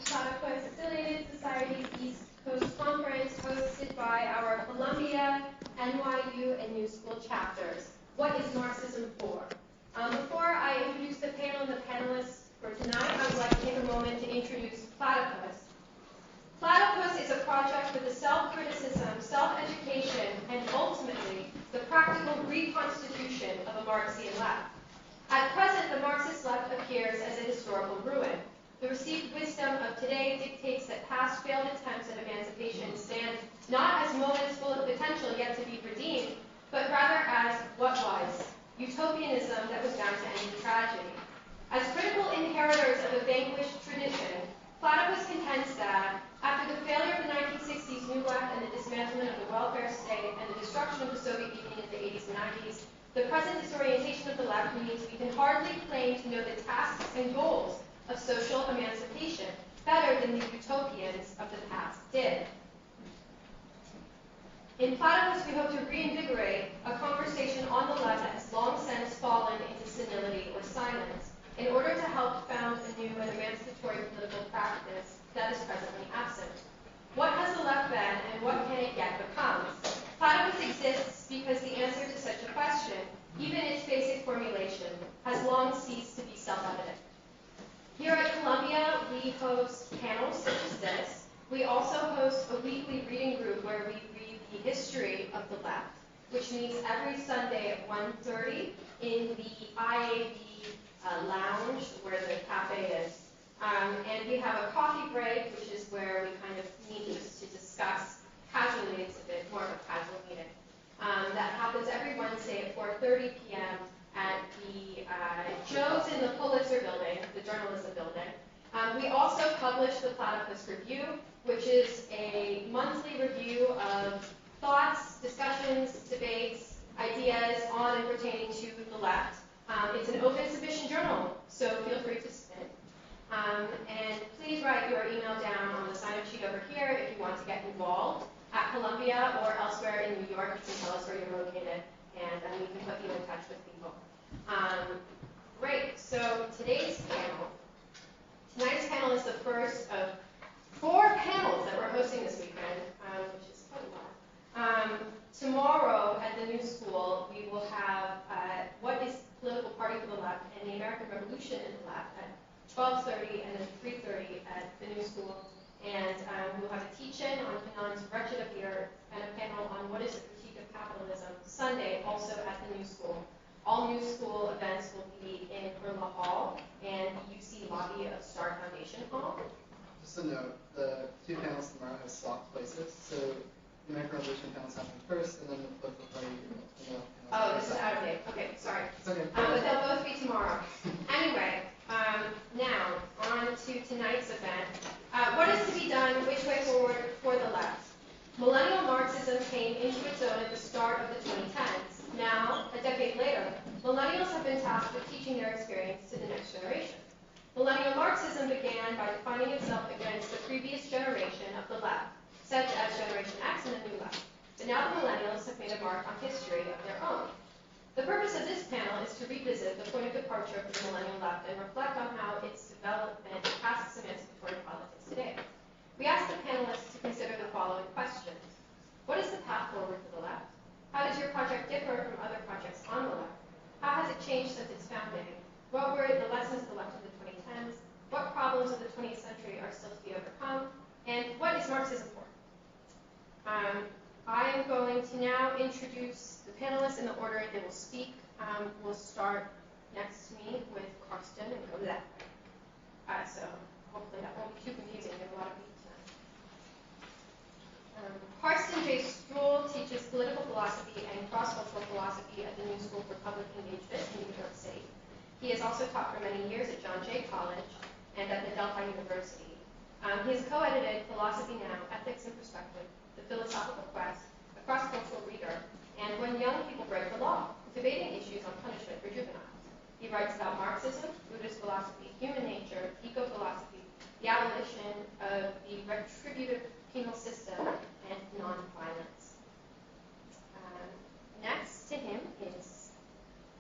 Platypus Affiliated Societies East Coast Conference hosted by our Columbia, NYU, and New School chapters. What is Marxism for? Before I introduce the panel and the panelists for tonight, I would like to take a moment to introduce Platypus. Platypus is a project for the self-criticism, self-education, and ultimately the practical reconstitution of a Marxian left. At present, the Marxist left appears as a historical ruin. The received wisdom of today dictates that past failed attempts at emancipation stand not as moments full of potential yet to be redeemed, but rather as what was, utopianism that was bound to end in tragedy. As critical inheritors of a vanquished tradition, Platypus contends that, after the failure of the 1960s New Left and the dismantlement of the welfare state and the destruction of the Soviet Union in the 80s and 90s, the present disorientation of the left means we can hardly claim to know the tasks and goals of social emancipation better than the utopians of the past did. In Platypus, we hope to reinvigorate a conversation on the left that has long since fallen into senility or silence, in order to help found a new and emancipatory political practice that is presently absent. What has the left been, and what can it yet become? Platypus exists because the answer to such a question, even its basic formulation, has long ceased to be self-evident. Here at Columbia, we host panels such as this. We also host a weekly reading group where we read the history of the left, which meets every Sunday at 1:30 in the IAB lounge where the cafe is. And we have a coffee break, which is where we kind of meet just to discuss casually. It's a bit more of a casual meeting. That happens every Wednesday at 4:30 p.m. at the Joe's in the Pulitzer building, the journalism building. We also publish the Platypus Review, which is a monthly review of thoughts, discussions, debates, ideas on and pertaining to the left. It's an open submission journal, so feel free to submit. And please write your email down on the sign-up sheet over here if you want to get involved at Columbia or elsewhere in New York. You can tell us where you're located, and we can put you in touch with people. Great. So tonight's panel is the first of 4 panels that we're hosting this weekend, which is quite a lot. Tomorrow at the New School, we will have what is political party for the left and the American Revolution in the left at 12:30 and then 3:30 at the New School. And we'll have a teach-in on Fanon's Wretched of the Earth and a panel on what is a critique of capitalism Sunday, also at the New School. All New School events will be in Perla Hall and the UC lobby of Star Foundation Hall. Just a note, the 2 panels tomorrow have swapped places, so the American Revolution panels happen first, and then the political party. Oh, this is out of date. Okay, sorry. It's okay. But they'll both be tomorrow. Anyway, now on to tonight's event. What is to be done? Which way forward for the left? Millennial Marxism came into its own at the start of the 2010s. Now, a decade later, millennials have been tasked with teaching their experience to the next generation. Millennial Marxism began by defining itself against the previous generation of the left, such as Generation X and the New Left. But now the millennials have made a mark on history of their own. The purpose of this panel is to revisit the point of departure of the millennial left and reflect on how its development tasks emancipatory politics today. We asked the panelists to consider the following questions. What is the path forward for the left? How does your project differ from other projects on the left? How has it changed since its founding? What were the lessons of the left of the 2010s? What problems of the 20th century are still to be overcome? And what is Marxism for? I am going to now introduce the panelists in the order they will speak. We'll start next to me with Karsten and go that way. So hopefully that won't be too confusing. We have a lot of people tonight. Karsten Struhl teaches political philosophy and cross-cultural philosophy at the New School for Public Engagement in New York City. He has also taught for many years at John Jay College and at the Delphi University. He has co-edited Philosophy Now, Ethics and Perspective, The Philosophical Quest, A Cross-Cultural Reader, and When Young People Break the Law, debating issues on punishment for juveniles. He writes about Marxism, Buddhist philosophy, human nature, eco-philosophy, the abolition of the retributive penal system, and nonviolence. Next to him is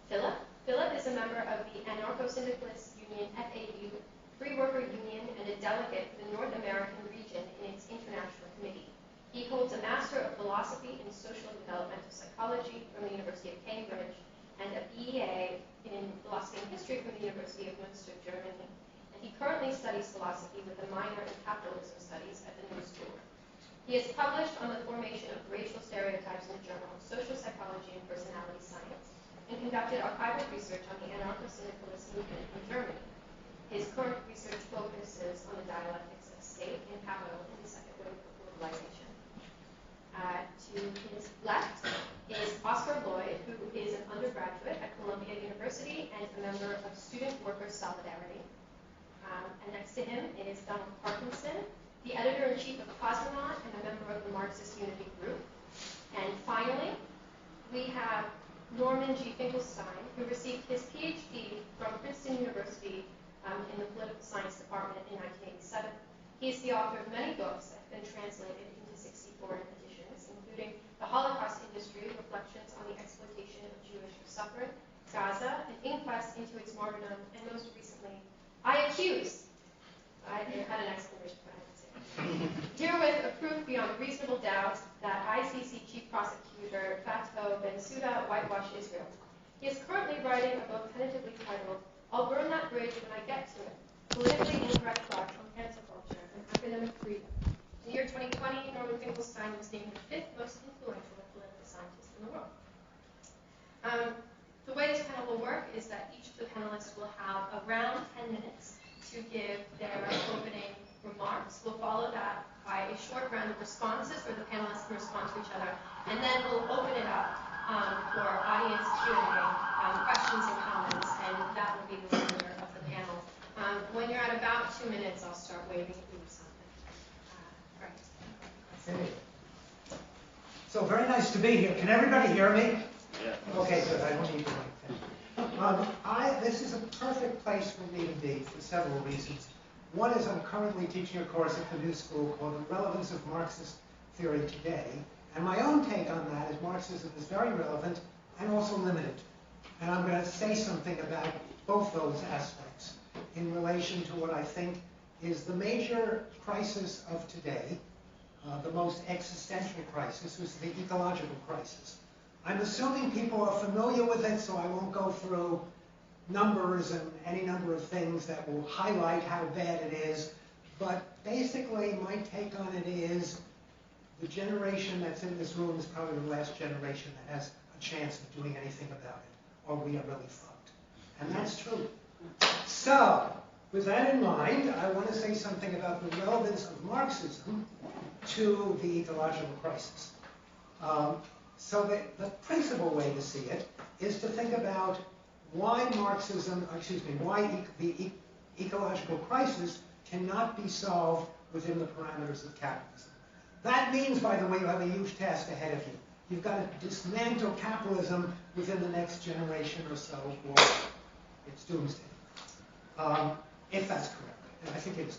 Phillip. Phillip is a member of the anarcho-syndicalist union FAU Free Worker Union, and a delegate for the North American region in its international committee. He holds a Master of Philosophy in Social and Developmental Psychology from the University of Cambridge and a BA in Philosophy and History from the University of Münster, Germany. And he currently studies philosophy with a minor in capitalism studies at the New School. He has published on the formation of racial stereotypes in the Journal of Social Psychology and Personality Science, and conducted archival research on the anarcho-syndicalist movement in Germany. His current research focuses on the dialectics of state and capital in the second wave of globalization. To his left is Oscar Lloyd, who is an undergraduate at Columbia University and a member of Student Worker Solidarity. And next to him is Donald Parkinson, the editor-in-chief of Cosmonaut and a member of the Marxist Unity Group. And finally, we have Norman G. Finkelstein, who received his PhD from Princeton University in the Political Science Department in 1987. He is the author of many books that have been translated into 60 foreign editions, including The Holocaust Industry, Reflections on the Exploitation of Jewish Suffering, Gaza, An Inquest into Its Martyrdom, and most recently, I Accuse. I had an exclamation point, I had to say. Herewith a proof beyond reasonable doubt that ICC Chief Prosecutor Fatou Bensouda whitewashed Israel. He is currently writing a book tentatively titled I'll Burn That Bridge When I Get to It, Politically Incorrect Thoughts on Cancel Culture and Academic Freedom. In the year 2020, Norman Finkelstein was named the 5th most influential political scientist in the world. The way this panel will work is that each of the panelists will have around 10 minutes to give their opening remarks. We'll follow that by a short round of responses where the panelists can respond to each other, and then we'll open it up for audience Q&A, questions and comments, and that will be the remainder of the panel. When you're at about 2 minutes, I'll start waving at you something. Right. Okay. So very nice to be here. Can everybody hear me? Yeah. Okay, good. I don't need to mic then. This is a perfect place for me to be for several reasons. One is I'm currently teaching a course at the New School called The Relevance of Marxist Theory Today. And my own take on that is Marxism is very relevant and also limited. And I'm going to say something about both those aspects in relation to what I think is the major crisis of today, the most existential crisis, which is the ecological crisis. I'm assuming people are familiar with it, so I won't go through numbers and any number of things that will highlight how bad it is. But basically, my take on it is the generation that's in this room is probably the last generation that has a chance of doing anything about it, or we are really fucked. And that's true. So, with that in mind, I want to say something about the relevance of Marxism to the ecological crisis. So the principal way to see it is to think about why the ecological crisis cannot be solved within the parameters of capitalism. That means, by the way, you have a huge task ahead of you. You've got to dismantle capitalism within the next generation or so, or it's doomsday. If that's correct, and I think it is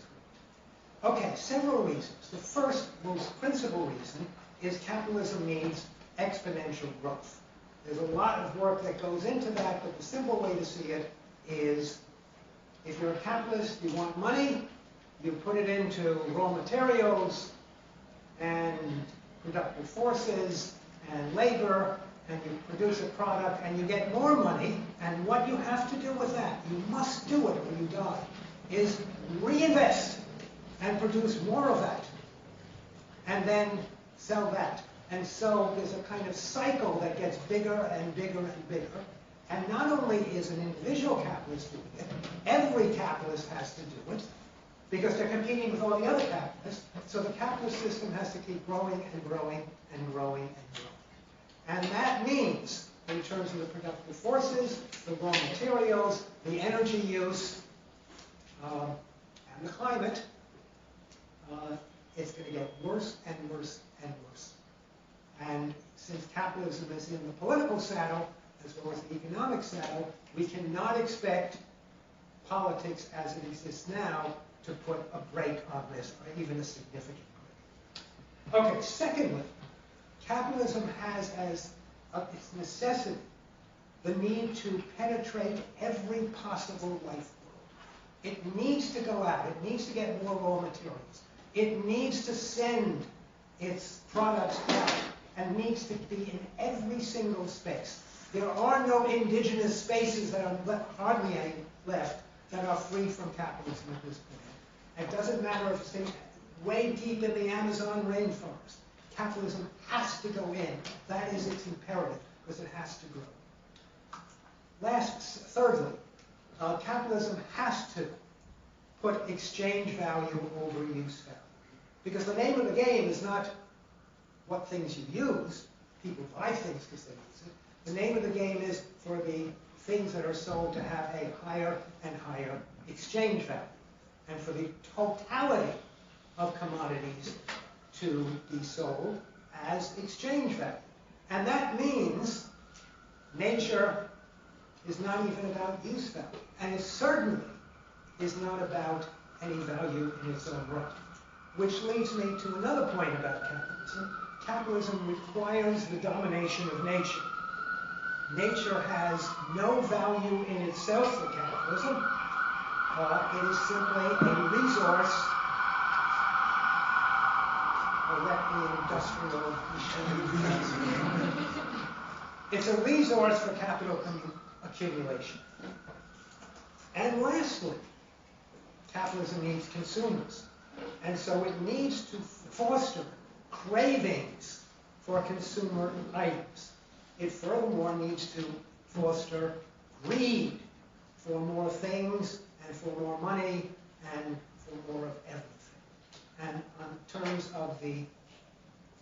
correct. Okay, several reasons. The first, most principal reason is capitalism needs exponential growth. There's a lot of work that goes into that, but the simple way to see it is if you're a capitalist, you want money, you put it into raw materials and productive forces and labor, and you produce a product and you get more money, and what you have to do with that, you must do it or you die, is reinvest and produce more of that, and then sell that. And so there's a kind of cycle that gets bigger and bigger and bigger. And not only is an individual capitalist doing it, every capitalist has to do it, because they're competing with all the other capitalists. So the capitalist system has to keep growing and growing and growing and growing. And that means, in terms of the productive forces, the raw materials, the energy use, and the climate, it's going to get worse and worse and worse. And since capitalism is in the political saddle, as well as the economic saddle, we cannot expect politics as it exists now to put a brake on this, or even a significant brake. Okay, secondly, capitalism has as its necessity the need to penetrate every possible life world. It needs to go out. It needs to get more raw materials. It needs to send its products out and needs to be in every single space. There are no indigenous spaces that are hardly any left that are free from capitalism at this point. It doesn't matter if it's way deep in the Amazon rainforest. Capitalism has to go in. That is its imperative, because it has to grow. Thirdly, capitalism has to put exchange value over use value. Because the name of the game is not what things you use. People buy things because they use it. The name of the game is for the things that are sold to have a higher and higher exchange value, and for the totality of commodities to be sold as exchange value. And that means nature is not even about use value, and it certainly is not about any value in its own right. Which leads me to another point about capitalism. Capitalism requires the domination of nature. Nature has no value in itself for capitalism. It is simply a resource. Let the industrial machinery. It's a resource for capital accumulation. And lastly, capitalism needs consumers. And so it needs to foster cravings for consumer items. It furthermore needs to foster greed for more things and for more money and for more of everything. And in terms of the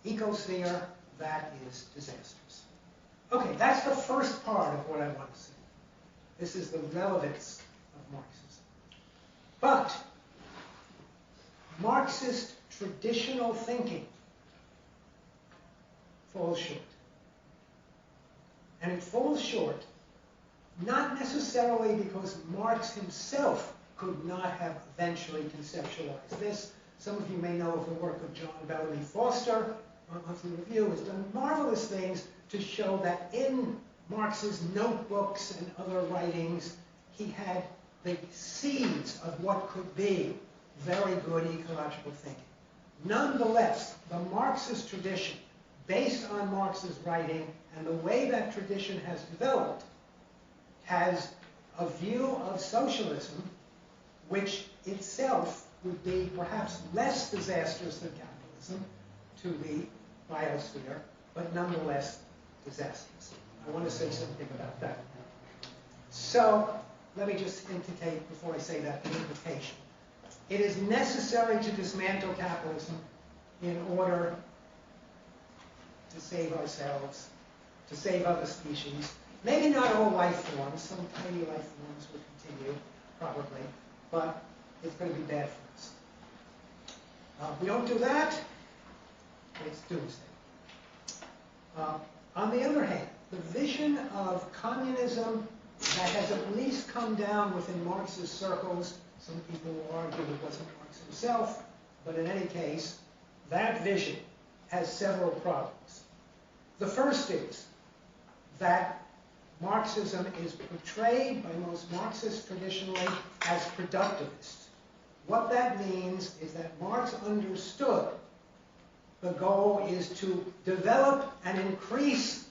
ecosphere, that is disastrous. Okay, that's the first part of what I want to say. This is the relevance of Marxism. But Marxist traditional thinking falls short. And it falls short not necessarily because Marx himself could not have eventually conceptualized this. Some of you may know of the work of John Bellamy Foster on Monthly Review, has done marvelous things to show that in Marx's notebooks and other writings, he had the seeds of what could be very good ecological thinking. Nonetheless, the Marxist tradition, based on Marx's writing and the way that tradition has developed, has a view of socialism which itself would be perhaps less disastrous than capitalism to the biosphere, but nonetheless disastrous. I want to say something about that. So let me just indicate, before I say that, the invitation. It is necessary to dismantle capitalism in order to save ourselves, to save other species. Maybe not all life forms. Some tiny life forms will continue, probably, but it's going to be bad for us. If we don't do that, it's doomsday. On the other hand, the vision of communism that has at least come down within Marxist circles, some people will argue it wasn't Marx himself, but in any case, that vision has several problems. The first is that Marxism is portrayed by most Marxists traditionally as productivist. What that means is that Marx understood the goal is to develop and increase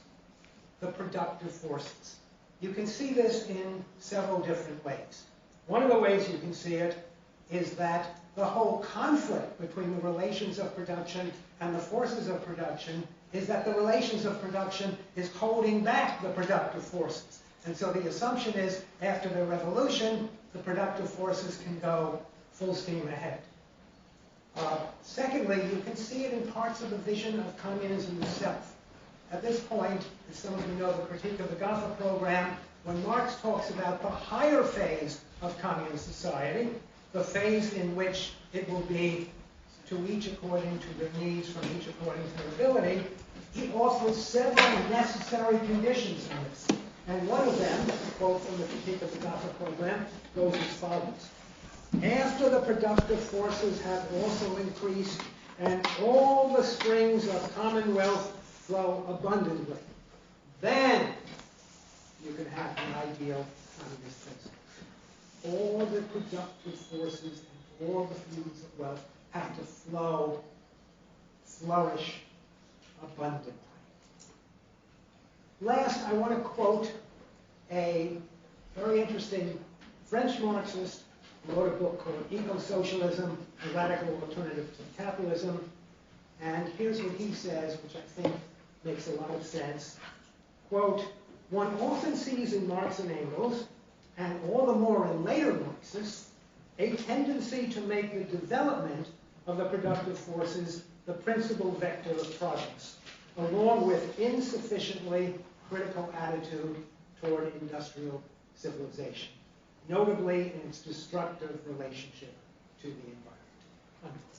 the productive forces. You can see this in several different ways. One of the ways you can see it is that the whole conflict between the relations of production and the forces of production is that the relations of production is holding back the productive forces. And so the assumption is, after the revolution, the productive forces can go full steam ahead. Secondly, you can see it in parts of the vision of communism itself. At this point, as some of you know, the critique of the Gotha program, when Marx talks about the higher phase of communist society, the phase in which it will be to each according to their needs, from each according to their ability, he offers several necessary conditions for this. And one of them, a quote from the critique of the Gotha program, goes as follows. After the productive forces have also increased, and all the springs of commonwealth flow abundantly, then you can have an ideal communist principle. all the productive forces and all the fields of wealth have to flourish abundantly. Last, I want to quote a very interesting French Marxist who wrote a book called Eco-Socialism, a Radical Alternative to Capitalism. And here's what he says, which I think makes a lot of sense. Quote, one often sees in Marx and Engels, and all the more in later Marxists, a tendency to make the development of the productive forces the principal vector of progress, along with insufficiently critical attitude toward industrial civilization, notably in its destructive relationship to the environment.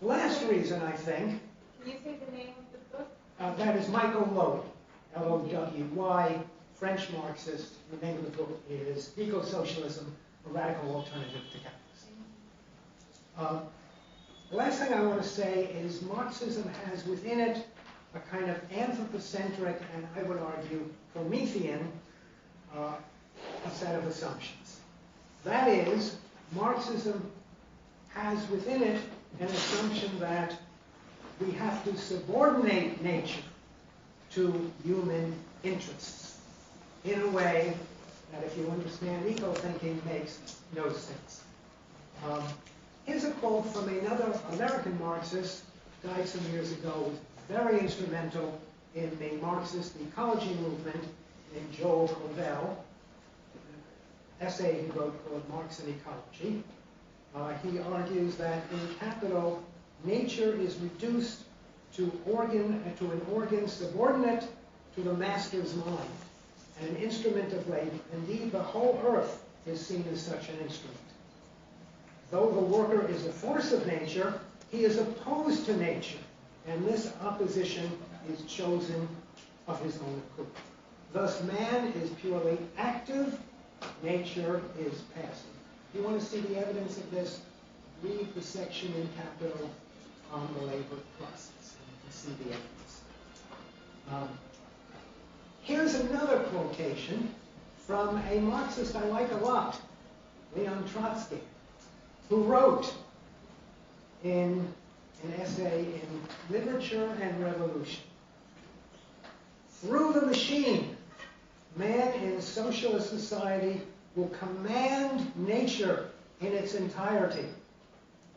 The last reason, I think, Can you say the name of the book? that is Michael Lloyd, L-O-W-Y, French Marxist. The name of the book is Eco-Socialism, a Radical Alternative to Capitalism. The last thing I want to say is Marxism has within it a kind of anthropocentric and, I would argue, Promethean set of assumptions. That is, Marxism has within it an assumption that we have to subordinate nature to human interests in a way that, if you understand eco-thinking, makes no sense. Here's a quote from another American Marxist, died some years ago, was very instrumental in the Marxist ecology movement, named Jabold, an essay he wrote called Marx and Ecology. He argues that in Capital, nature is reduced to an organ subordinate to the master's mind, and an instrument of labor. Indeed, the whole earth is seen as such an instrument. Though the worker is a force of nature, he is opposed to nature, and this opposition is chosen of his own accord. Thus, man is purely active, nature is passive. If you want to see the evidence of this, read the section in Capital on the labor process, and you can see the evidence. Here's another quotation from a Marxist I like a lot, Leon Trotsky, who wrote in an essay in Literature and Revolution, through the machine, man in socialist society will command nature in its entirety.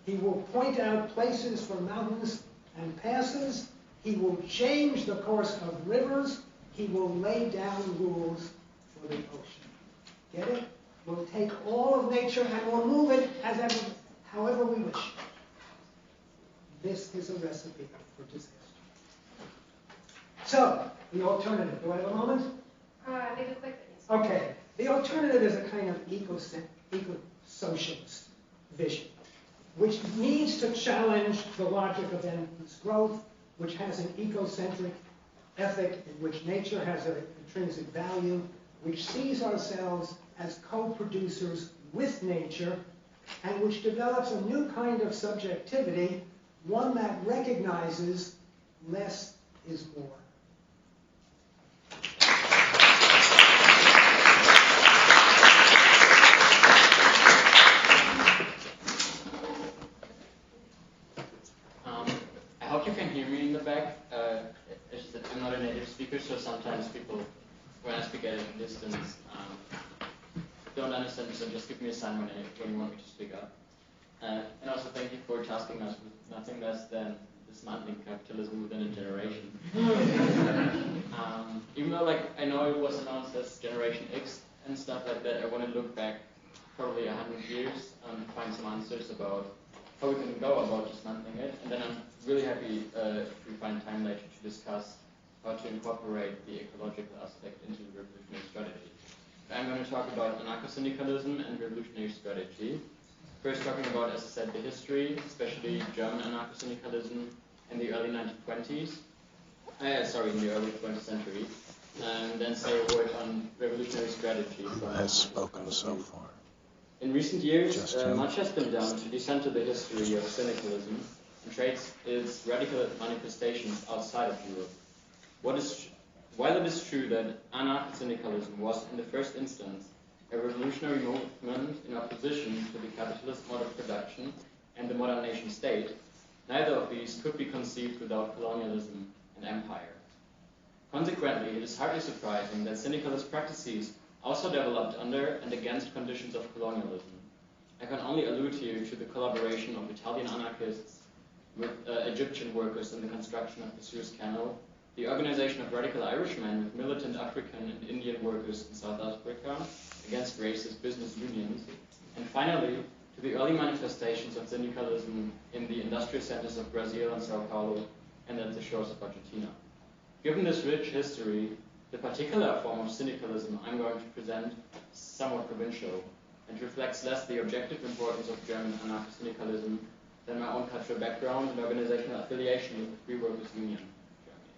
He will point out places for mountains and passes. He will change the course of rivers. He will lay down rules for the ocean. Get it? We'll take all of nature and we'll move it however we wish. This is a recipe for disaster. So, the alternative. Do I have a moment? Maybe quickly. Okay. The alternative is a kind of eco-socialist vision, which needs to challenge the logic of endless growth, which has an ecocentric ethic in which nature has an intrinsic value, which sees ourselves as co-producers with nature, and which develops a new kind of subjectivity, one that recognizes less is more. I hope you can hear me in the back. It's just that I'm not a native speaker, so sometimes people, when I speak at a distance, don't understand, so just give me a sign when you want me to speak up. And also thank you for tasking us with nothing less than dismantling capitalism within a generation. Even though I know it was announced as Generation X and stuff like that, I want to look back probably 100 years and find some answers about how we can go about dismantling it. And then I'm really happy if we find time later to discuss how to incorporate the ecological aspect into the revolutionary strategy. I'm going to talk about anarcho-syndicalism and revolutionary strategy. First talking about, as I said, the history, especially German anarcho-syndicalism in the early 1920s. In the early 20th century. And then say a word on revolutionary strategy. Who has spoken so far? In recent years, much has been done to decenter the history of syndicalism and trace its radical manifestations outside of Europe. While it is true that anarcho-syndicalism was, in the first instance, a revolutionary movement in opposition to the capitalist mode of production and the modern nation state, neither of these could be conceived without colonialism and empire. Consequently, it is hardly surprising that syndicalist practices also developed under and against conditions of colonialism. I can only allude here to the collaboration of Italian anarchists with Egyptian workers in the construction of the Suez Canal, the organization of radical Irishmen with militant African and Indian workers in South Africa against racist business unions, and finally, to the early manifestations of syndicalism in the industrial centers of Brazil and Sao Paulo and at the shores of Argentina. Given this rich history, the particular form of syndicalism I'm going to present is somewhat provincial and reflects less the objective importance of German anarcho-syndicalism than my own cultural background and organizational affiliation with the Free Workers' Union in Germany.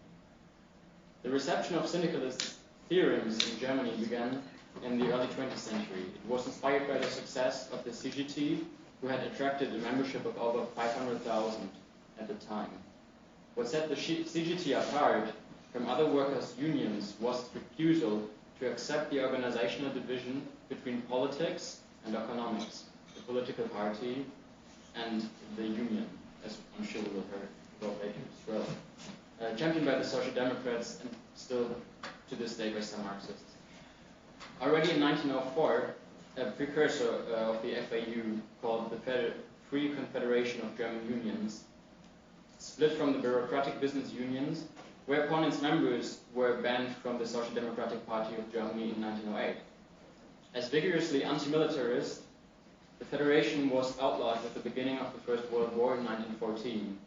The reception of syndicalist theorems in Germany began in the early 20th century. It was inspired by the success of the CGT, who had attracted a membership of over 500,000 at the time. What set the CGT apart from other workers' unions was its refusal to accept the organizational division between politics and economics, the political party and the union, as I'm sure we will hear about later as well. Championed by the Social Democrats and still to this day by some Marxists. Already in 1904, a precursor of the FAU called the Free Confederation of German Unions split from the bureaucratic business unions, whereupon its members were banned from the Social Democratic Party of Germany in 1908. As vigorously anti-militarist, the federation was outlawed with the beginning of the First World War in 1914.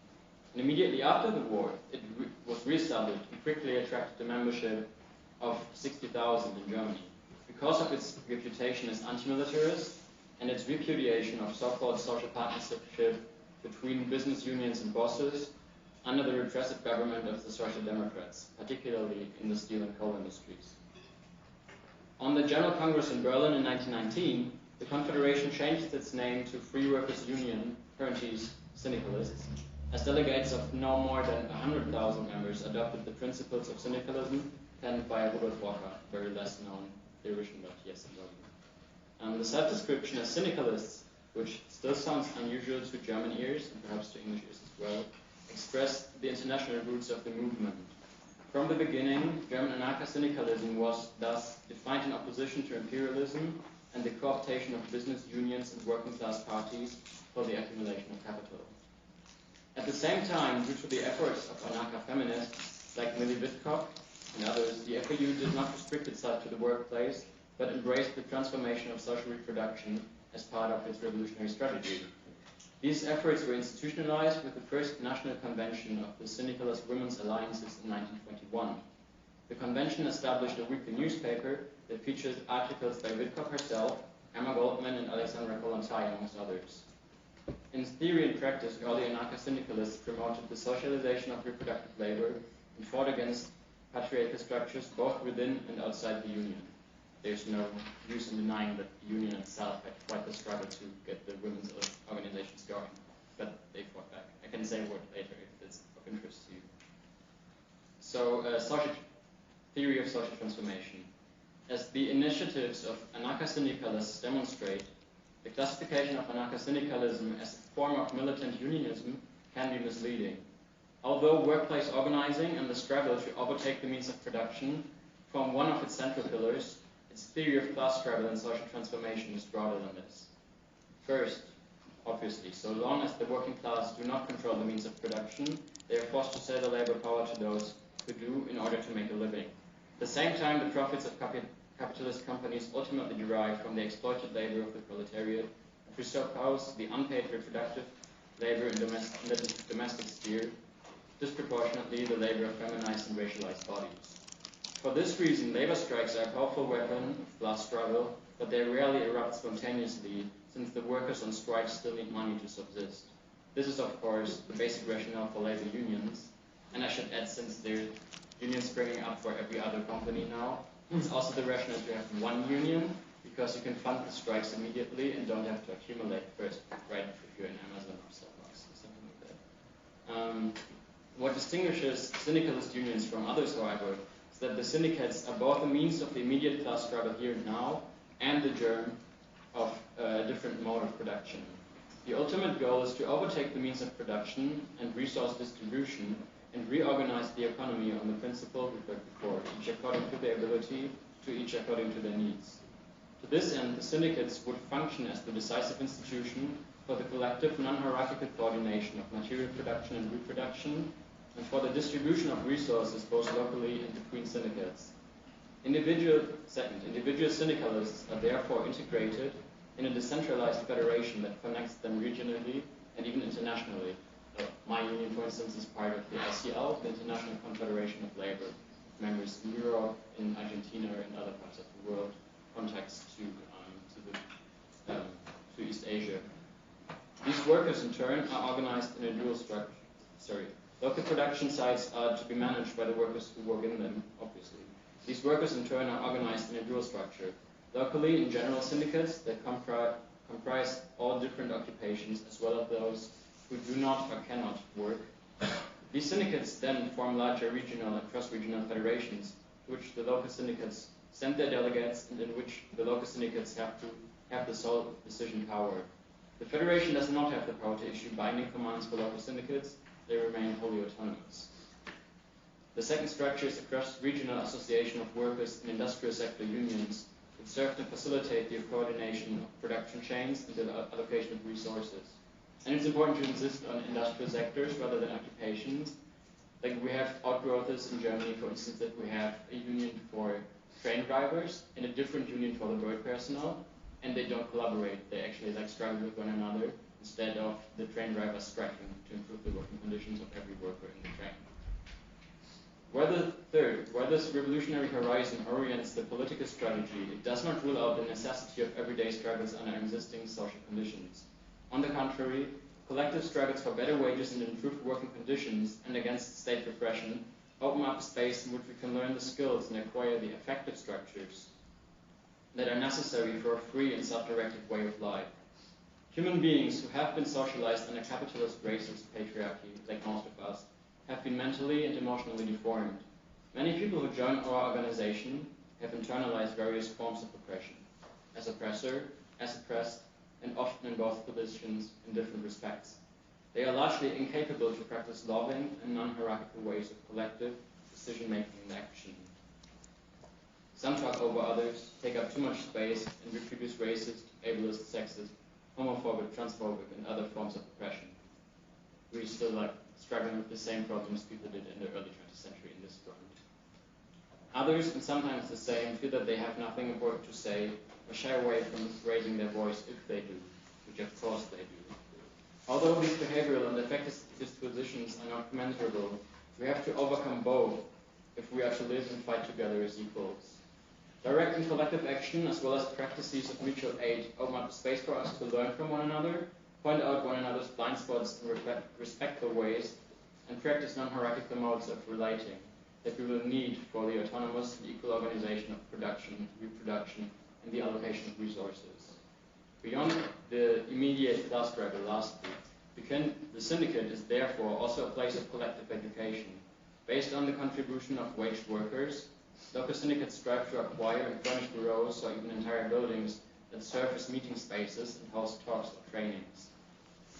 And immediately after the war, it was re-established and quickly attracted the membership of 60,000 in Germany. Because of its reputation as anti-militarist and its repudiation of so-called social partnership between business unions and bosses under the repressive government of the Social Democrats, particularly in the steel and coal industries. On the General Congress in Berlin in 1919, the Confederation changed its name to Free Workers' Union, parentheses, Syndicalists, as delegates of no more than 100,000 members adopted the principles of syndicalism penned by Rudolf Walker, very less known theoretician, but yes, the self-description as syndicalists, which still sounds unusual to German ears and perhaps to English ears as well, expressed the international roots of the movement. From the beginning, German anarcho-syndicalism was thus defined in opposition to imperialism and the co-optation of business unions and working-class parties for the accumulation of capital. At the same time, due to the efforts of anarcho-feminists like Millie Wittkopf and others, the FAU did not restrict itself to the workplace, but embraced the transformation of social reproduction as part of its revolutionary strategy. These efforts were institutionalized with the first national convention of the Syndicalist Women's Alliances in 1921. The convention established a weekly newspaper that featured articles by Wittkopf herself, Emma Goldman, and Alexandra Kollontai, amongst others. In theory and practice, early anarcho-syndicalists promoted the socialization of reproductive labor and fought against patriarchal structures both within and outside the union. There's no use in denying that the union itself had quite the struggle to get the women's organizations going, but they fought back. I can say more later if it's of interest to you. So, theory of social transformation. As the initiatives of anarcho-syndicalists demonstrate, the classification of anarcho-syndicalism as a form of militant unionism can be misleading. Although workplace organizing and the struggle to overtake the means of production form one of its central pillars, its theory of class struggle and social transformation is broader than this. First, obviously, so long as the working class do not control the means of production, they are forced to sell their labor power to those who do in order to make a living. At the same time, the profits of capitalist companies ultimately derive from the exploited labor of the proletariat and presuppose the unpaid reproductive labor in the domestic sphere, disproportionately the labor of feminized and racialized bodies. For this reason, labor strikes are a powerful weapon of class struggle, but they rarely erupt spontaneously, since the workers on strike still need money to subsist. This is, of course, the basic rationale for labor unions, and I should add, since there are unions springing up for every other company now, it's also the rationale to have one union, because you can fund the strikes immediately and don't have to accumulate first, right, if you're in Amazon or Starbucks or something like that. What distinguishes syndicalist unions from others, however, is that the syndicates are both a means of the immediate class struggle here and now, and the germ of a different mode of production. The ultimate goal is to overtake the means of production and resource distribution and reorganize the economy on the principle referred before, each according to their ability, to each according to their needs. To this end, the syndicates would function as the decisive institution for the collective non-hierarchical coordination of material production and reproduction, and for the distribution of resources both locally and between syndicates. Individual syndicalists are therefore integrated in a decentralized federation that connects them regionally and even internationally. My union, for instance, is part of the ICL, the International Confederation of Labor, members in Europe, in Argentina, and other parts of the world, contacts to East Asia. These workers, in turn, are organized in a dual structure. Local production sites are to be managed by the workers who work in them, obviously. These workers, in turn, are organized in a dual structure. Locally, in general syndicates that comprise all different occupations, as well as those who do not or cannot work. These syndicates then form larger regional and cross-regional federations, to which the local syndicates send their delegates, and in which the local syndicates have the sole decision power. The federation does not have the power to issue binding commands for local syndicates. They remain wholly autonomous. The second structure is a cross-regional association of workers in industrial sector unions that serve to facilitate the coordination of production chains and the allocation of resources. And it's important to insist on industrial sectors rather than occupations. Like we have outgrowths in Germany, for instance, that we have a union for train drivers and a different union for the road personnel, and they don't collaborate. They actually struggle with one another instead of the train drivers striking to improve the working conditions of every worker in the train. Where this revolutionary horizon orients the political strategy, it does not rule out the necessity of everyday struggles under existing social conditions. On the contrary, collective struggles for better wages and improved working conditions and against state repression open up a space in which we can learn the skills and acquire the effective structures that are necessary for a free and self-directed way of life. Human beings who have been socialized under capitalist racist patriarchy, like most of us, have been mentally and emotionally deformed. Many people who join our organization have internalized various forms of oppression, as oppressor, as oppressed, and often in both positions in different respects. They are largely incapable to practice loving and non-hierarchical ways of collective decision-making and action. Some talk over others, take up too much space, and reproduce racist, ableist, sexist, homophobic, transphobic, and other forms of oppression. We're still struggling with the same problems people did in the early 20th century in this front. Others, and sometimes the same, feel that they have nothing important to say or shy away from raising their voice if they do, which of course they do. Although these behavioral and affective dispositions are not commensurable, we have to overcome both if we are to live and fight together as equals. Direct and collective action, as well as practices of mutual aid, open up space for us to learn from one another, point out one another's blind spots in respectful ways, and practice non-hierarchical modes of relating that we will need for the autonomous and equal organization of production, reproduction, and the allocation of resources. Beyond the immediate class struggle, lastly, the syndicate is therefore also a place of collective education. Based on the contribution of waged workers, local syndicates strive to acquire and furnish bureaus or even entire buildings that serve as meeting spaces and host talks or trainings.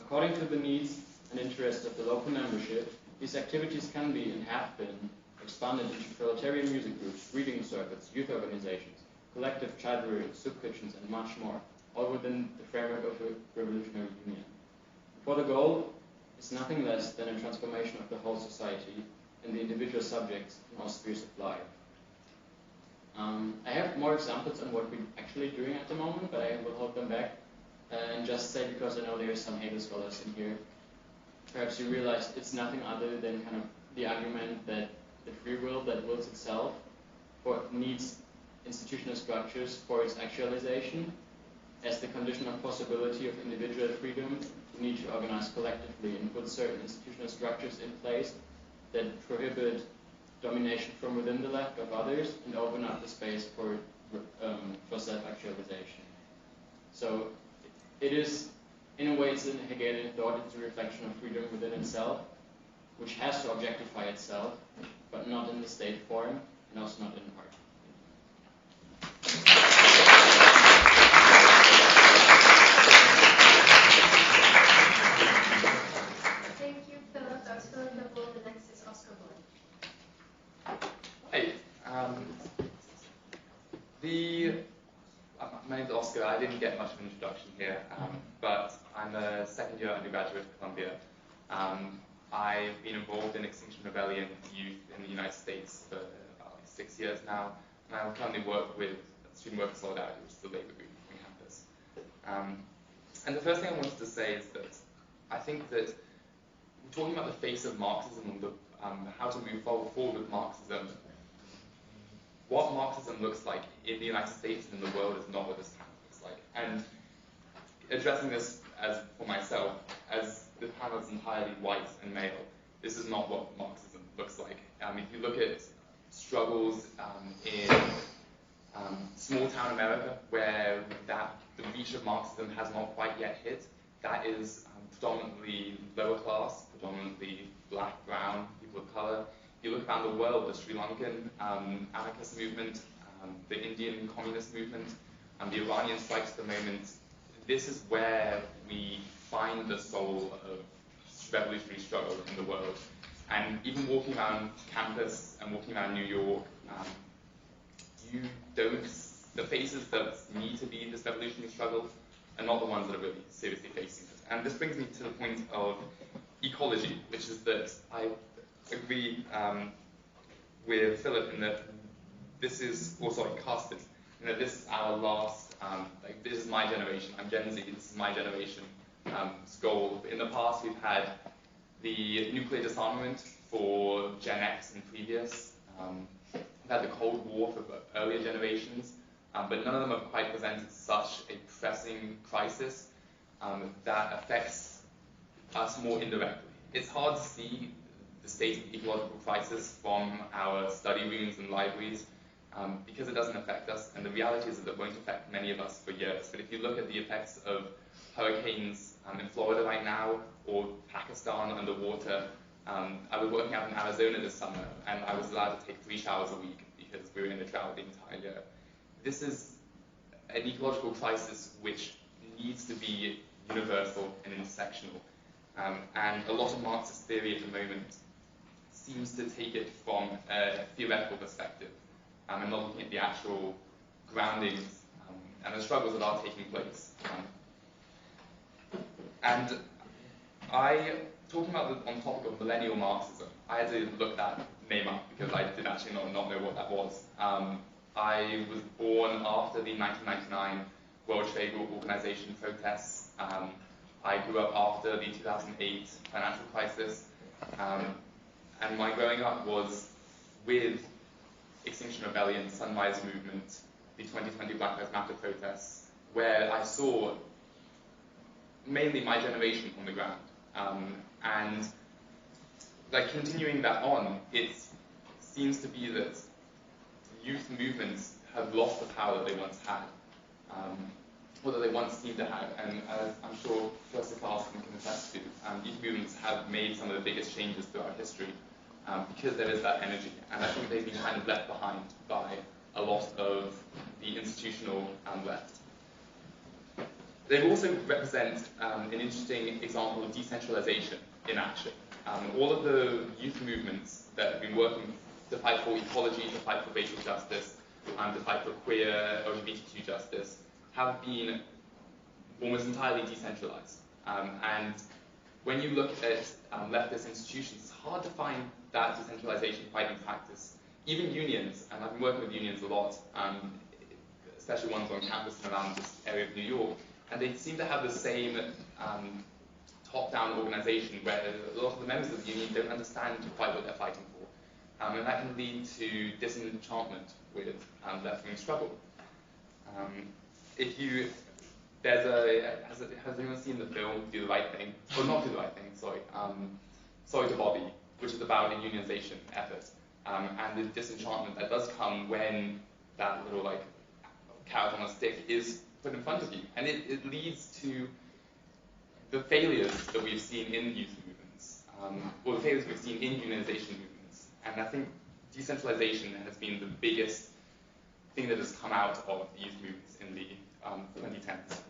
According to the needs and interests of the local membership, these activities can be and have been expanded into proletarian music groups, reading circuits, youth organizations, collective child rearing, soup kitchens, and much more, all within the framework of a revolutionary union. For the goal is nothing less than a transformation of the whole society and the individual subjects in all spheres of life. I have more examples on what we're actually doing at the moment, but I will hold them back and just say, because I know there are some Hegel scholars in here, perhaps you realize it's nothing other than kind of the argument that the free will that wills itself needs institutional structures for its actualization. As the condition of possibility of individual freedom, we need to organize collectively and put certain institutional structures in place that prohibit domination from within the left of others and open up the space for self-actualization. So it is, in a way, it's in Hegelian thought, it's a reflection of freedom within itself, which has to objectify itself, but not in the state form, and also not in art. introduction here, but I'm a second-year undergraduate at Columbia. I've been involved in Extinction Rebellion youth in the United States for about 6 years now, and I currently work with Student Worker Solidarity, which is the labor group on campus. And the first thing I wanted to say is that I think that we're talking about the face of Marxism and how to move forward with Marxism. What Marxism looks like in the United States and in the world is not what this panel looks like. And addressing this as for myself, as the panel is entirely white and male, this is not what Marxism looks like. If you look at struggles in small town America, where the reach of Marxism has not quite yet hit, that is predominantly lower class, predominantly black, brown, people of color. You look around the world, the Sri Lankan anarchist movement, the Indian communist movement, the Iranian strikes at the moment. This is where we find the soul of revolutionary struggle in the world. And even walking around campus and walking around New York, the faces that need to be this revolutionary struggle are not the ones that are really seriously facing it. And this brings me to the point of ecology, which is that I agree with Phillip in that this is, Karsten, in that this is our last, this is my generation, I'm Gen Z, this is my generation's goal. In the past, we've had the nuclear disarmament for Gen X and previous. We've had the Cold War for earlier generations, but none of them have quite presented such a pressing crisis that affects us more indirectly. It's hard to see the state of ecological crisis from our study rooms and libraries because it doesn't affect us, and the reality is that it won't affect many of us for years. But if you look at the effects of hurricanes in Florida right now, or Pakistan underwater, I was working out in Arizona this summer, and I was allowed to take 3 showers a week because we were in a drought the entire year. This is an ecological crisis which needs to be universal and intersectional. And a lot of Marxist theory at the moment seems to take it from a theoretical perspective and not looking at the actual groundings and the struggles that are taking place. And talking about on topic of Millennial Marxism, I had to look that name up because I did actually not know what that was. I was born after the 1999 World Trade Organization protests. I grew up after the 2008 financial crisis. And my growing up was with Extinction Rebellion, Sunrise Movement, the 2020 Black Lives Matter protests, where I saw mainly my generation on the ground. And like continuing that on, it seems to be that youth movements have lost the power that they once had, or that they once seemed to have. And as I'm sure Professor Karsten can attest to, youth movements have made some of the biggest changes throughout history because there is that energy. And I think they've been kind of left behind by a lot of the institutional left. They also represent an interesting example of decentralization in action. All of the youth movements that have been working to fight for ecology, to fight for racial justice, to fight for queer LGBTQ justice, have been almost entirely decentralized. And when you look at leftist institutions, it's hard to find that decentralization quite in practice. Even unions, and I've been working with unions a lot, especially ones on campus and around this area of New York, and they seem to have the same top-down organization where a lot of the members of the union don't understand quite what they're fighting for. And that can lead to disenchantment with left-wing struggle. Has anyone seen the film Do the Right Thing? Or not Do the Right Thing, sorry. Sorry to Bobby, which is about a unionization effort. And the disenchantment that does come when that little like carrot on a stick is put in front of you. And it leads to the failures that we've seen in youth movements, or the failures we've seen in unionization movements. And I think decentralization has been the biggest thing that has come out of the youth movements in the 2010s.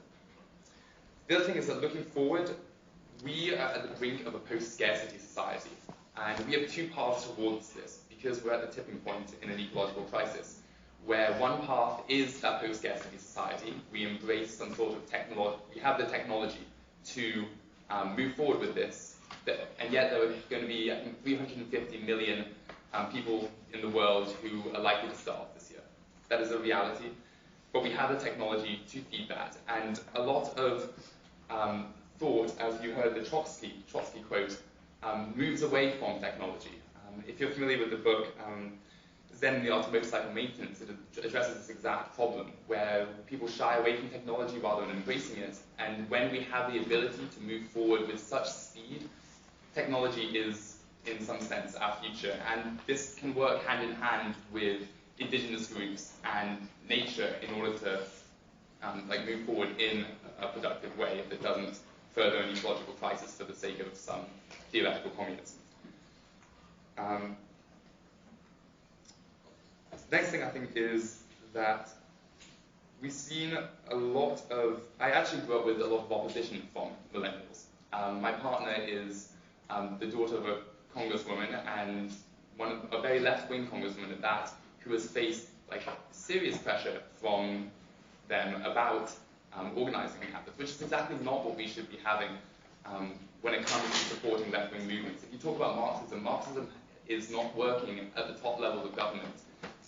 The other thing is that looking forward, we are at the brink of a post-scarcity society. And we have 2 paths towards this, because we're at the tipping point in an ecological crisis. where one path is that post-scarcity society. We embrace some sort of technology, we have the technology to move forward with this, and yet there are going to be, I think, 350 million people in the world who are likely to starve this year. That is a reality, but we have the technology to feed that, and a lot of thought, as you heard the Trotsky quote, moves away from technology. If you're familiar with the book Zen and the Art of Motorcycle Maintenance, it addresses this exact problem, where people shy away from technology rather than embracing it, and when we have the ability to move forward with such speed, technology is, in some sense, our future, and this can work hand in hand with indigenous groups and nature in order to move forward in a productive way if it doesn't further an ecological crisis for the sake of some theoretical communism. The next thing I think is that we've seen a lot of, I actually grew up with a lot of opposition from millennials. My partner is the daughter of a congresswoman, and a very left-wing congresswoman at that, who has faced serious pressure from them about organizing on campus, which is exactly not what we should be having when it comes to supporting left-wing movements. If you talk about Marxism, Marxism is not working at the top levels of government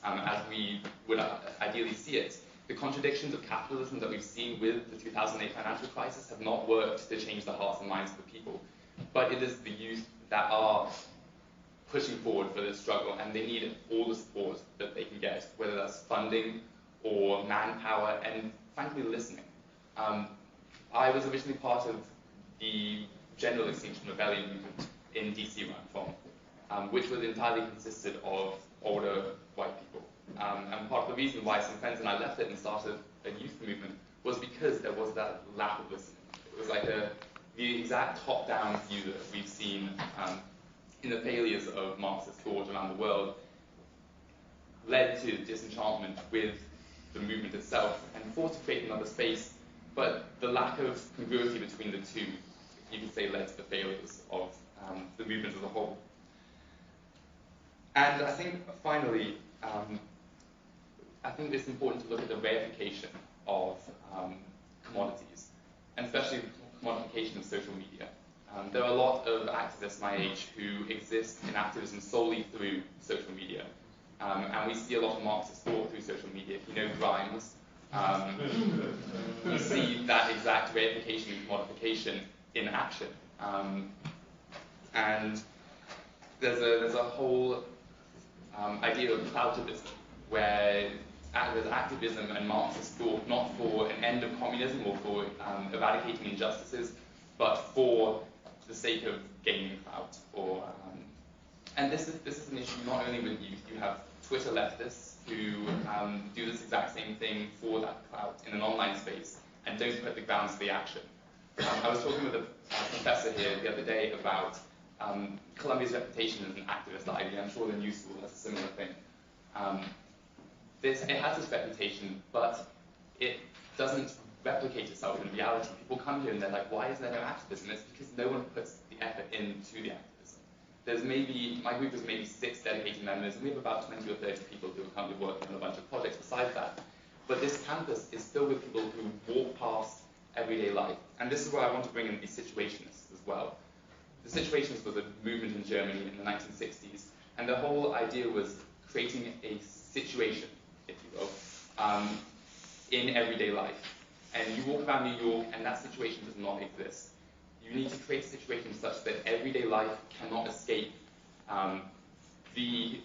as we would ideally see it. The contradictions of capitalism that we've seen with the 2008 financial crisis have not worked to change the hearts and minds of the people. But it is the youth that are pushing forward for this struggle, and they need all the support that they can get, whether that's funding or manpower, and frankly, listening. I was originally part of the General Extinction Rebellion movement in DC, where I'm from, which was entirely consisted of older white people. And part of the reason why some friends and I left it and started a youth movement was because there was that lack of listening. It was like the exact top-down view that we've seen in the failures of Marxist thought around the world led to disenchantment with the movement itself and fought to create another space, but the lack of congruity between the two, you could say, led to the failures of the movement as a whole. And I think, finally, I think it's important to look at the reification of commodities, and especially the commodification of social media. There are a lot of activists my age who exist in activism solely through social media. And we see a lot of Marxist thought through social media. If you know Grimes, you see that exact reification and commodification in action. And there's a whole idea of collectivism, where there's activism and Marxist thought not for an end of communism or for eradicating injustices, but for the sake of gaining clout. And this is an issue not only with youth. You have Twitter leftists who do this exact same thing for that clout in an online space and don't put the grounds for the action. I was talking with a professor here the other day about Columbia's reputation as an activist idea. I'm sure the New School has a similar thing. It has this reputation, but it doesn't replicate itself in reality. People come here and they're like, why is there no activism? It's because no one puts the effort into the activism. My group is maybe 6 dedicated members, and we have about 20 or 30 people who are currently working on a bunch of projects besides that. But this campus is filled with people who walk past everyday life. And this is where I want to bring in the situationists as well. The Situationists was a movement in Germany in the 1960s, and the whole idea was creating a situation, if you will, in everyday life. And you walk around New York, and that situation does not exist. You need to create a situation such that everyday life cannot escape the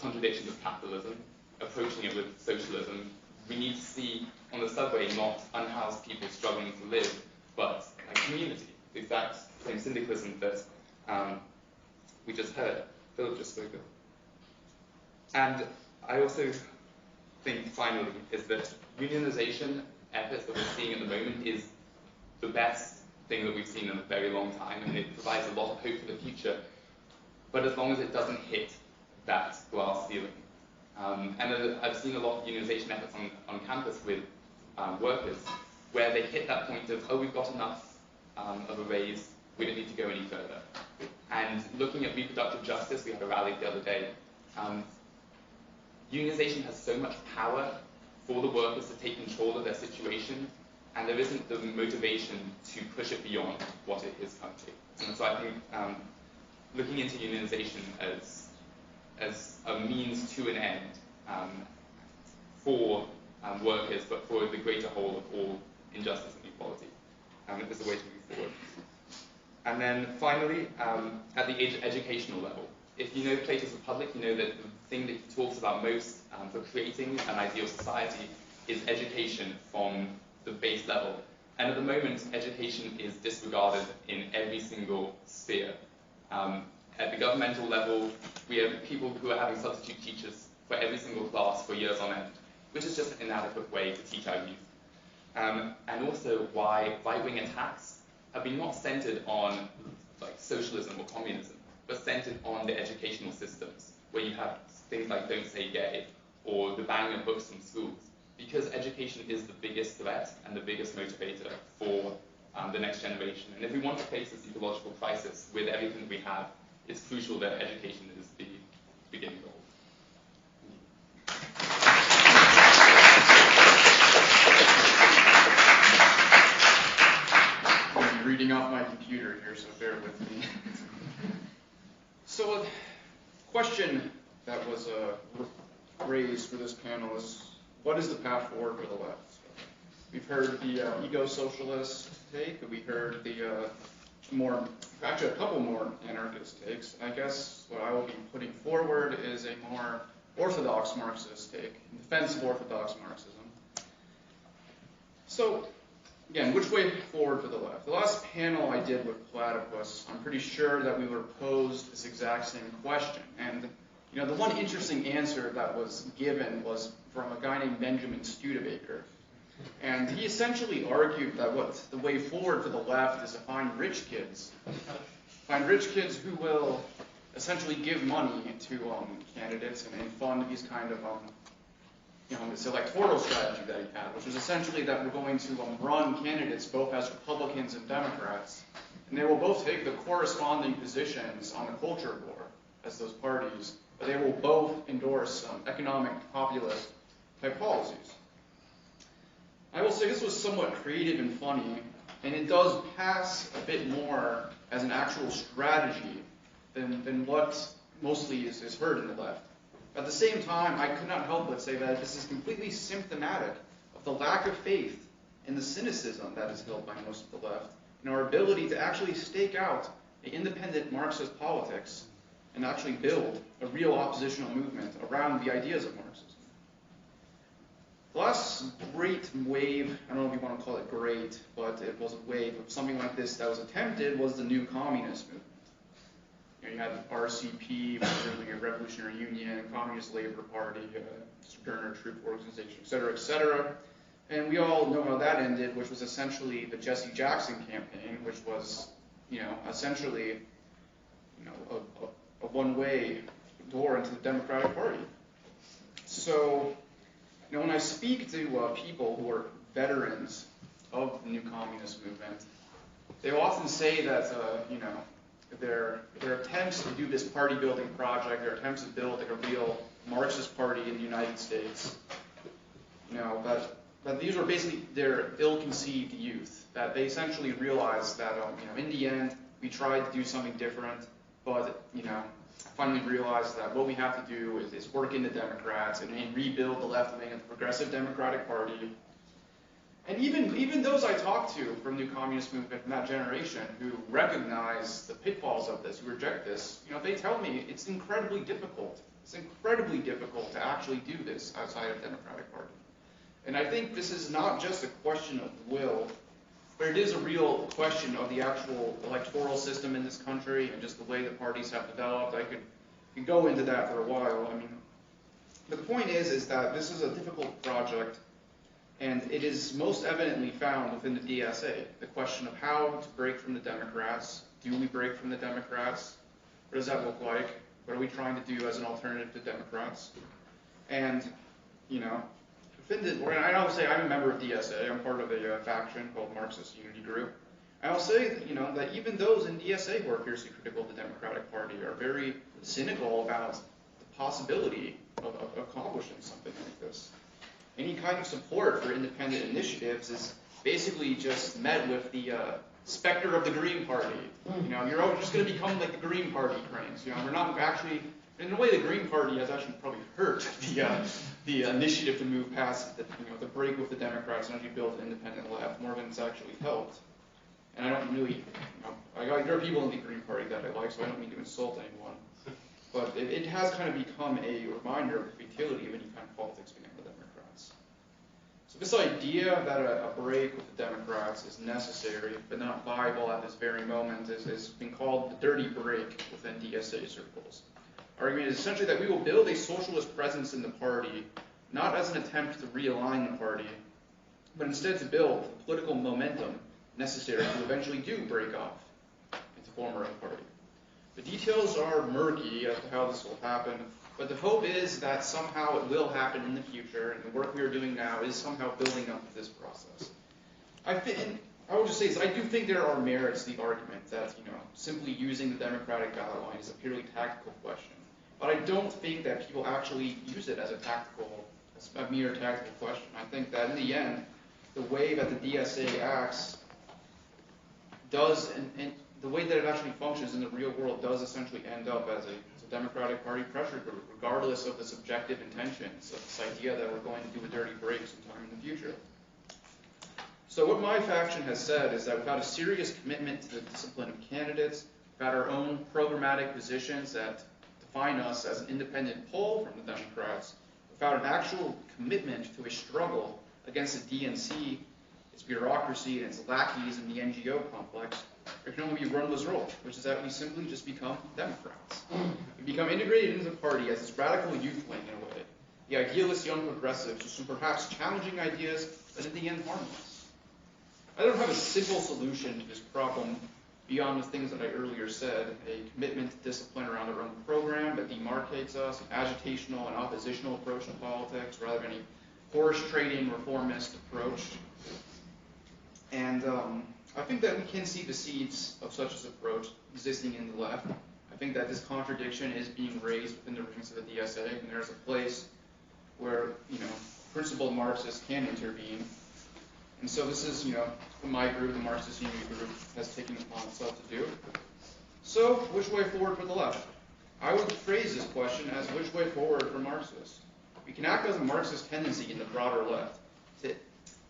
contradictions of capitalism, approaching it with socialism. We need to see on the subway not unhoused people struggling to live, but a community. The exact same syndicalism that we just heard, Phillip just spoke of. And I also think, finally, is that unionization efforts that we're seeing at the moment is the best thing that we've seen in a very long time, and it provides a lot of hope for the future, but as long as it doesn't hit that glass ceiling. And I've seen a lot of unionization efforts on campus with workers, where they hit that point of, oh, we've got enough of a raise, we don't need to go any further. And looking at reproductive justice, we had a rally the other day. unionization has so much power for the workers to take control of their situation, and there isn't the motivation to push it beyond what it is currently. And so I think looking into unionization as a means to an end for workers, but for the greater whole of all injustice and equality. There's a way to move forward. And then finally, at the educational level, if you know Plato's Republic, you know that the thing that he talks about most for creating an ideal society is education from the base level. And at the moment, education is disregarded in every single sphere. At the governmental level, we have people who are having substitute teachers for every single class for years on end, which is just an inadequate way to teach our youth. And also why right-wing attacks have been not centered on like socialism or communism, but centered on the educational systems, where you have things like Don't Say Gay or the banning of books from schools, because education is the biggest threat and the biggest motivator for the next generation. And if we want to face this ecological crisis with everything that we have, it's crucial that education is the beginning goal. I'm reading off my computer here, so bear with me. So a question that was raised for this panel is, what is the path forward for the left? We've heard the ego-socialist take, we heard the actually a couple more anarchist takes. I guess what I will be putting forward is a more orthodox Marxist take, in defense of orthodox Marxism. So, again, which way forward for the left? The last panel I did with Platypus, I'm pretty sure that we were posed this exact same question. And you know, the one interesting answer that was given was from a guy named Benjamin Studebaker. And he essentially argued that the way forward for the left is to find rich kids. Find rich kids who will essentially give money to candidates and fund these kind of this electoral strategy that he had, which was essentially that we're going to run candidates both as Republicans and Democrats, and they will both take the corresponding positions on the culture war as those parties, but they will both endorse economic populist type policies. I will say this was somewhat creative and funny, and it does pass a bit more as an actual strategy than what mostly is heard in the left. At the same time, I could not help but say that this is completely symptomatic of the lack of faith and the cynicism that is held by most of the left in our ability to actually stake out an independent Marxist politics and actually build a real oppositional movement around the ideas of Marxism. The last great wave, I don't know if you want to call it great, but it was a wave of something like this that was attempted, was the new communist movement. You had RCP, which was really a revolutionary union, Communist Labor Party, Sojourner Troop Organization, et cetera, et cetera. And we all know how that ended, which was essentially the Jesse Jackson campaign, which was, essentially, a one-way door into the Democratic Party. So, when I speak to people who are veterans of the new communist movement, they often say that, their attempts to do this party-building project, their attempts to build like a real Marxist party in the United States, that these are basically their ill-conceived youth, that they essentially realized that, in the end, we tried to do something different, but, finally realized that what we have to do is work in the Democrats and rebuild the left wing of the Progressive Democratic Party. And even those I talked to from the new communist movement from that generation who recognize the pitfalls of this, who reject this, they tell me it's incredibly difficult. It's incredibly difficult to actually do this outside of the Democratic Party. And I think this is not just a question of will, but it is a real question of the actual electoral system in this country and just the way the parties have developed. I could go into that for a while. But the point is that this is a difficult project, and it is most evidently found within the DSA. The question of how to break from the Democrats. Do we break from the Democrats? What does that look like? What are we trying to do as an alternative to Democrats? And, I always say I'm a member of DSA. I'm part of a faction called Marxist Unity Group. And I'll say, that even those in DSA who are fiercely critical of the Democratic Party are very cynical about the possibility of accomplishing something like this. Any kind of support for independent initiatives is basically just met with the specter of the Green Party. You know, you're just going to become like the Green Party cranks. You know, we're not actually, in a way, the Green Party has actually probably hurt the initiative to move past the break with the Democrats and actually build an independent left more than it's actually helped. And I don't really, there are people in the Green Party that I like, so I don't mean to insult anyone. But it has kind of become a reminder of the futility of any kind of politics being the Democrats. So this idea that a break with the Democrats is necessary but not viable at this very moment has been called the dirty break within DSA circles. Our argument is essentially that we will build a socialist presence in the party, not as an attempt to realign the party, but instead to build the political momentum necessary to eventually do break off and to form our own party. The details are murky as to how this will happen, but the hope is that somehow it will happen in the future, and the work we are doing now is somehow building up to this process. I will just say this, I do think there are merits to the argument that, simply using the Democratic ballot line is a purely tactical question. But I don't think that people actually use it as a mere tactical question. I think that in the end, the way that the DSA acts does, and the way that it actually functions in the real world does essentially end up as a Democratic Party pressure group, regardless of the subjective intentions of this idea that we're going to do a dirty break sometime in the future. So what my faction has said is that without a serious commitment to the discipline of candidates, without our own programmatic positions that define us as an independent pole from the Democrats, without an actual commitment to a struggle against the DNC, its bureaucracy, and its lackeys in the NGO complex, there can only be one result, which is that we simply just become Democrats. We become integrated into the party as this radical youth wing in a way, the idealist young progressives with some perhaps challenging ideas, but in the end harmless. I don't have a simple solution to this problem beyond the things that I earlier said, a commitment to discipline around our own program that demarcates us, an agitational and oppositional approach to politics rather than a horse trading reformist approach. And I think that we can see the seeds of such an approach existing in the left. I think that this contradiction is being raised within the ranks of the DSA, and there's a place where, principled Marxists can intervene. And so this is, what my group, the Marxist Unity Group, has taken upon itself to do. So, which way forward for the left? I would phrase this question as which way forward for Marxists? We can act as a Marxist tendency in the broader left to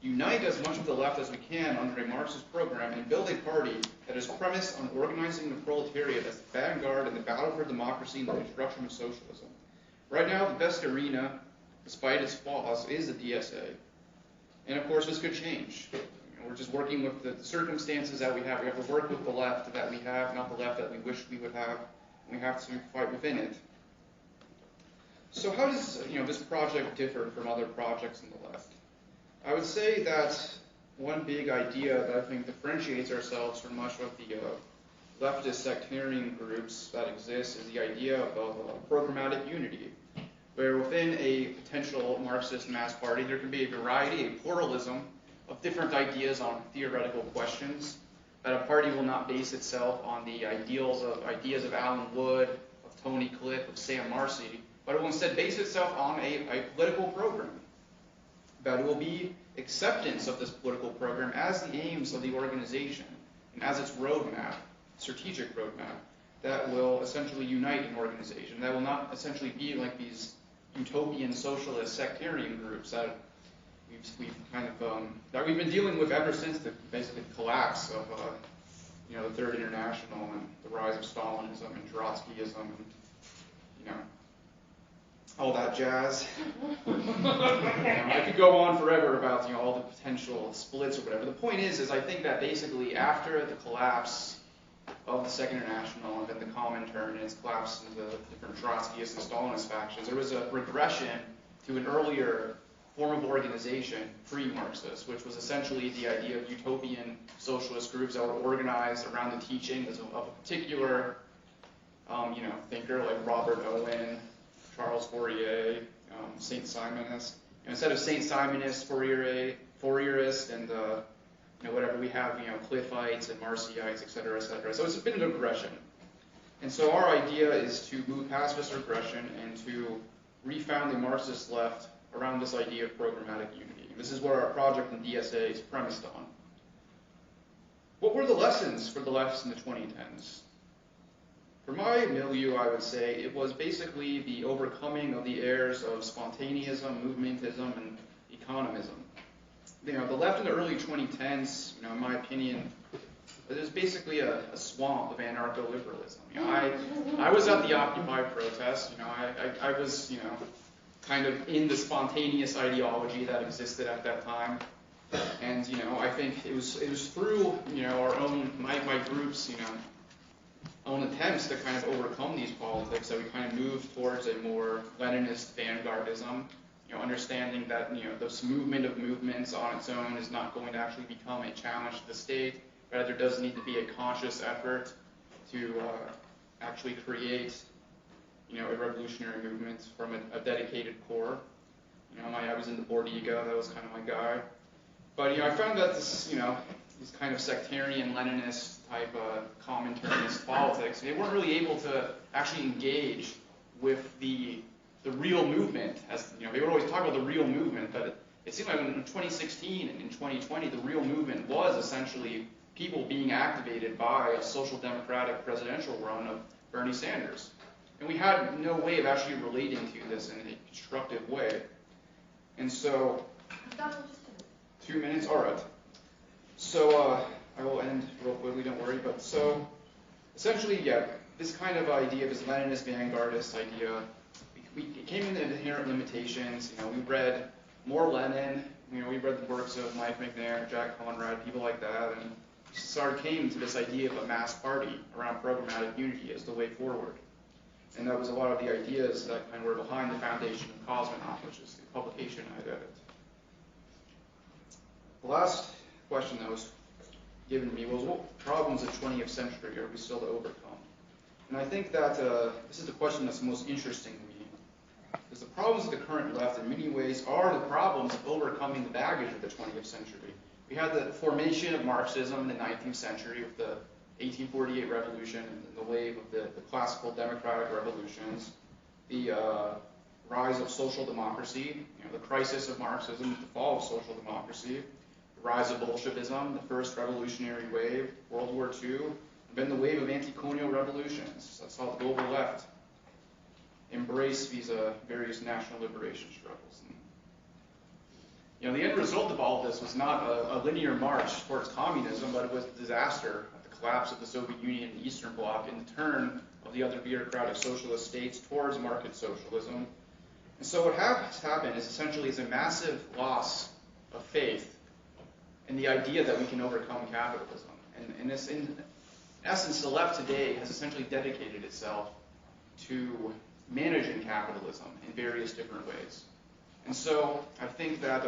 unite as much of the left as we can under a Marxist program and build a party that is premised on organizing the proletariat as the vanguard in the battle for democracy and the destruction of socialism. Right now, the best arena, despite its flaws, is the DSA. And of course, this could change. We're just working with the circumstances that we have. We have to work with the left that we have, not the left that we wish we would have. And we have to fight within it. So how does this project differ from other projects in the left? I would say that one big idea that I think differentiates ourselves from much of the leftist sectarian groups that exist is the idea of programmatic unity, where within a potential Marxist mass party there can be a variety, a pluralism of different ideas on theoretical questions, that a party will not base itself on the ideas of Alan Wood, of Tony Cliff, of Sam Marcy, but it will instead base itself on a political program. That it will be acceptance of this political program as the aims of the organization and as its roadmap, strategic roadmap, that will essentially unite an organization. That will not essentially be like these utopian socialist sectarian groups that we've been dealing with ever since the basically collapse of the Third International and the rise of Stalinism and Trotskyism and all that jazz. I could go on forever about all the potential splits or whatever. The point is I think that basically after the collapse of the Second International and then the Comintern and its collapse into the different Trotskyist and Stalinist factions, there was a regression to an earlier form of organization, pre-Marxist, which was essentially the idea of utopian socialist groups that were organized around the teachings of a particular thinker like Robert Owen, Charles Fourier, Saint Simonist. Instead of Saint Simonist, Fourierist, and whatever we have, Cliffites and Marcyites, et cetera, et cetera. So it's been an aggression. And so our idea is to move past this regression and to refound the Marxist left around this idea of programmatic unity. This is what our project in DSA is premised on. What were the lessons for the lefts in the 2010s? For my milieu, I would say it was basically the overcoming of the errors of spontaneism, movementism, and economism. The left in the early 2010s, in my opinion, it was basically a swamp of anarcho-liberalism. I was at the Occupy protest. I was, kind of in the spontaneous ideology that existed at that time. And, I think it was through, our own, my group's, own attempts to kind of overcome these politics that we kind of moved towards a more Leninist vanguardism, understanding that, this movement of movements on its own is not going to actually become a challenge to the state. Rather, there does need to be a conscious effort to actually create, a revolutionary movement from a dedicated core. I was in the Bordiga, that was kind of my guy. But, I found that this, these kind of sectarian Leninist type commentarianist politics, they weren't really able to actually engage with the real movement. As they would always talk about the real movement, but it seemed like in 2016 and in 2020, the real movement was essentially people being activated by a social democratic presidential run of Bernie Sanders. And we had no way of actually relating to this in a constructive way. And so, 2 minutes, all right. So I will end real quickly, don't worry. But so, essentially, yeah, this kind of idea, this Leninist vanguardist idea, it came in the inherent limitations. We read more Lenin. We read the works of Mike McNair, Jack Conrad, people like that, and came to this idea of a mass party around programmatic unity as the way forward. And that was a lot of the ideas that kind of were behind the foundation of Cosmonaut, which is the publication I edited. The last question that was given to me was, what problems of the 20th century are we still to overcome? And I think that this is the question that's most interesting to me, because the problems of the current left in many ways are the problems of overcoming the baggage of the 20th century. We had the formation of Marxism in the 19th century with the 1848 revolution and the wave of the classical democratic revolutions, the rise of social democracy, the crisis of Marxism, the fall of social democracy, the rise of Bolshevism, the first revolutionary wave, World War II, and then the wave of anti-colonial revolutions. That's how the global left embraced these various national liberation struggles. The end result of all of this was not a linear march towards communism, but it was a disaster, the collapse of the Soviet Union and the Eastern Bloc, and the turn of the other bureaucratic socialist states towards market socialism. And so what has happened is essentially a massive loss of faith in the idea that we can overcome capitalism. And in essence, the left today has essentially dedicated itself to managing capitalism in various different ways. And so I think that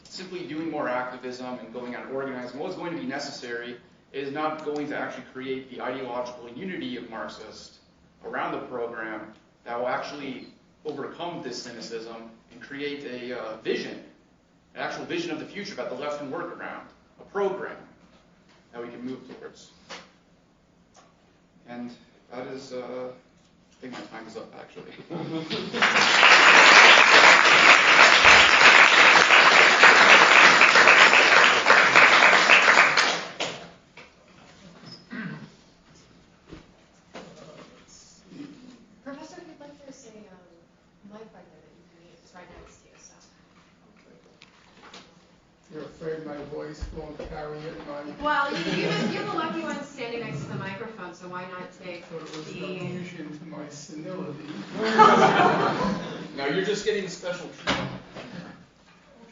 simply doing more activism and going out organizing, what is going to be necessary is not going to actually create the ideological unity of Marxists around the program that will actually overcome this cynicism and create a vision, an actual vision of the future that the left can work around, a program that we can move towards. And that is, I think my time is up, actually. Professor, if you'd like to say mic right there that you can use, it's right next to you. So. You're afraid my voice won't carry it, Well, you're the lucky one standing next to the microphone, so why not take So it was the... an allusion to my senility. Now you're just getting special treatment.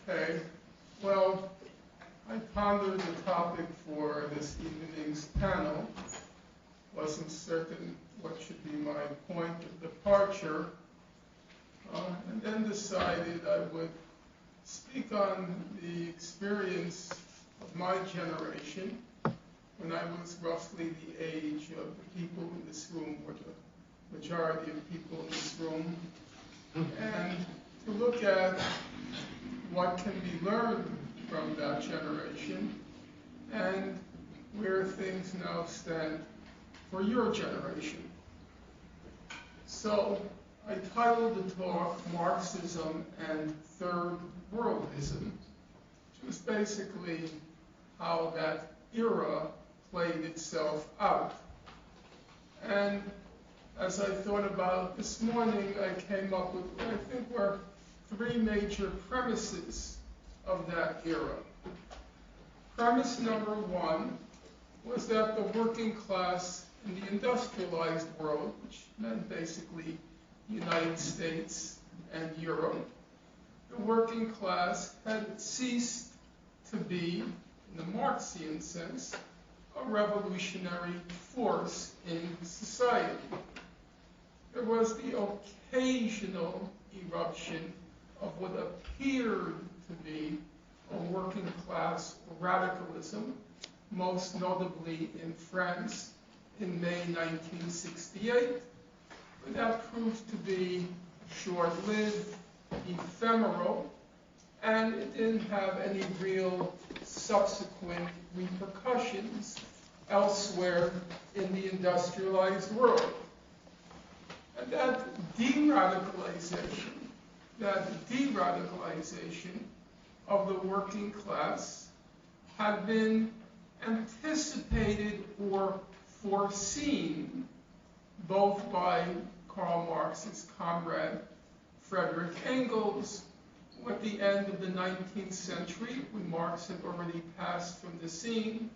Okay, well, I pondered the topic for this evening's panel. Wasn't certain what should be my point of departure, and then decided I would speak on the experience of my generation when I was roughly the age of the people in this room, or the majority of people in this room, and to look at what can be learned from that generation and where things now stand for your generation. So I titled the talk Marxism and Third Worldism, which was basically how that era played itself out. And as I thought about this morning, I came up with what I think were three major premises of that era. Premise number one was that the working class in the industrialized world, which meant basically the United States and Europe, the working class had ceased to be, in the Marxian sense, a revolutionary force in society. There was the occasional eruption of what appeared to be a working class radicalism, most notably in France in May 1968, but that proved to be short-lived, ephemeral, and it didn't have any real subsequent repercussions elsewhere in the industrialized world. And that de-radicalization of the working class had been anticipated or foreseen both by Karl Marx's comrade Friedrich Engels at the end of the 19th century, when Marx had already passed from the scene,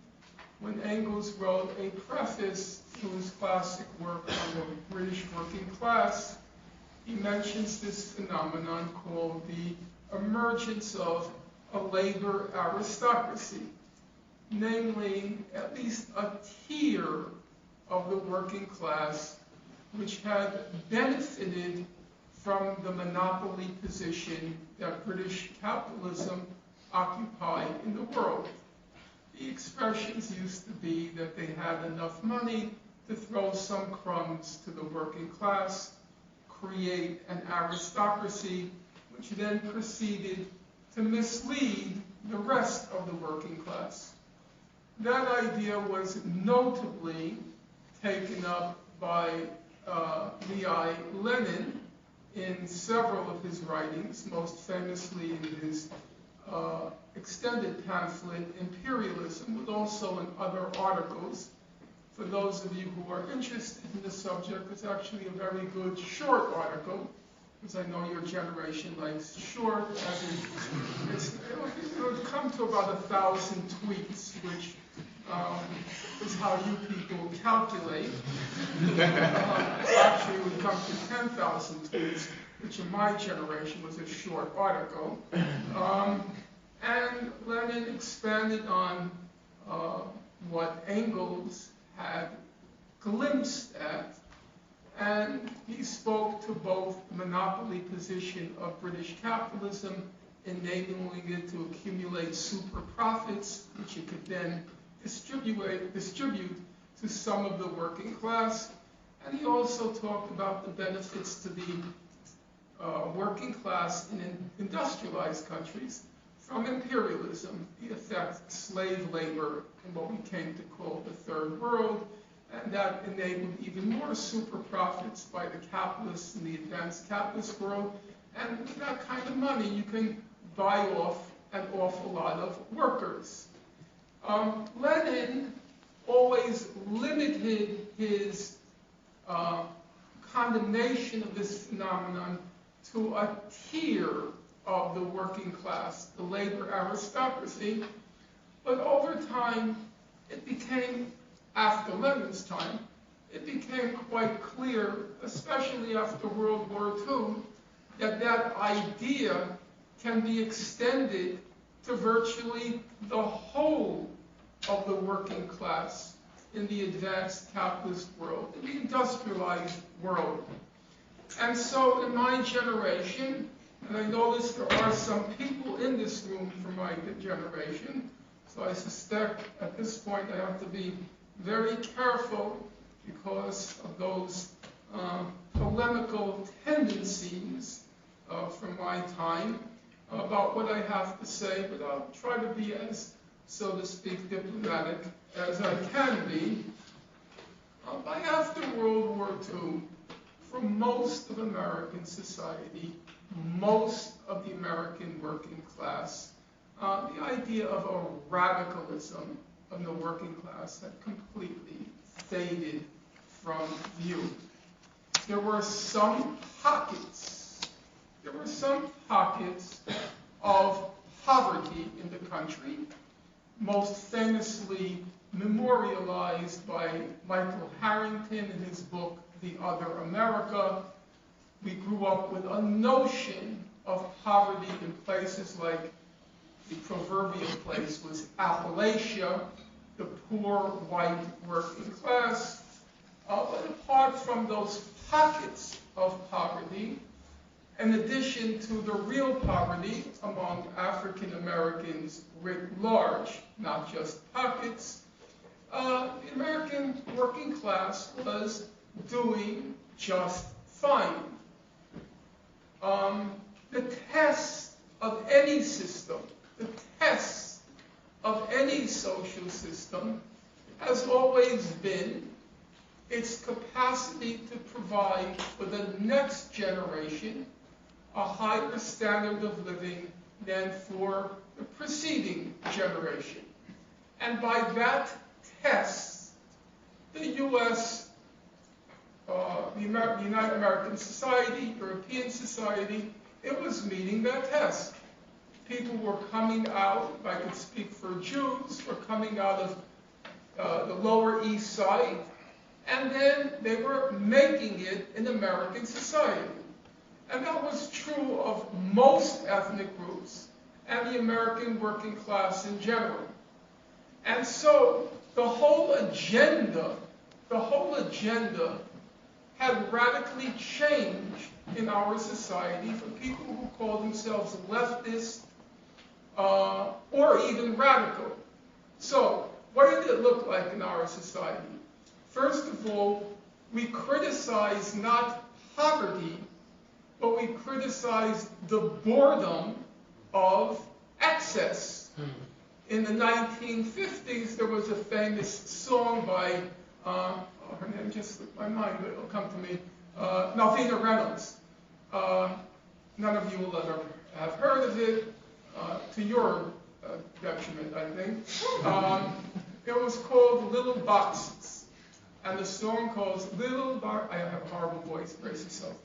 when Engels wrote a preface to his classic work on the British working class. He mentions this phenomenon called the emergence of a labor aristocracy, namely at least a tier of the working class which had benefited from the monopoly position that British capitalism occupied in the world. The expressions used to be that they had enough money to throw some crumbs to the working class, create an aristocracy, which then proceeded to mislead the rest of the working class. That idea was notably taken up by L. Lenin in several of his writings, most famously in his extended pamphlet, Imperialism, but also in other articles. For those of you who are interested in the subject, it's actually a very good short article, because I know your generation likes short, as it would come to about 1,000 tweets, which is how you people calculate. Actually, it would come to 10,000 tweets, which in my generation was a short article. And Lenin expanded on what Engels had glimpsed at, and he spoke to both the monopoly position of British capitalism, enabling it to accumulate super profits, which it could then distribute to some of the working class. And he also talked about the benefits to the working class in industrialized countries from imperialism, the effect of slave labor in what we came to call the Third World, and that enabled even more super profits by the capitalists in the advanced capitalist world. And with that kind of money, you can buy off an awful lot of workers. Lenin always limited his condemnation of this phenomenon to a tier of the working class, the labor aristocracy. But over time, it became, after Lenin's time, it became quite clear, especially after World War II, that that idea can be extended to virtually the whole of the working class in the advanced capitalist world, in the industrialized world. And so in my generation, and I notice there are some people in this room from my generation, so I suspect at this point I have to be very careful because of those polemical tendencies from my time about what I have to say, but I'll try to be as, so to speak, diplomatic as I can be. By after World War II, for most of American society, most of the American working class, the idea of a radicalism of the working class had completely faded from view. There were some pockets of poverty in the country, most famously memorialized by Michael Harrington in his book, The Other America. We grew up with a notion of poverty in places like the proverbial place was Appalachia, the poor white working class. But apart from those pockets of poverty, in addition to the real poverty among African Americans writ large, not just pockets, the American working class was doing just fine. The test of any system, the test of any social system has always been its capacity to provide for the next generation a higher standard of living than for the preceding generation. And by that test, the U.S., the United American society, European society, it was meeting that test. People were coming out, if I could speak for Jews, were coming out of the Lower East Side, and then they were making it in American society. And that was true of most ethnic groups and the American working class in general. And so the whole agenda had radically changed in our society for people who call themselves leftist or even radical. So what did it look like in our society? First of all, we criticized not poverty, but we criticized the boredom of excess. In the 1950s, there was a famous song by, her name just slipped my mind, but it'll come to me, Malvina Reynolds. None of you will ever have heard of it, to your detriment, I think. It was called Little Boxes. And the song calls Little Boxes, I have a horrible voice, brace yourself.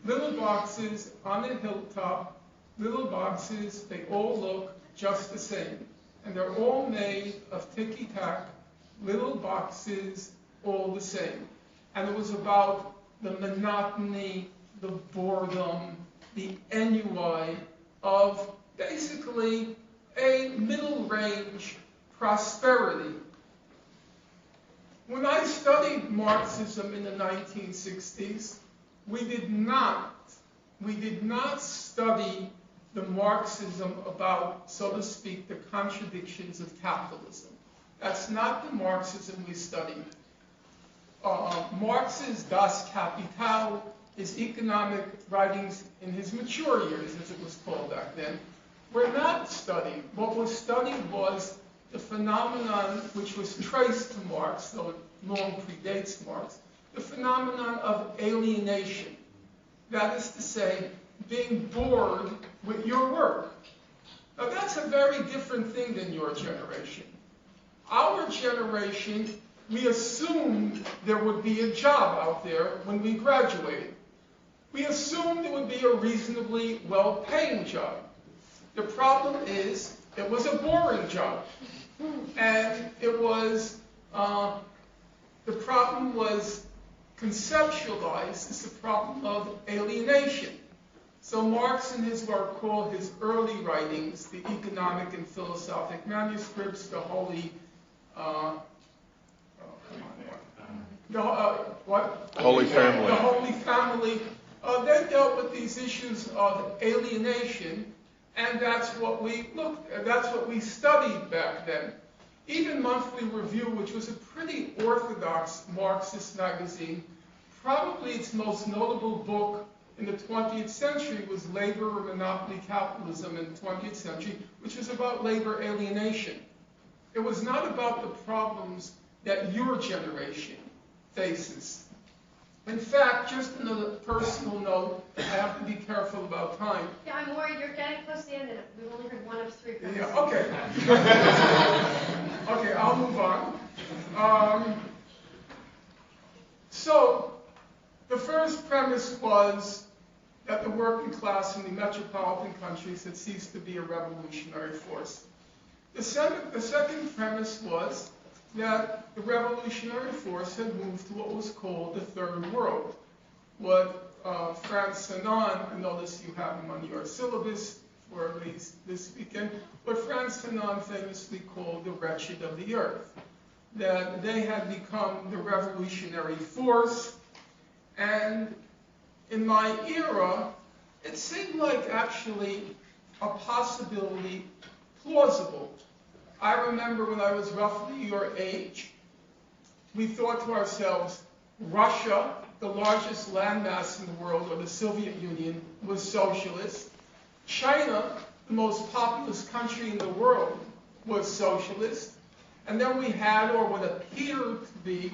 Little boxes on a hilltop, little boxes, they all look just the same. And they're all made of ticky-tack, little boxes, all the same. And it was about the monotony, the boredom, the ennui of basically a middle-range prosperity. When I studied Marxism in the 1960s, we did not study the Marxism about, so to speak, the contradictions of capitalism. That's not the Marxism we studied. Marx's Das Kapital, his economic writings in his mature years, as it was called back then, were not studied. What was studied was the phenomenon which was traced to Marx, though it long predates Marx, the phenomenon of alienation. That is to say, being bored with your work. Now that's a very different thing than your generation. Our generation, we assumed there would be a job out there when we graduated. We assumed it would be a reasonably well-paying job. The problem is, it was a boring job. And it was, the problem was conceptualized as the problem of alienation. So Marx in his work called his early writings, the economic and philosophic manuscripts, the Holy, Holy Family. The Holy Family. They dealt with these issues of alienation, and that's what we studied back then. Even Monthly Review, which was a pretty orthodox Marxist magazine, probably its most notable book in the 20th century was Labor or Monopoly Capitalism in the 20th Century, which was about labor alienation. It was not about the problems that your generation faces. In fact, just another personal note, I have to be careful about time. Yeah, I'm worried you're getting close to the end and we've only heard one of three premises. Yeah, okay. Okay, I'll move on. So, the first premise was that the working class in the metropolitan countries had ceased to be a revolutionary force. The second premise was that the revolutionary force had moved to what was called the Third World, what Frantz Fanon, and notice you have them on your syllabus for this weekend, what Frantz Fanon famously called the wretched of the earth, that they had become the revolutionary force, and in my era, it seemed like actually a possibility plausible. I remember when I was roughly your age, we thought to ourselves, Russia, the largest landmass in the world, or the Soviet Union, was socialist. China, the most populous country in the world, was socialist. And then we had, or what appeared to be,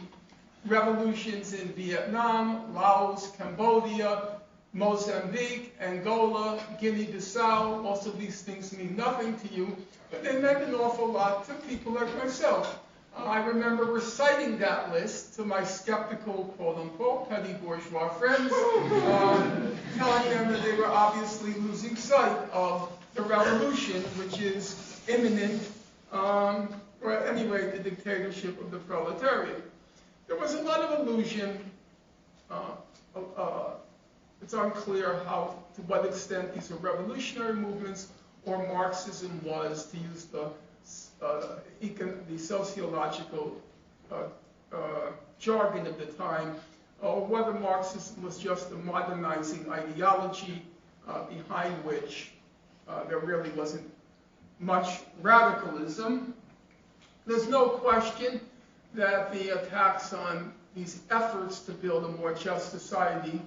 revolutions in Vietnam, Laos, Cambodia, Mozambique, Angola, Guinea-Bissau. Most of these things mean nothing to you, but they meant an awful lot to people like myself. I remember reciting that list to my skeptical, quote-unquote, petty bourgeois friends, telling them that they were obviously losing sight of the revolution, which is imminent, or anyway, the dictatorship of the proletariat. There was a lot of illusion. It's unclear to what extent these were revolutionary movements or Marxism was, to use the sociological jargon of the time, or whether Marxism was just a modernizing ideology behind which there really wasn't much radicalism. There's no question that the attacks on these efforts to build a more just society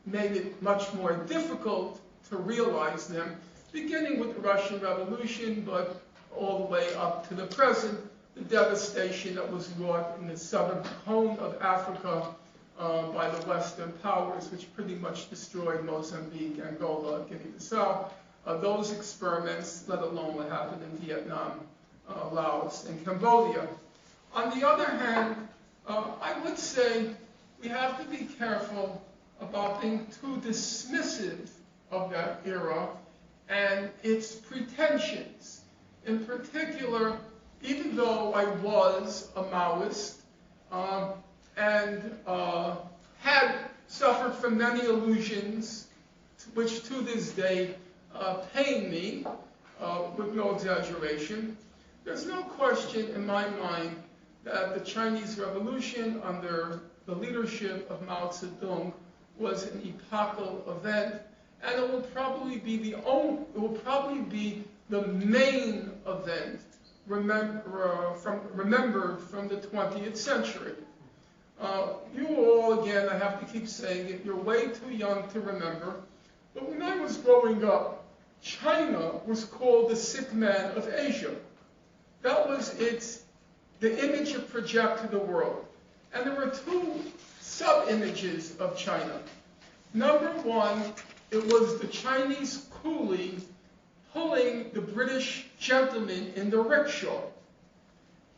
made it much more difficult to realize them, beginning with the Russian Revolution, but all the way up to the present, the devastation that was wrought in the southern cone of Africa by the Western powers, which pretty much destroyed Mozambique, Angola, Guinea-Bissau. Those experiments, let alone what happened in Vietnam, Laos, and Cambodia. On the other hand, I would say we have to be careful about being too dismissive of that era and its pretensions. In particular, even though I was a Maoist and had suffered from many illusions, which to this day pain me, with no exaggeration, there's no question in my mind that the Chinese Revolution under the leadership of Mao Zedong was an epochal event, and it will probably be the main event remembered from the 20th century. You all, again, I have to keep saying it, you're way too young to remember, but when I was growing up, China was called the sick man of Asia. That was the image it projected to the world. And there were two sub-images of China. Number one, it was the Chinese coolie pulling the British gentleman in the rickshaw.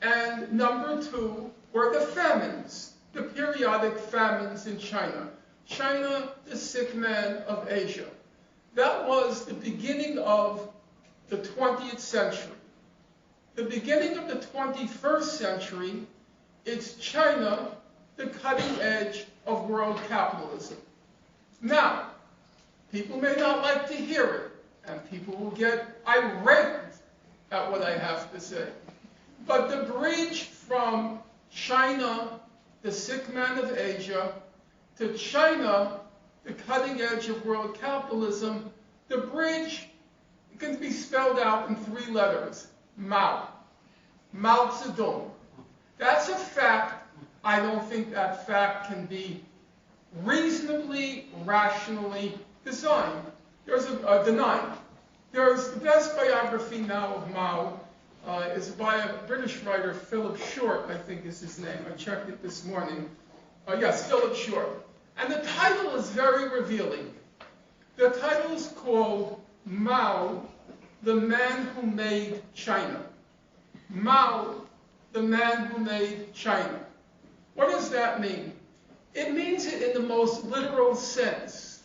And number two were the famines, the periodic famines in China. China, the sick man of Asia. That was the beginning of the 20th century. The beginning of the 21st century, it's China, the cutting edge of world capitalism. Now, people may not like to hear it, and people will get irate at what I have to say. But the bridge from China, the sick man of Asia, to China, the cutting edge of world capitalism, the bridge can be spelled out in 3 letters. Mao. Mao Zedong. That's a fact. I don't think that fact can be reasonably, rationally denied. There's the best biography now of Mao is by a British writer, Phillip, I think is his name. I checked it this morning. Yes, Phillip Short. And the title is very revealing. The title is called Mao, the Man Who Made China. Mao, the Man Who Made China. What does that mean? It means it in the most literal sense.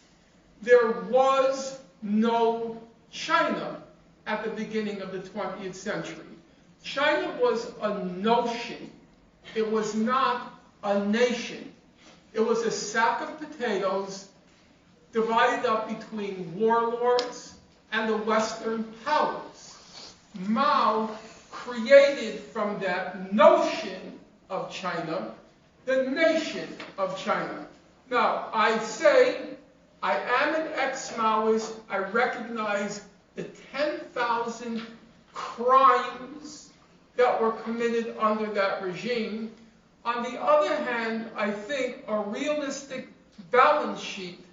There was no China at the beginning of the 20th century. China was a notion. It was not a nation. It was a sack of potatoes divided up between warlords and the Western powers. Mao created from that notion of China the nation of China. Now, I say I am an ex-Maoist. I recognize the 10,000 crimes that were committed under that regime. On the other hand, I think a realistic balance sheet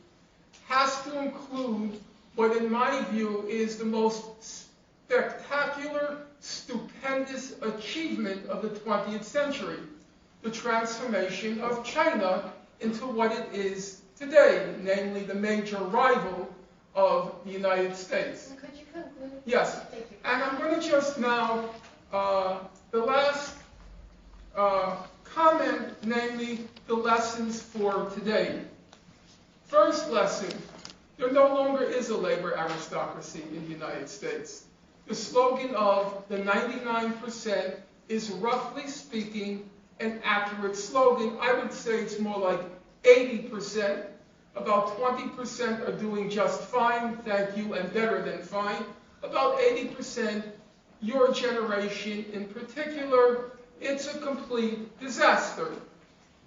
has to include what, in my view, is the most spectacular, stupendous achievement of the 20th century, the transformation of China into what it is today, namely the major rival of the United States. Could you conclude? Yes. Thank you. And I'm going to just now, the last comment, namely the lessons for today. First lesson, there no longer is a labor aristocracy in the United States. The slogan of the 99% is, roughly speaking, an accurate slogan. I would say it's more like 80%. About 20% are doing just fine, thank you, and better than fine. About 80%, your generation in particular, it's a complete disaster.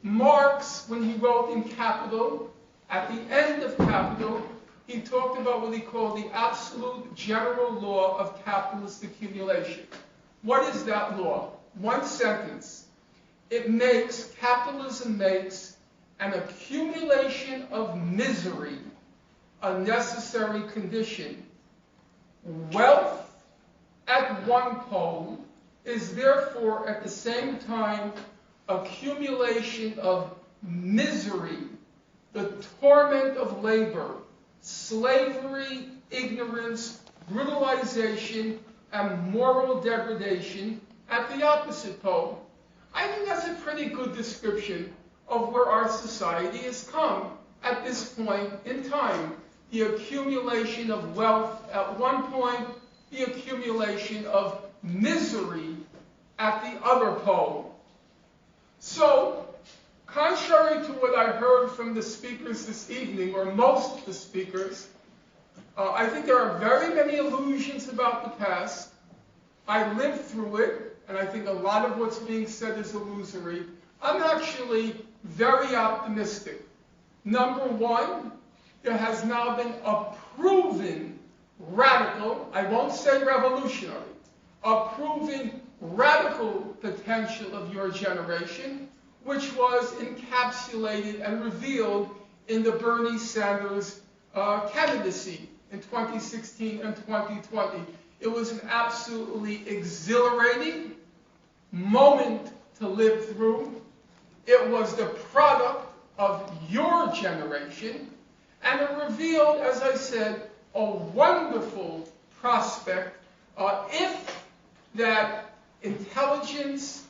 Marx, when he wrote in Capital, at the end of Capital, he talked about what he called the absolute general law of capitalist accumulation. What is that law? One sentence. Capitalism makes an accumulation of misery a necessary condition. Wealth at one pole is therefore at the same time accumulation of misery, the torment of labor, slavery, ignorance, brutalization, and moral degradation at the opposite pole. I think that's a pretty good description of where our society has come at this point in time. The accumulation of wealth at one point, the accumulation of misery at the other pole. So, contrary to what I heard from the speakers this evening, or most of the speakers, I think there are very many illusions about the past. I lived through it, and I think a lot of what's being said is illusory. I'm actually very optimistic. Number one, there has now been a proven radical, I won't say revolutionary, a proven radical potential of your generation, which was encapsulated and revealed in the Bernie Sanders candidacy in 2016 and 2020. It was an absolutely exhilarating moment to live through. It was the product of your generation, and it revealed, as I said, a wonderful prospect if that intelligence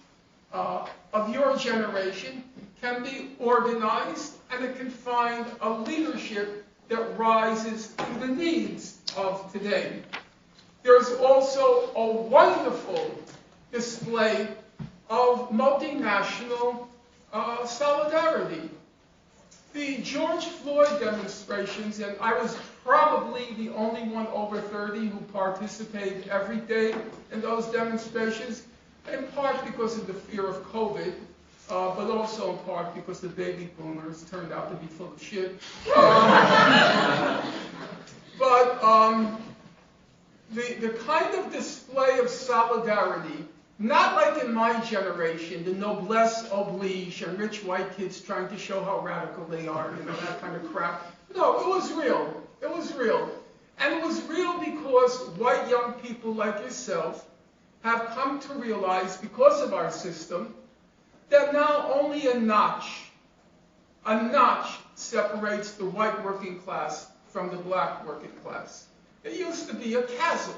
of your generation can be organized and it can find a leadership that rises to the needs of today. There's also a wonderful display of multinational solidarity. The George Floyd demonstrations, and I was probably the only one over 30 who participated every day in those demonstrations, in part because of the fear of COVID, but also in part because the baby boomers turned out to be full of shit. The kind of display of solidarity, not like in my generation, the noblesse oblige and rich white kids trying to show how radical they are, that kind of crap. No, it was real. It was real. And it was real because white young people like yourself have come to realize, because of our system, that now only a notch a notch separates the white working class from the black working class. It used to be a chasm.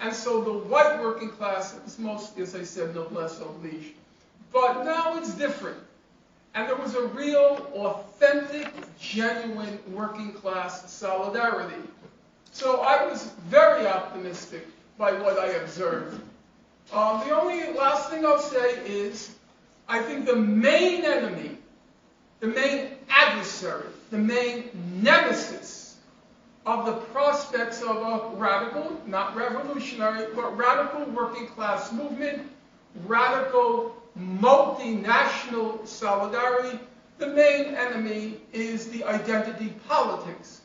And so the white working class is mostly, as I said, noblesse oblige. But now it's different. And there was a real, authentic, genuine working class solidarity. So I was very optimistic by what I observed. The only last thing I'll say is, I think the main enemy, the main adversary, the main nemesis of the prospects of a radical, not revolutionary, but radical working class movement, radical multinational solidarity, the main enemy is the identity politics.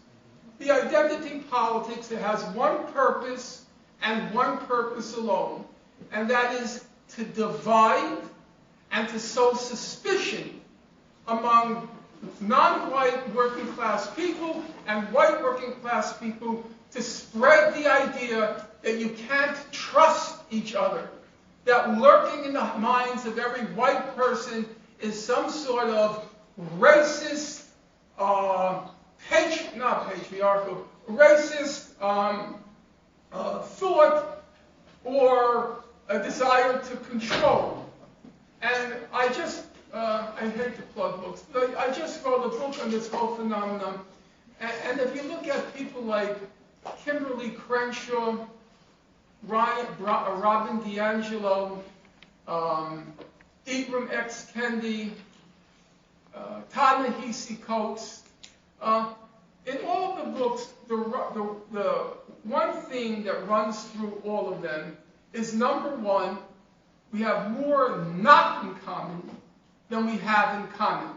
The identity politics that has one purpose and one purpose alone, and that is to divide and to sow suspicion among non-white working class people and white working class people, to spread the idea that you can't trust each other, that lurking in the minds of every white person is some sort of racist, not patriarchal, racist thought or a desire to control. And I hate to plug books, but I just wrote a book on this whole phenomenon. And if you look at people like Kimberly Crenshaw, Robin DiAngelo, Ibram X. Kendi, Ta-Nehisi Coates, in all of the books, the one theme that runs through all of them is, number one, we have more not in common than we have in common.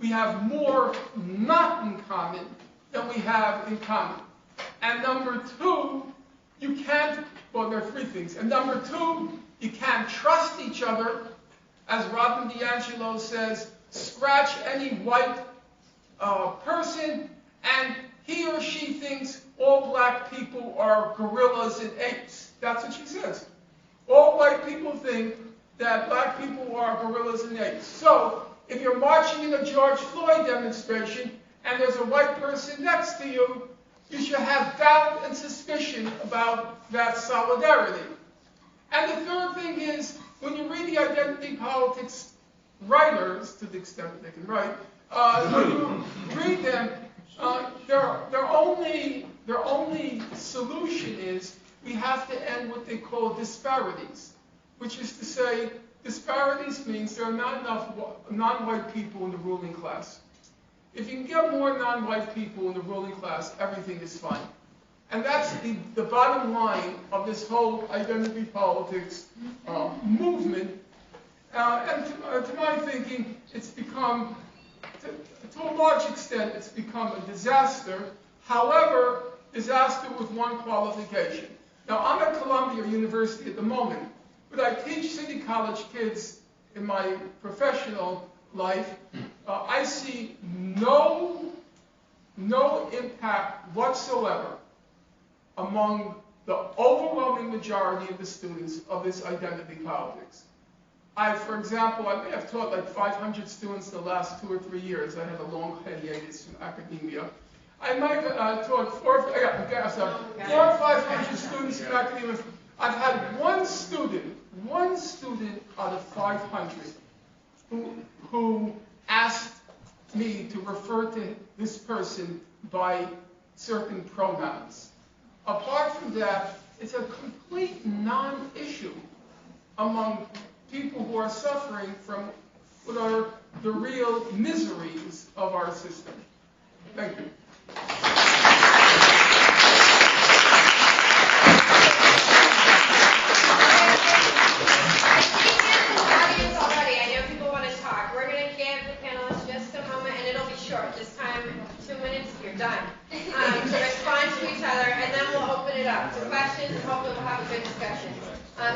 We have more not in common than we have in common. And number two, you can't, well, there are three things. And number two, you can't trust each other. As Robin DiAngelo says, scratch any white person, and he or she thinks all black people are gorillas and apes. That's what she says. All white people think that black people are gorillas and apes. So, if you're marching in a George Floyd demonstration and there's a white person next to you, you should have doubt and suspicion about that solidarity. And the third thing is, when you read the identity politics writers, to the extent that they can write, when you read them, their only solution is we have to end what they call disparities, which is to say, disparities means there are not enough non-white people in the ruling class. If you can get more non-white people in the ruling class, everything is fine. And that's the bottom line of this whole identity politics movement. And to my thinking, it's become, to a large extent, it's become a disaster. However, disaster with one qualification. Now, I'm at Columbia University at the moment, but I teach City College kids in my professional life. I see no impact whatsoever among the overwhelming majority of the students of this identity politics. For example, I may have taught like 500 students in the last 2 or 3 years. I had a long hiatus from academia. I might have taught 400 or 500 students in academia. I've had one student out of 500 who asked me to refer to this person by certain pronouns. Apart from that, it's a complete non-issue among people who are suffering from what are the real miseries of our system. Thank you. Done. To respond to each other, and then we'll open it up to questions, and hopefully we'll have a good discussion.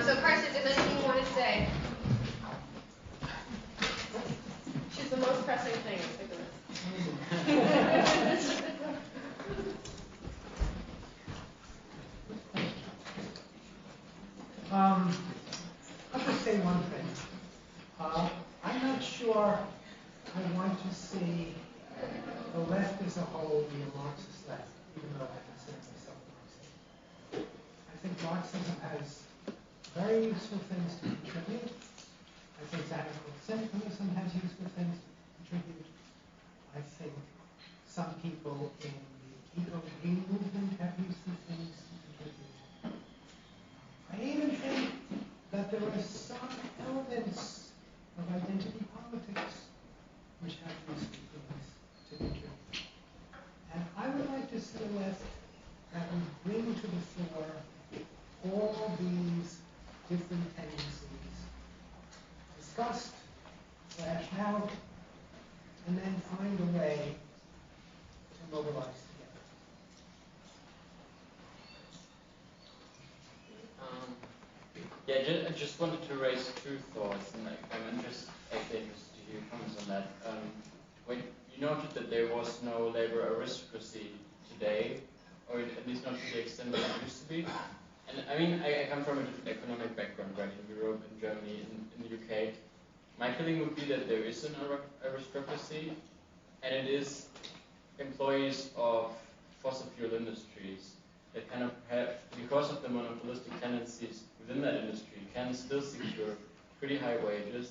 So Karsten, is there anything you want to say? She's the most pressing thing. I'll just say one thing. I'm not sure I want to see as a whole be a Marxist left, even though I consider myself Marxist. I think Marxism has very useful things to contribute. I think radical syndicalism has useful things to contribute. I think some people in the eco-green movement have useful things to contribute. I even think that there are some elements of identity politics which have useful things to contribute. And I would like to see a left that would bring to the fore all these different tendencies, discussed, thrashed out, and then find a way to mobilize together. Yeah, I just wanted to raise two thoughts, and I'm interested to hear your comments on that. When you noted that there was no labor aristocracy today, or at least not to the extent that it used to be. And I mean, I come from an economic background, right, in Europe, in Germany, in the UK. My feeling would be that there is an aristocracy, and it is employees of fossil fuel industries that kind of have, because of the monopolistic tendencies within that industry, can still secure pretty high wages.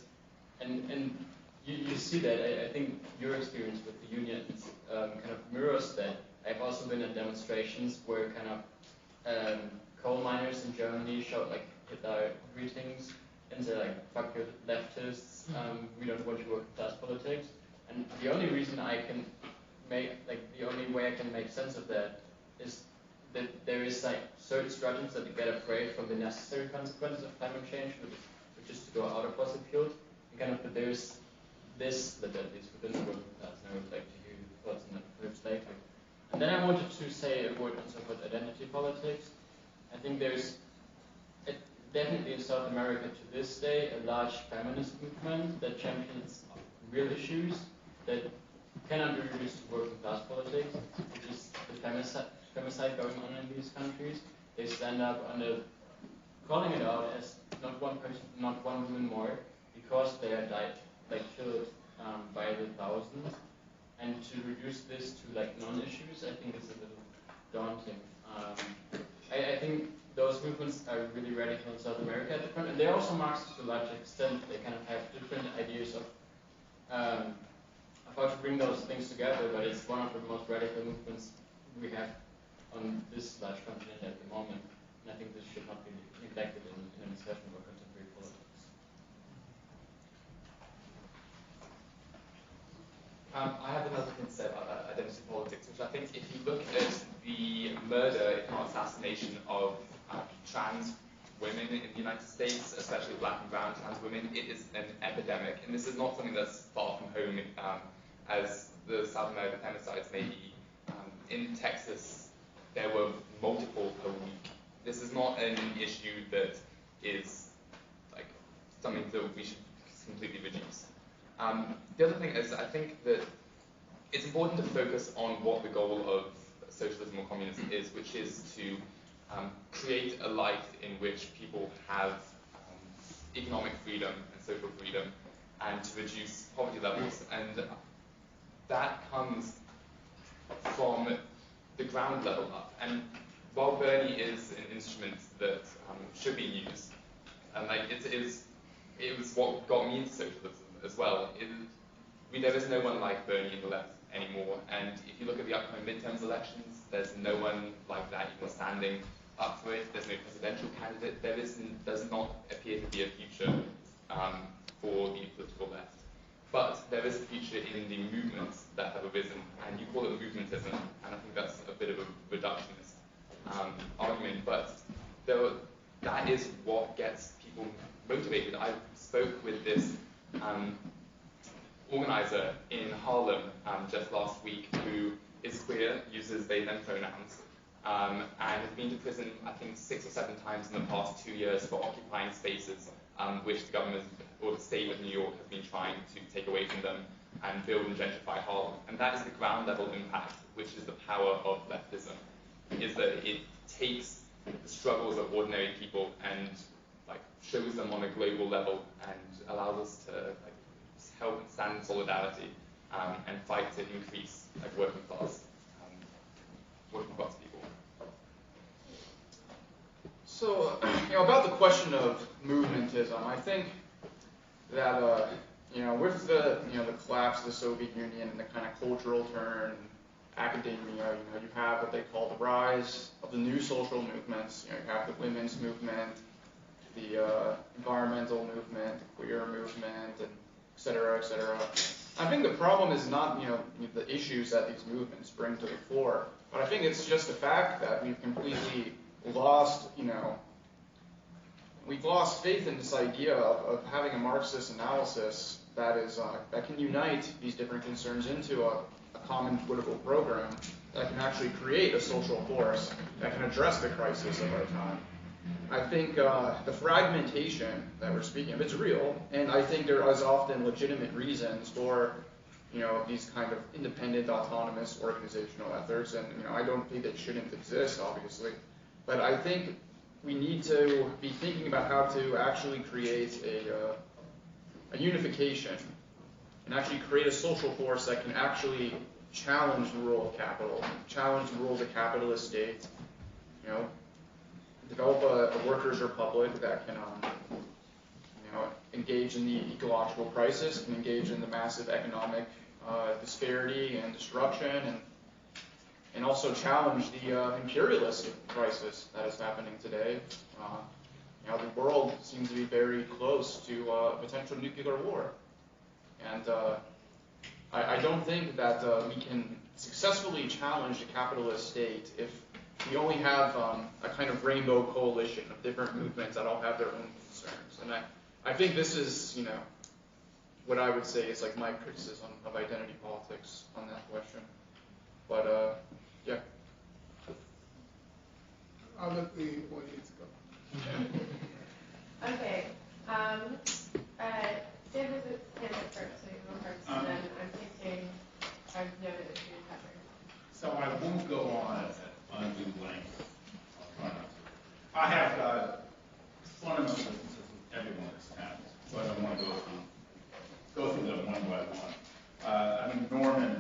And you see that. I think your experience with the unions kind of mirrors that. I've also been at demonstrations where kind of coal miners in Germany showed like Hitler greetings and said like, fuck you leftists, we don't want to work in class politics. And the only reason I can make, like the only way I can make sense of that is that there is like certain strategies that get afraid from the necessary consequences of climate change, which is to go out of fossil fuels, and kind of that there's this split at least within the working class. And I would like to hear your thoughts on that perhaps later. And then I wanted to say a word on so-called identity politics. I think there's definitely in South America to this day a large feminist movement that champions real issues that cannot be reduced to working class politics, which is the femicide going on in these countries. They stand up under calling it out as not one person, not one woman more, because they are killed by the thousands. And to reduce this to like non-issues, I think is a little daunting. I think those movements are really radical in South America at the front, and they're also Marxist to a large extent. They kind of have different ideas of how to bring those things together, but it's one of the most radical movements we have on this large continent at the moment. And I think this should not be neglected in a discussion about contemporary politics. I have another thing to say about that identity politics, which I think if you look at the murder, if not assassination, of trans women in the United States, especially black and brown trans women, it is an epidemic. And this is not something that's far from home, as the South American femicides may be. In Texas, there were multiple per week. This is not an issue that is like something that we should completely reduce. The other thing is, I think that it's important to focus on what the goal of socialism or communism is, which is to create a life in which people have economic freedom and social freedom, and to reduce poverty levels. And that comes from the ground level up. And while Bernie is an instrument that should be used, and like it was what got me into socialism as well. There is no one like Bernie in the left anymore. And if you look at the upcoming midterms elections, there's no one like that even standing up for it. There's no presidential candidate. There does not appear to be a future for the political left. But there is a future in the movements that have arisen, and you call it movementism, and I think that's a bit of a reductionist argument, but that is what gets people motivated. I spoke with this organizer in Harlem just last week who is queer, uses they them pronouns, and has been to prison I think 6 or 7 times in the past 2 years for occupying spaces which the government or the state of New York has been trying to take away from them and build and gentrify Harlem. And that is the ground level impact, which is the power of leftism, is that it takes the struggles of ordinary people and like shows them on a global level and allows us to like help and stand in solidarity. and fight to increase like working class people. So, about the question of movementism, I think that, with the collapse of the Soviet Union and the kind of cultural turn, academia, you have what they call the rise of the new social movements. You have the women's movement, the environmental movement, the queer movement, and et cetera, et cetera. I think the problem is not, the issues that these movements bring to the fore, but I think it's just the fact that we've completely lost, we've lost faith in this idea of having a Marxist analysis that is that can unite these different concerns into a common political program that can actually create a social force that can address the crisis of our time. I think the fragmentation that we're speaking of, it's real, and I think there is often legitimate reasons for these kind of independent, autonomous organizational efforts, and I don't think they shouldn't exist, obviously, but I think we need to be thinking about how to actually create a unification and actually create a social force that can actually challenge the rule of capital, challenge the rules of capitalist state, develop a workers' republic that can engage in the ecological crisis, can engage in the massive economic disparity and destruction, and also challenge the imperialist crisis that is happening today. The world seems to be very close to a potential nuclear war. And I don't think that we can successfully challenge the capitalist state if we only have a kind of rainbow coalition of different movements that all have their own concerns. And I think this is, what I would say is like my criticism of identity politics on that question. But, yeah. I'll let the audience go. Okay. Sid was his at first, so you go first, and then I'm thinking I've noted a few patterns. So I won't go on at undue length. I'll try not to. I have fundamental differences with everyone in this panel, so I don't want to go through them one by one. Norman,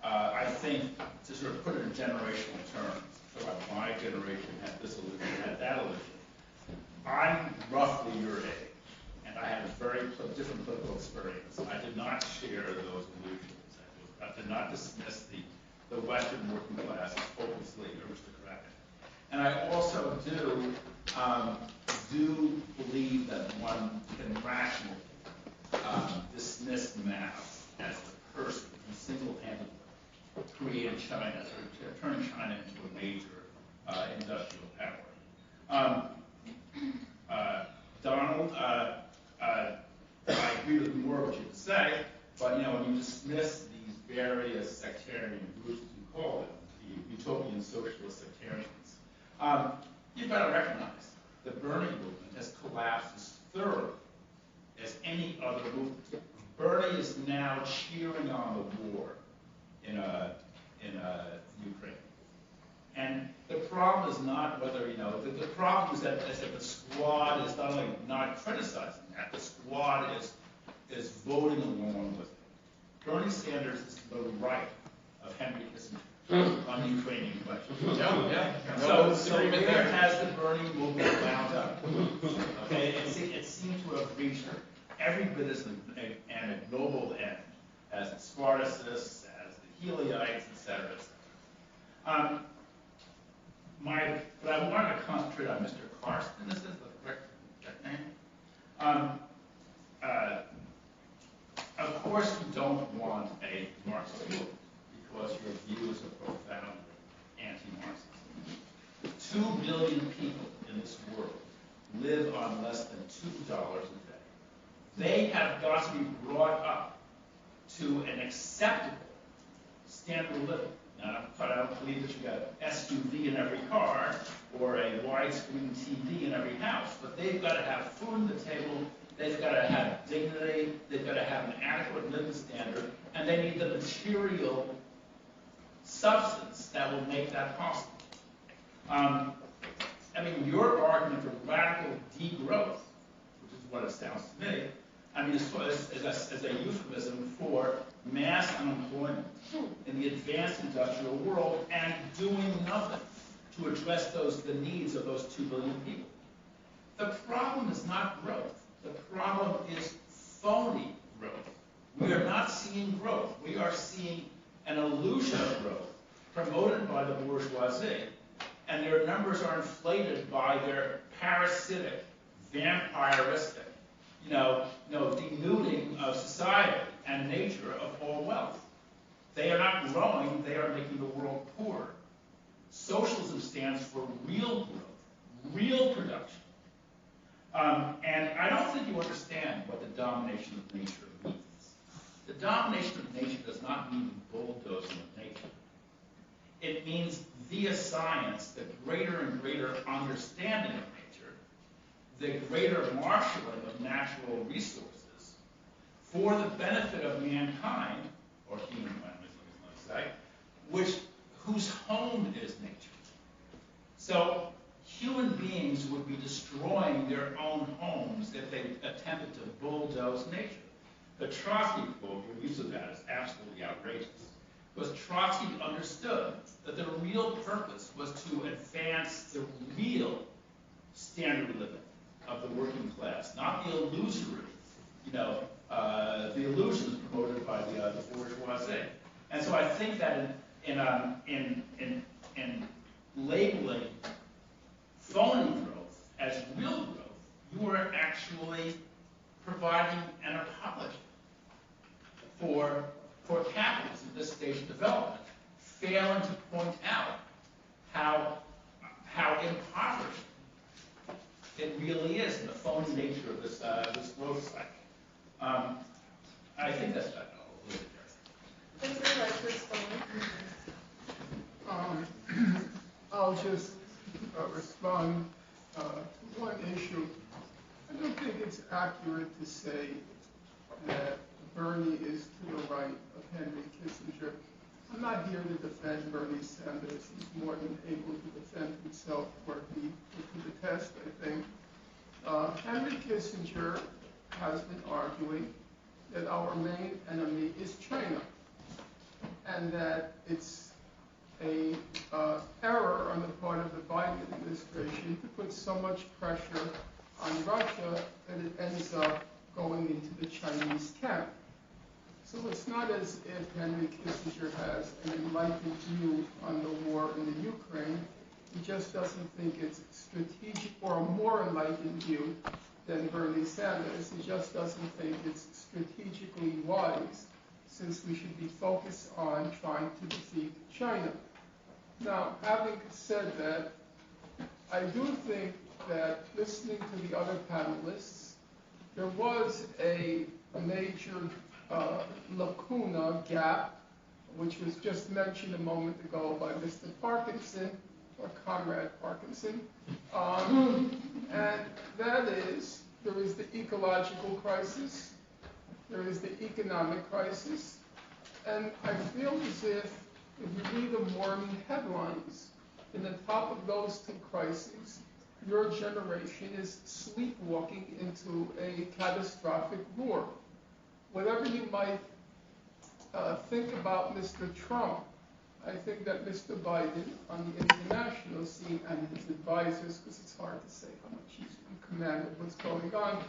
I think to sort of put it in generational terms, so my generation had this illusion, had that illusion. I'm roughly your age, and I had a very different political experience. I did not share those illusions. I did not dismiss the Western working class as hopelessly aristocratic. And I also do believe that one can rationally dismiss mass as the person who single-handedly created China, or turned China into a major industrial power. Donald, I agree with more of what you say, but when you dismiss these various sectarian groups, as you call them, the utopian socialist sectarians, you've got to recognize the Bernie movement has collapsed as thoroughly as any other movement. Bernie is now cheering on the war in Ukraine. And the problem is not whether, the problem is that the squad is not only not criticizing that, the squad is voting along with it. Bernie Sanders is to the right of Henry Kissinger on the Ukrainian question. Yeah. So where has the Bernie movement wound up? Okay, it seemed to have reached every bit as an ignoble end as the Spartacists, as the Helioites, etc., etc. But I wanted to concentrate on Mr. Karsten. This is the correct name. Of course, you don't want a Marxist movement because your views are profoundly anti-Marxist. 2 billion people in this world live on less than $2 a day. They have got to be brought up to an acceptable standard of living. Now, I don't believe that you got an SUV in every car or a widescreen TV in every house, but they've got to have food on the table, they've got to have dignity, they've got to have an adequate living standard, and they need the material substance that will make that possible. Your argument for radical degrowth, which is what it sounds to me, is a euphemism for mass unemployment in the advanced industrial world and doing nothing to address the needs of those 2 billion people. The problem is not growth. The problem is phony growth. We are not seeing growth. We are seeing an illusion of growth promoted by the bourgeoisie, and their numbers are inflated by their parasitic, vampiristic, denuding of society and nature of all wealth. They are not growing, they are making the world poorer. Socialism stands for real growth, real production. And I don't think you understand what the domination of nature means. The domination of nature does not mean bulldozing of nature. It means via science, the greater and greater understanding of nature, the greater marshaling of natural resources for the benefit of mankind, or humankind, as I say, whose home is nature. So human beings would be destroying their own homes if they attempted to bulldoze nature. The Trotsky quote, your use of that is absolutely outrageous, because Trotsky understood that the real purpose was to advance the real standard of living of the working class, not the illusory, the illusions promoted by the bourgeoisie. And so I think that in labeling phony growth as real growth, you are actually providing an apology for capitalism at this stage of development, failing to point out how impoverished it really is in the phony nature of this growth cycle. I think that's about all. Would you like to respond? I'll just respond to one issue. I don't think it's accurate to say that Bernie is to the right of Henry Kissinger. I'm not here to defend Bernie Sanders. He's more than able to defend himself where he put to the test, I think. Henry Kissinger has been arguing that our main enemy is China, and that it's a error on the part of the Biden administration to put so much pressure on Russia that it ends up going into the Chinese camp. So it's not as if Henry Kissinger has an enlightened view on the war in the Ukraine. He just doesn't think it's strategic, or a more enlightened view than Bernie Sanders. He just doesn't think it's strategically wise, since we should be focused on trying to defeat China. Now, having said that, I do think that listening to the other panelists, there was a major lacuna, gap, which was just mentioned a moment ago by Mr. Parkinson, or Conrad Parkinson, and that is, there is the ecological crisis, there is the economic crisis, and I feel as if you read the morning headlines, in the top of those two crises, your generation is sleepwalking into a catastrophic war. Whatever you might think about Mr. Trump, I think that Mr. Biden on the international scene and his advisors, because it's hard to say how much he's in command of what's going on,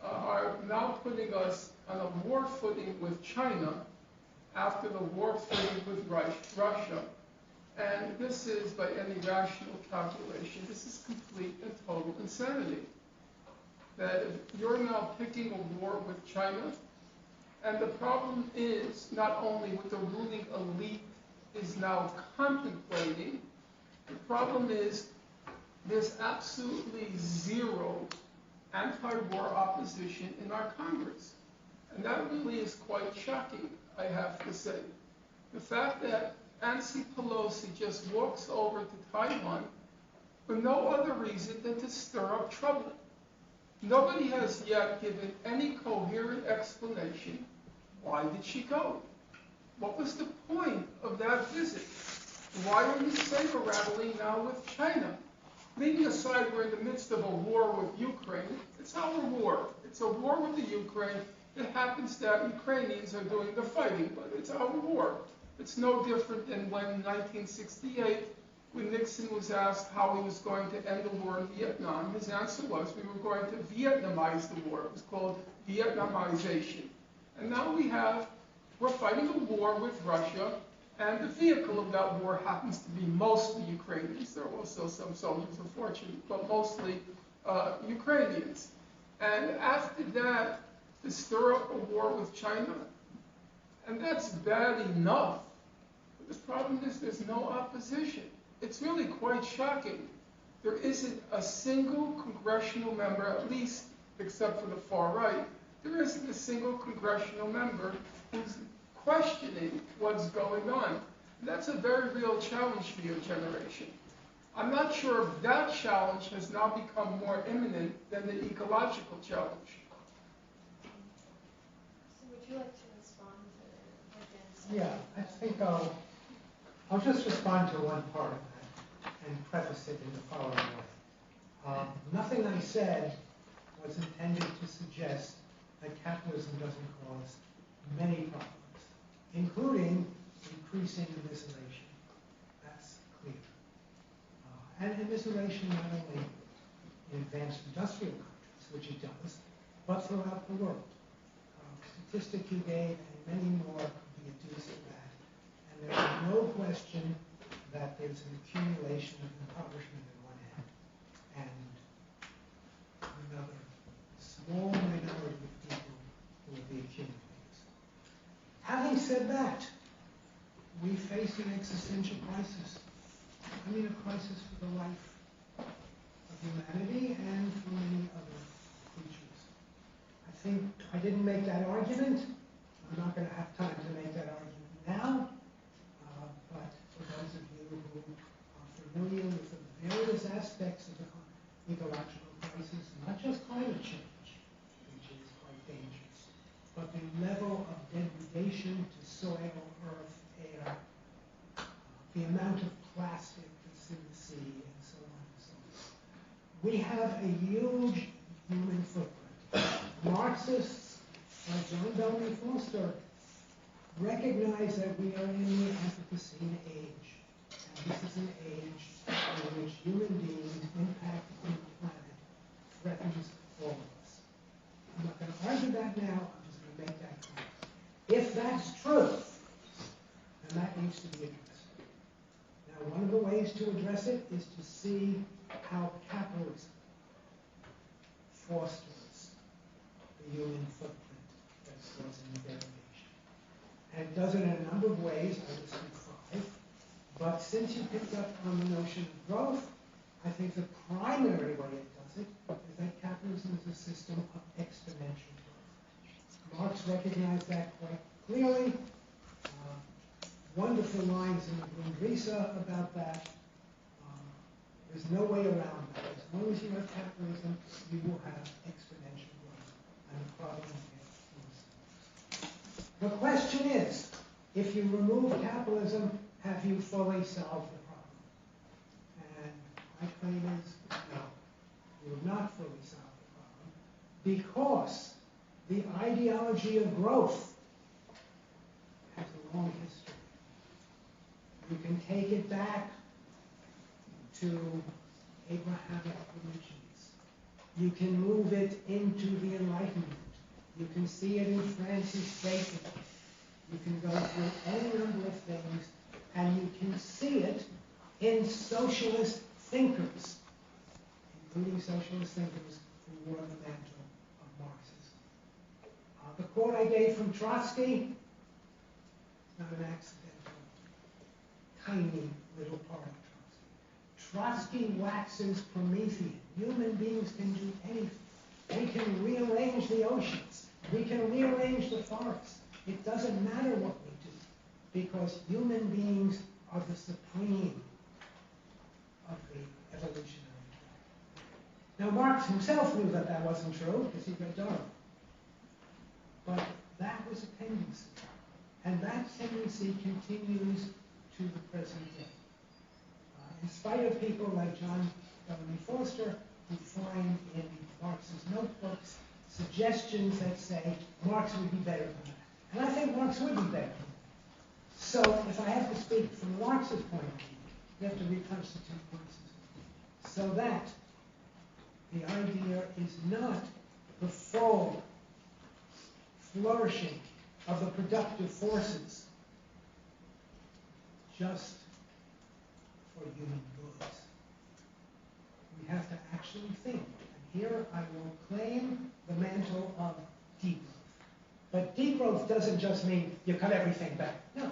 are now putting us on a war footing with China after the war footing with Russia. And this is, by any rational calculation, this is complete and total insanity. That if you're now picking a war with China, and the problem is not only what the ruling elite is now contemplating, the problem is there's absolutely zero anti-war opposition in our Congress. And that really is quite shocking, I have to say. The fact that Nancy Pelosi just walks over to Taiwan for no other reason than to stir up trouble. Nobody has yet given any coherent explanation. Why did she go? What was the point of that visit? Why are you saber-rattling now with China? Leaving aside we're in the midst of a war with Ukraine, it's our war. It's a war with the Ukraine. It happens that Ukrainians are doing the fighting, but it's our war. It's no different than when in 1968, when Nixon was asked how he was going to end the war in Vietnam. His answer was, we were going to Vietnamize the war. It was called Vietnamization. And now we're fighting a war with Russia, and the vehicle of that war happens to be mostly Ukrainians. There are also some soldiers, unfortunately, but mostly Ukrainians. And after that, to stir up a war with China, and that's bad enough. But the problem is there's no opposition. It's really quite shocking. There isn't a single congressional member, at least except for the far right, there isn't a single congressional member who's questioning what's going on. And that's a very real challenge for your generation. I'm not sure if that challenge has now become more imminent than the ecological challenge. So would you like to respond to against? Yeah, I think I'll just respond to one part of that and preface it in the following way. Nothing I said was intended to suggest that capitalism doesn't cause many problems, including increasing immiseration. That's clear. And immiseration not only in advanced industrial countries, which it does, but throughout the world. Statistic you gave and many more could be adduced to that. And there's no question that there's an accumulation of impoverishment on one hand, and another small minority of people who will be accumulators. Having said that, we face an existential crisis. I mean, a crisis for the life of humanity and for many other creatures. I think I didn't make that argument. I'm not going to have time to make that argument now. But for those of you who are familiar with the various aspects of the ecological crisis, not just climate change, which is quite dangerous, but the level of degradation to soil, earth, air, the amount of plastic that's in the sea, and so on and so on. We have a huge human footprint. Marxists, like John Bellamy Foster, recognize that we are in the Anthropocene age. And this is an age in which human beings' impact on the planet threatens all of us. I'm not going to argue that now, I'm just going to make that clear. If that's true, then that needs to be addressed. Now, one of the ways to address it is to see how capitalism fosters the human footprint that's causing degradation. And it does it in a number of ways, I listed 5. But since you picked up on the notion of growth, I think the primary way it does it is that capitalism is a system of exponential growth. Marx recognized that quite clearly. Wonderful lines in the Grundrisse about that. There's no way around that. As long as you have capitalism, you will have exponential growth. And the problem gets worse. The question is, if you remove capitalism, have you fully solved the problem? And my claim is, no, you have not fully solved the problem, because the ideology of growth has a long history. You can take it back to Abrahamic religions. You can move it into the Enlightenment. You can see it in Francis Bacon. You can go through any number of things, and you can see it in socialist thinkers, including socialist thinkers who wore the mantle of Marxism. The quote I gave from Trotsky, it's not an accidental, tiny little part of Trotsky. Trotsky waxes Promethean. Human beings can do anything. We can rearrange the oceans. We can rearrange the forests. It doesn't matter what we do, because human beings are the supreme of the evolutionary track. Now, Marx himself knew that that wasn't true, because he read Darwin. But that was a tendency. And that tendency continues to the present day. In spite of people like John Bellamy Foster, who find in Marx's notebooks suggestions that say Marx would be better than that. And I think Marx would be better than that. So if I have to speak from Marx's point of view, we have to reconstitute Marxism so that the idea is not the full flourishing of the productive forces just for human goods. We have to actually think. And here I will claim the mantle of degrowth. But degrowth doesn't just mean you cut everything back. No.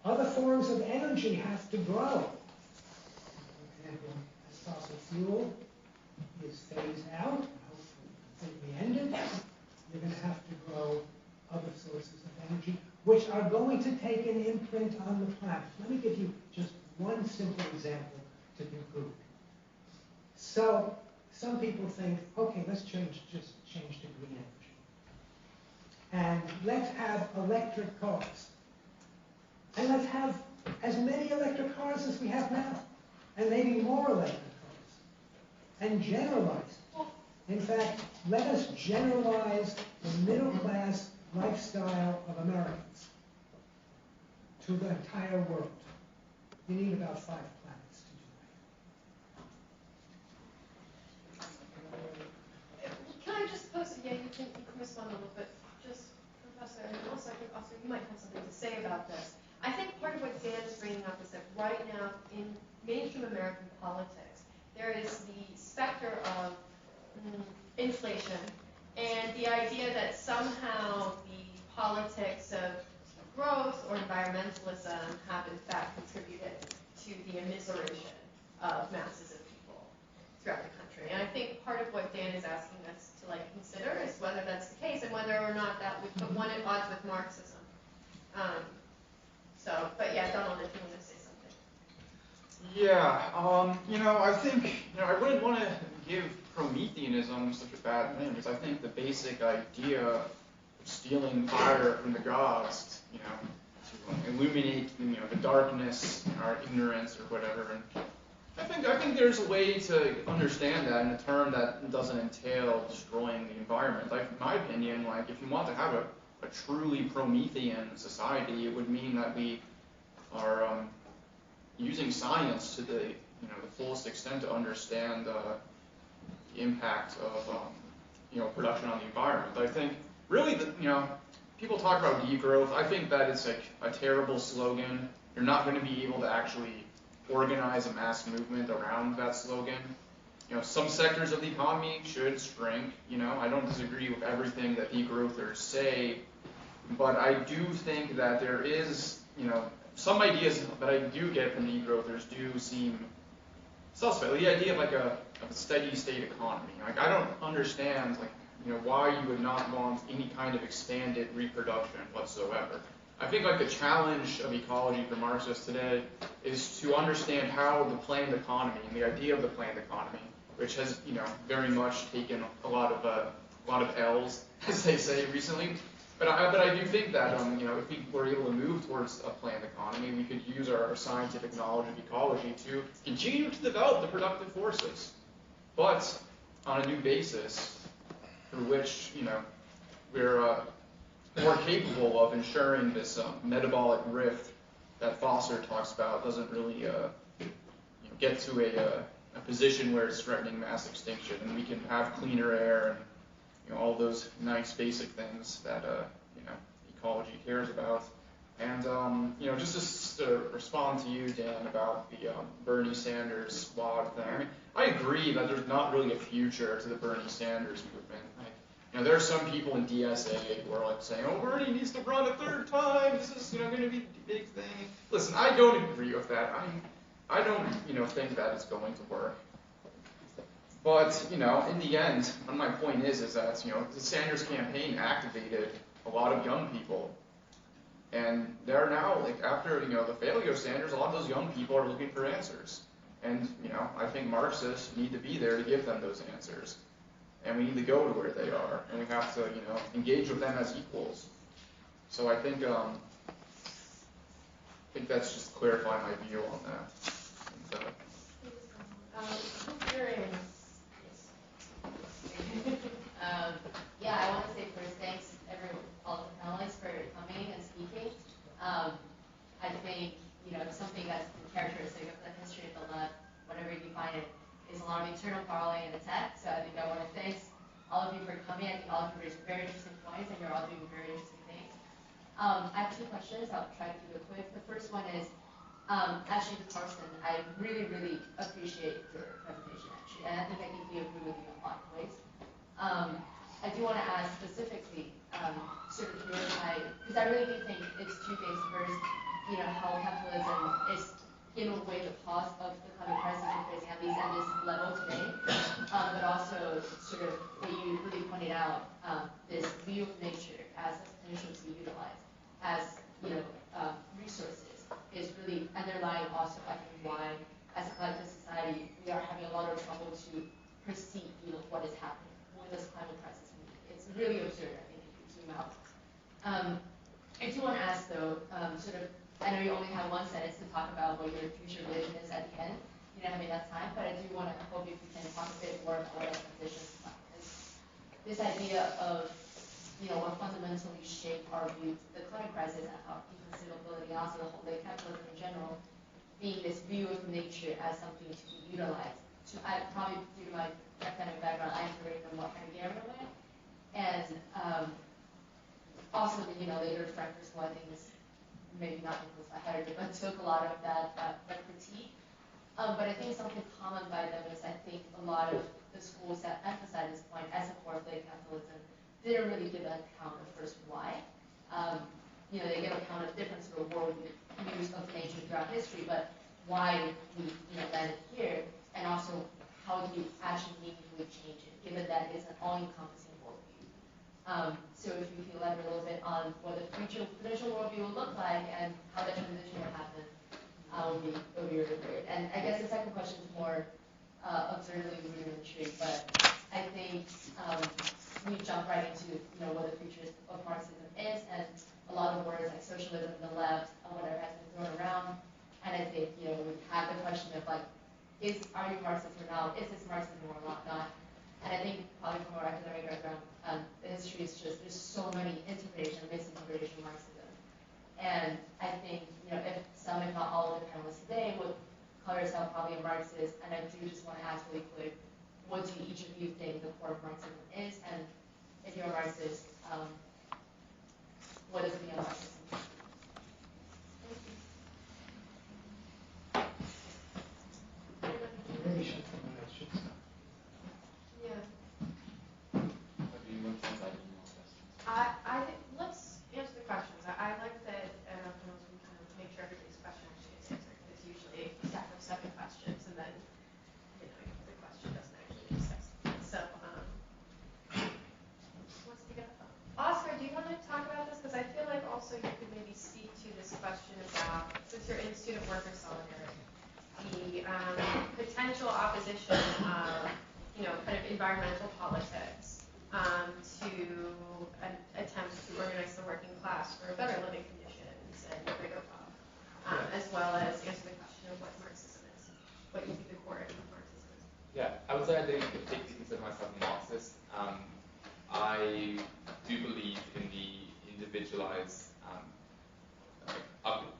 Other forms of energy have to grow. For example, as fossil fuel is phased out, and hopefully completely ended, you're going to have to grow other sources of energy, which are going to take an imprint on the planet. Let me give you just one simple example to conclude. So, some people think, okay, let's just change to green energy. And let's have electric cars. And let's have as many electric cars as we have now. And maybe more electric cars. And generalize. In fact, let us generalize the middle class lifestyle of Americans to the entire world. You need about 5 planets to do that. Can I just pose, yeah, you can respond a little bit, just Professor, and also I think also you might have something to say about this. I think part of what Dan is bringing up is that right now in mainstream American politics, there is the specter of inflation and the idea that somehow the politics of growth or environmentalism have in fact contributed to the immiseration of masses of people throughout the country. And I think part of what Dan is asking us to consider is whether that's the case and whether or not that would put one at odds with Marxism. But yeah, Donald, if you want to say something. Yeah, I think, I wouldn't want to give Prometheanism such a bad name, because I think the basic idea of stealing fire from the gods, to illuminate, the darkness, our ignorance or whatever. And I think there's a way to understand that in a term that doesn't entail destroying the environment. In my opinion, if you want to have a truly Promethean society, it would mean that we are using science to the fullest extent to understand the impact of production on the environment. I think really people talk about degrowth. I think that it's a terrible slogan. You're not going to be able to actually organize a mass movement around that slogan. Some sectors of the economy should shrink. I don't disagree with everything that degrowthers say, but I do think that there is, some ideas that I do get from degrowthers do seem suspect. The idea of a steady state economy. I don't understand why you would not want any kind of expanded reproduction whatsoever. I think the challenge of ecology for Marxists today is to understand how the planned economy and the idea of the planned economy, which has very much taken a lot of L's, as they say recently. But I do think that if we were able to move towards a planned economy, we could use our scientific knowledge of ecology to continue to develop the productive forces, but on a new basis, through which we're more capable of ensuring this metabolic rift that Foster talks about doesn't really get to a position where it's threatening mass extinction, and we can have cleaner air and all those nice basic things that ecology cares about. And just to respond to you, Dan, about the Bernie Sanders squad thing. I agree that there's not really a future to the Bernie Sanders movement. There are some people in DSA who are saying, "Oh, Bernie needs to run a 3rd time. This is going to be the big thing." Listen, I don't agree with that. I don't think that it's going to work. But in the end, one of my point is that the Sanders campaign activated a lot of young people, and they're now after the failure of Sanders, a lot of those young people are looking for answers, and I think Marxists need to be there to give them those answers. And we need to go to where they are, and we have to, engage with them as equals. So I think that's just clarifying my view on that. And, Yeah, I want to say first thanks all the panelists for coming and speaking. I think something that's characteristic of the history of the left, whatever you find it, is a lot of internal quarreling and attack. So I think I want to thank all of you for coming. I think all of you raised very interesting points, and you're all doing very interesting things. I have two questions. I'll try to keep it quick. The first one is, actually, Karsten, I really, really appreciate your presentation, actually, and I think I deeply agree with you in a lot of ways. I do want to ask specifically, sort of your side, because I really do think it's two things. First, how capitalism is, in a way, the cause of the climate crisis we're facing, at least at this level today, but also sort of what you really pointed out, this view of nature as a potential to be utilized as resources is really underlying also, I think, why, as a collective society, we are having a lot of trouble to perceive, what is happening with this climate crisis. It's really absurd, I think, if you zoom out. I do want to ask, though, I know you only have one sentence to talk about what your future vision is at the end. You don't have enough time, but I do want to hope if we can talk a bit more about what a transition is like. This idea of what fundamentally shaped our view to the climate crisis and how inconceivability, and also the whole capitalism in general, being this view of nature as something to be utilized. So I probably, due to my academic background, I integrate them more Heideggerian way. And also, later Frankfurt School, I think is maybe not influenced by Heidegger, but took a lot of that critique. But I think something common by them is I think a lot of the schools that emphasize this point as a core of late capitalism didn't really give an account of first why. They give account of different sort of world views of nature throughout history, but why we landed here, and also how do you actually meaningfully change it, given that it's an all-encompassing worldview. So if you can elaborate a little bit on what the future potential worldview will look like and how that transition will happen, would be really great. And I guess the second question is more absurdly rudimentary, but I think we jump right into what the future of Marxism is, and a lot of words like socialism, the left, whatever has been thrown around. And I think we have the question of are you Marxist or not? Is this Marxism or not? And I think probably from our academic background, the history is just there's so many interpretation, misinterpretation of Marxism. And I think if some, if not all of the panelists today would call yourself probably a Marxist, and I do just want to ask really quick, what do each of you think the core of Marxism is? And if you're a Marxist, what does being a Marxist mean? Maybe should start. Yeah. What do you want to say about more questions? I think let's answer the questions. I like that we kind of make sure everybody's question actually gets answered. It's usually a stack of 7 questions, and then the question doesn't actually make sense. So, what's the go? Oscar, do you want to talk about this? Because I feel like also you could maybe speak to this question about, since you're in student worker solidarity, the potential opposition of kind of environmental politics to an attempt to organize the working class for better living conditions and greater wealth, as well as answer the question of what Marxism is, what you think the core of Marxism is. Yeah, I would say I don't particularly consider myself a Marxist. I do believe in the individualized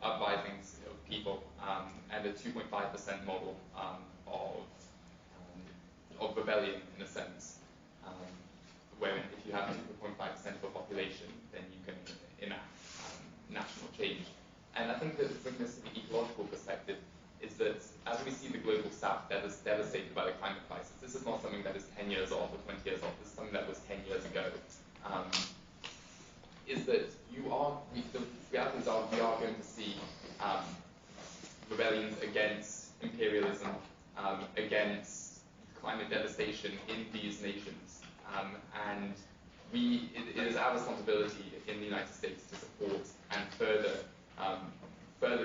uprisings of people and a 2.5% model of rebellion, in a sense, where if you have 2.5% of a population, then you can enact national change. And I think that bringing this to the ecological perspective is that as we see the global south devastated by the climate crisis, this is not something that is 10 years off or 20 years off, this is something that was 10 years ago, is that the realities are we are going to see rebellions against imperialism, against climate devastation in these nations. And it is our responsibility in the United States to support and further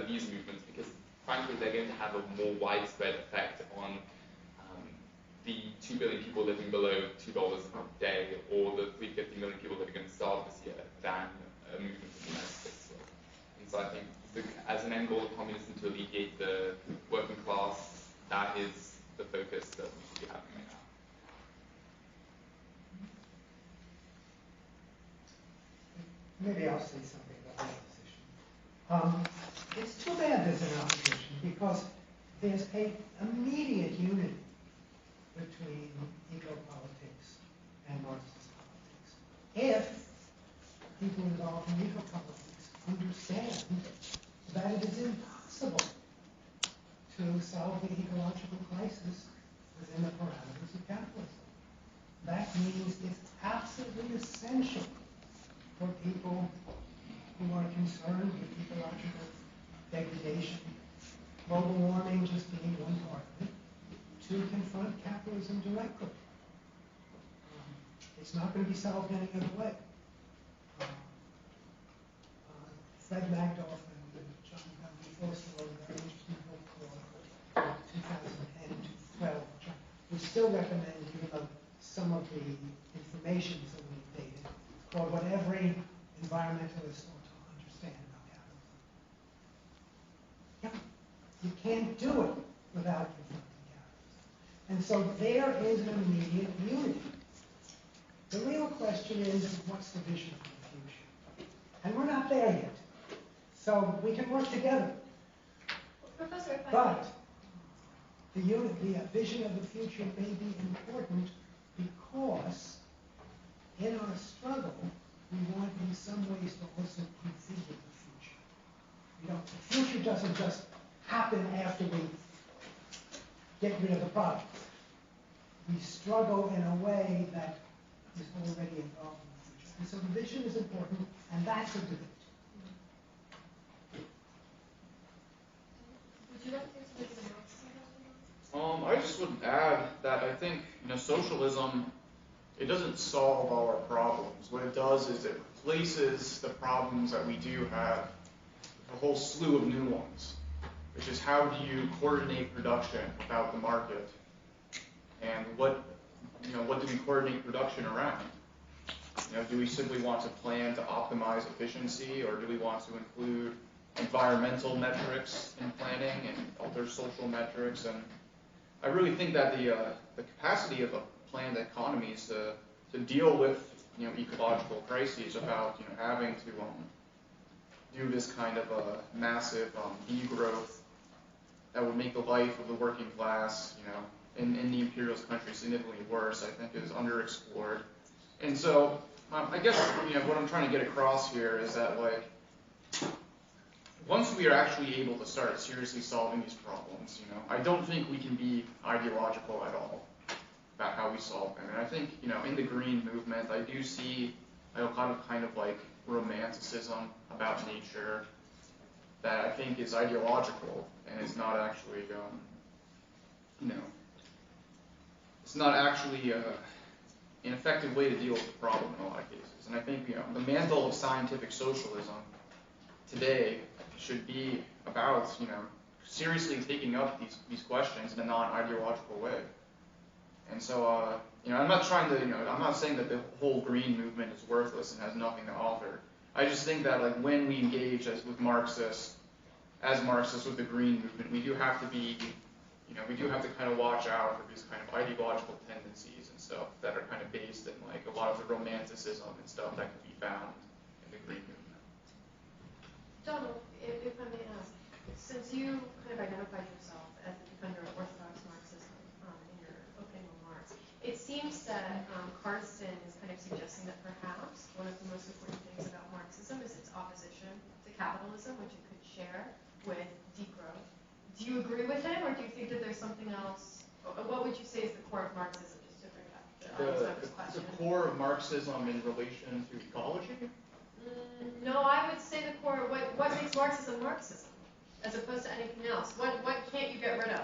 these movements, because frankly they're going to have a more widespread effect on the 2 billion people living below $2 a day, or the 350 million people that are going to starve this year, than a movement in the United States will. And so I think as an end goal of communism to alleviate the working class, that is the focus that we should be having right now. maybe I'll say something about the opposition. It's too bad there's an opposition because there's an immediate unity between eco-politics and Marxist politics. If people involved in eco-politics understand that it is impossible to solve the ecological crisis within the parameters of capitalism. That means it's absolutely essential for people who are concerned with ecological degradation, global warming just being one part of it, to confront capitalism directly. It's not going to be solved any other way. Fred Magdoff and John W. Forster wrote a very interesting book called 2010-12, which I would still recommend, even though some of the information is a little dated. It's called What Every Environmentalist Ought to Understand About Capitalism. Yeah, you can't do it without confronting capitalism. And so there is an immediate unity. The real question is, what's the vision for the future? And we're not there yet. So we can work together. Professor, if I But the vision of the future may be important because in our struggle, we want in some ways to also configure the future. You know, the future doesn't just happen after we get rid of the problem. We struggle in a way that is already involved in the future. And so the vision is important, and that's a debate. would you like to answer the Marxism? I just would add that I think, socialism, it doesn't solve our problems. What it does is it replaces the problems that we do have with a whole slew of new ones, which is how do you coordinate production without the market, and what do we coordinate production around? Do we simply want to plan to optimize efficiency, or do we want to include environmental metrics in planning and other social metrics? And I really think that the capacity of a planned economy is to deal with ecological crises about having to do this kind of a massive degrowth that would make the life of the working class in the imperialist country significantly worse, I think is underexplored. And so I guess what I'm trying to get across here is that once we are actually able to start seriously solving these problems, I don't think we can be ideological at all about how we solve them. And I think, in the green movement, I do see a lot of kind of romanticism about nature that I think is ideological and is not actually, it's not actually an effective way to deal with the problem in a lot of cases. And I think, the mantle of scientific socialism today should be about, seriously taking up these questions in a non-ideological way. And so, I'm not trying to, I'm not saying that the whole green movement is worthless and has nothing to offer. I just think that, when we engage as Marxists with the green movement, we do have to be, we do have to kind of watch out for these kind of ideological tendencies and stuff that are kind of based in, a lot of the romanticism and stuff that can be found in the green movement. Donald, if I may ask, since you kind of identified yourself as a defender of orthodox Marxism in your opening remarks, it seems that Karsten is kind of suggesting that perhaps one of the most important things about Marxism is its opposition to capitalism, which it could share with degrowth. Do you agree with him, or do you think that there's something else? What would you say is the core of Marxism, just to bring up the question? The core of Marxism in relation to ecology? No, I would say the core, what makes Marxism Marxism, as opposed to anything else? What can't you get rid of?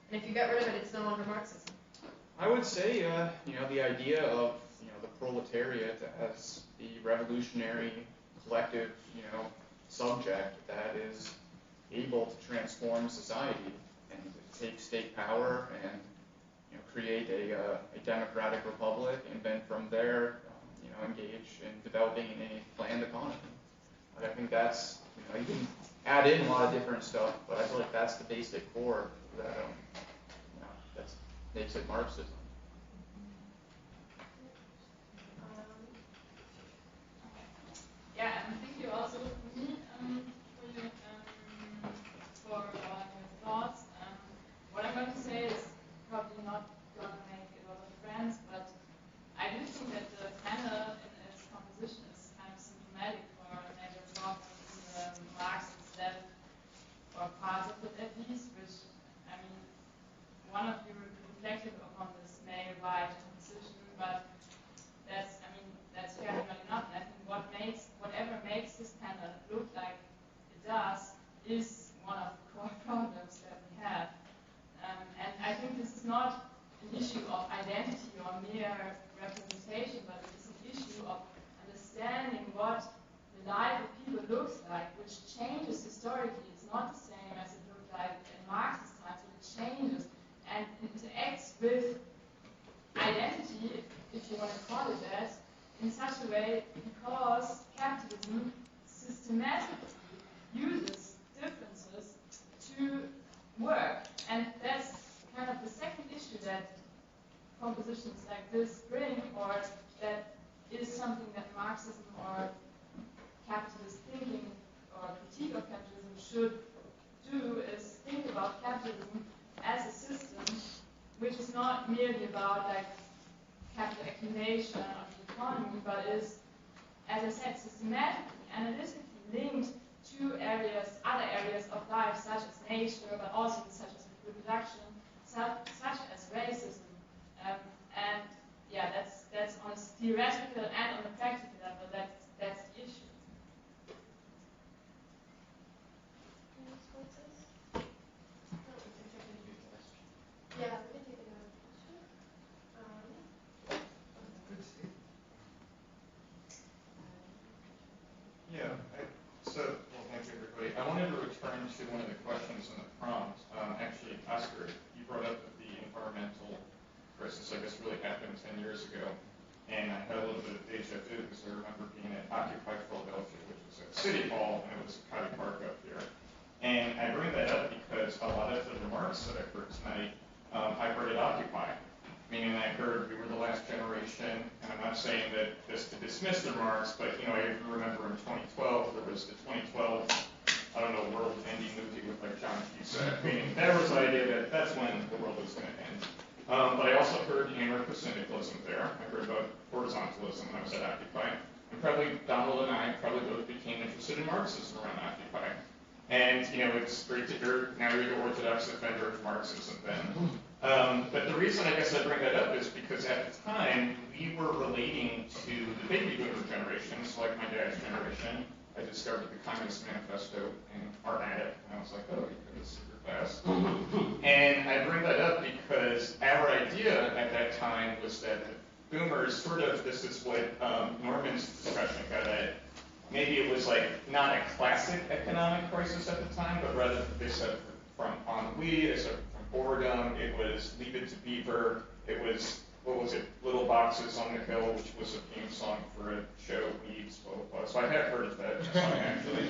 And if you get rid of it, it's no longer Marxism. I would say, the idea of, the proletariat as the revolutionary collective, subject that is able to transform society and to take state power and, create a democratic republic, and then from there, engage in developing a planned economy. I think that's, you can add in a lot of different stuff, but I feel like that's the basic core that, that makes it Marxism. Yeah, is one of the core problems that we have. And I think this is not an issue of identity or mere representation, but it is an issue of understanding what the life of people looks like, which changes historically. It's not the same as it looked like in Marx's time, so it changes and interacts with identity, if you want to call it that, in such a way because capitalism systematically uses differences to work. And that's kind of the second issue that propositions like this bring, or that is something that Marxism or capitalist thinking or critique of capitalism should do, is think about capitalism as a system which is not merely about like capital accumulation of the economy, but is, as I said, systematically, analytically linked to other areas of life, such as nature, but also such as reproduction, such as racism. And yeah, that's on a theoretical and on a practical level, that's the issue. Yeah, we can take another question. Thank you, everybody. I wanted to return to one of the questions in the prompt. Actually, Oscar, you brought up that the environmental crisis, I guess, really happened 10 years ago. And I had a little bit of deja vu because I remember being at Occupy Philadelphia, which was at City Hall, and it was Cotty Park up here. And I bring that up because a lot of the remarks that I heard tonight, I heard at Occupy. Meaning I heard we were the last generation, and I'm not saying that this to dismiss the remarks, but I remember in 2012, there was the 2012, world-ending movie with like John Cusack. Meaning there was the idea that that's when the world was going to end. But I also heard anarcho-syndicalism there. I heard about horizontalism when I was at Occupy. And probably Donald and I both became interested in Marxism around Occupy. And, it's great to hear now you're the orthodox defender of Marxism then. But the reason I guess I bring that up is because at the time, we were relating to the baby boomer generation, so like my dad's generation. I discovered the Communist Manifesto in our attic, and I was like, oh, you could have super fast. And I bring that up because our idea at that time was that the boomers this is what Norman's discussion got at. Maybe it was like not a classic economic crisis at the time, but rather they said from ennui, they said from boredom, it was Leave It to Beaver, it was, Little Boxes on the Hill, which was a theme song for a show, Weeds, blah, blah, blah. So I have heard of that song actually.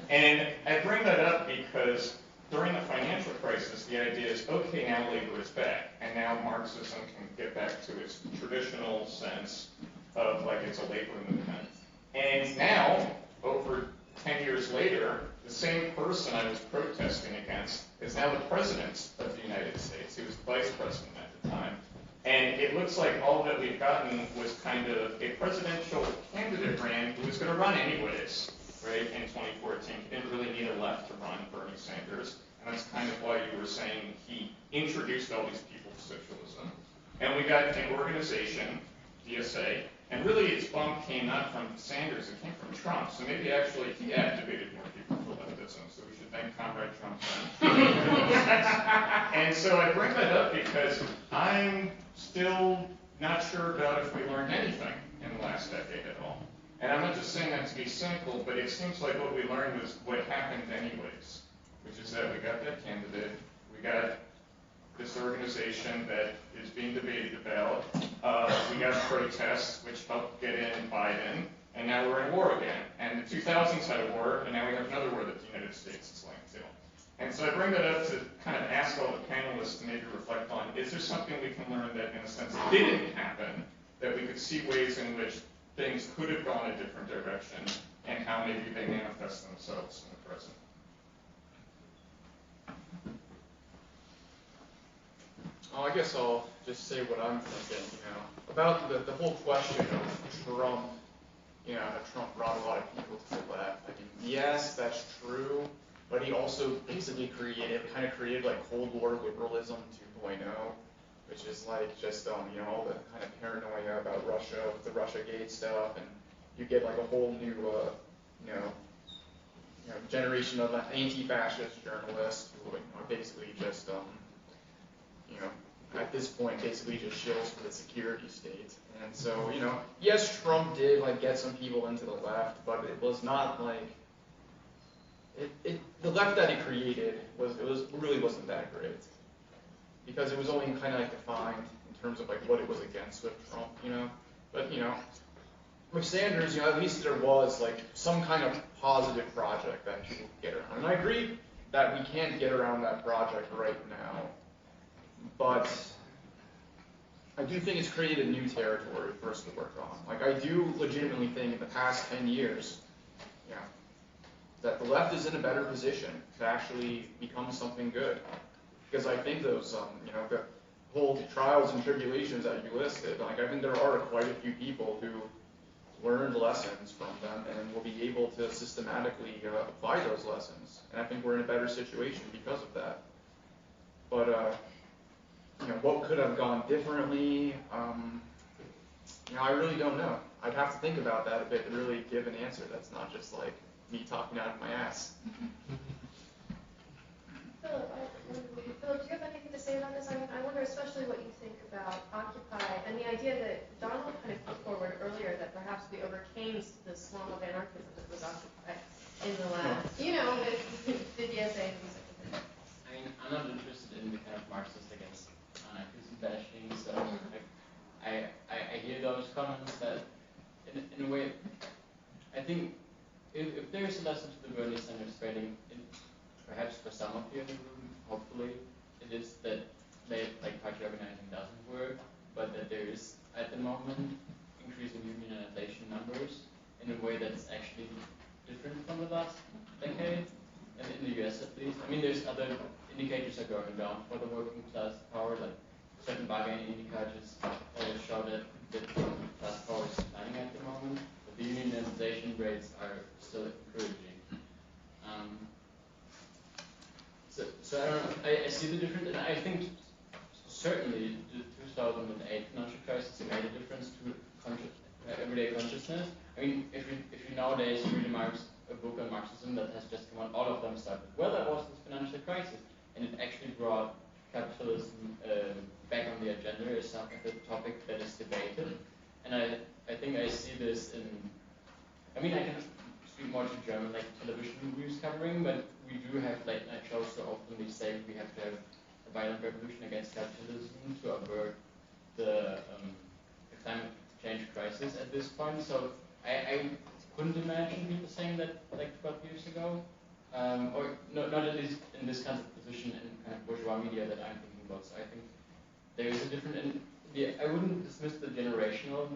And I bring that up because during the financial crisis, the idea is, okay, now labor is back, and now Marxism can get back to its traditional sense of like it's a labor movement. And now, over 10 years later, the same person I was protesting against is now the president of the United States. He was the vice president at the time. And it looks like all that we've gotten was kind of a presidential candidate ran who was going to run anyways, right, in 2014. He didn't really need a left to run Bernie Sanders. And that's kind of why you were saying he introduced all these people to socialism. And we got an organization, DSA, and really its bump came not from Sanders, it came from Trump. So maybe actually he activated more people for leftism. So we should thank Comrade Trump then. And so I bring that up because I'm still not sure about if we learned anything in the last decade at all. And I'm not just saying that to be cynical, but it seems like what we learned was what happened anyways, which is that we got that candidate, we got this organization that is being debated about, we got protests, which helped get in Biden, and now we're in war again. And the 2000s had a war, and now we have another war that the United States is linked to. And so I bring that up to kind of ask all the panelists to maybe reflect on, is there something we can learn that, in a sense, didn't happen, that we could see ways in which things could have gone a different direction, and how maybe they manifest themselves in the present? Oh, I guess I'll just say what I'm thinking, about the whole question of Trump. Trump brought a lot of people to the left. I mean, yes, that's true, but he also basically created like Cold War liberalism 2.0, which is like just all the kind of paranoia about Russia with the Russiagate stuff, and you get like a whole new generation of anti-fascist journalists who are basically just, at this point, basically just shills for the security state. And so, yes, Trump did get some people into the left, but it was not the left that he created really wasn't that great, because it was only kind of defined in terms of what it was against with Trump, But with Sanders, at least there was some kind of positive project that people could get around. And I agree that we can't get around that project right now, but I do think it's created new territory for us to work on. I do legitimately think in the past 10 years, that the left is in a better position to actually become something good. Because I think those, the whole trials and tribulations that you listed, I think there are quite a few people who learned lessons from them and will be able to systematically apply those lessons. And I think we're in a better situation because of that. But, what could have gone differently? I really don't know. I'd have to think about that a bit to really give an answer that's not just me talking out of my ass. Phillip, do you have anything to say about this? I wonder especially what you think about Occupy and the idea that Donald kind of put forward earlier that perhaps we overcame the slum of anarchism that was Occupy in the last, with the DSA and these types of things. I'm not interested in the kind of Marxist against anarchism bashing, so I hear those comments that, in a way, I think if there is a lesson to the Bernie Sanders framing, perhaps for some of you in the room, hopefully, it is that party organizing doesn't work, but that there is, at the moment, increasing unionization numbers in a way that's actually different from the last decade, and in the US at least. There's other indicators are going down for the working class power, certain bargaining indicators show that class power is declining at the moment, but the unionization rates are still encouraging. So I don't know, I see the difference, and I think certainly the 2008 financial crisis made a difference to everyday consciousness. If you nowadays read a book on Marxism that has just come out, all of them started, well, that was this financial crisis, and it actually brought capitalism back on the agenda as a topic that is debated. And I think I see this in, I can speak more to German television news covering, but we do have late night shows so openly say we have to have a violent revolution against capitalism to avert the climate change crisis at this point. So I couldn't imagine people saying that 12 years ago, or not at least in this kind of position in kind of bourgeois media that I'm thinking about. So I think there is a different, and I wouldn't dismiss the generational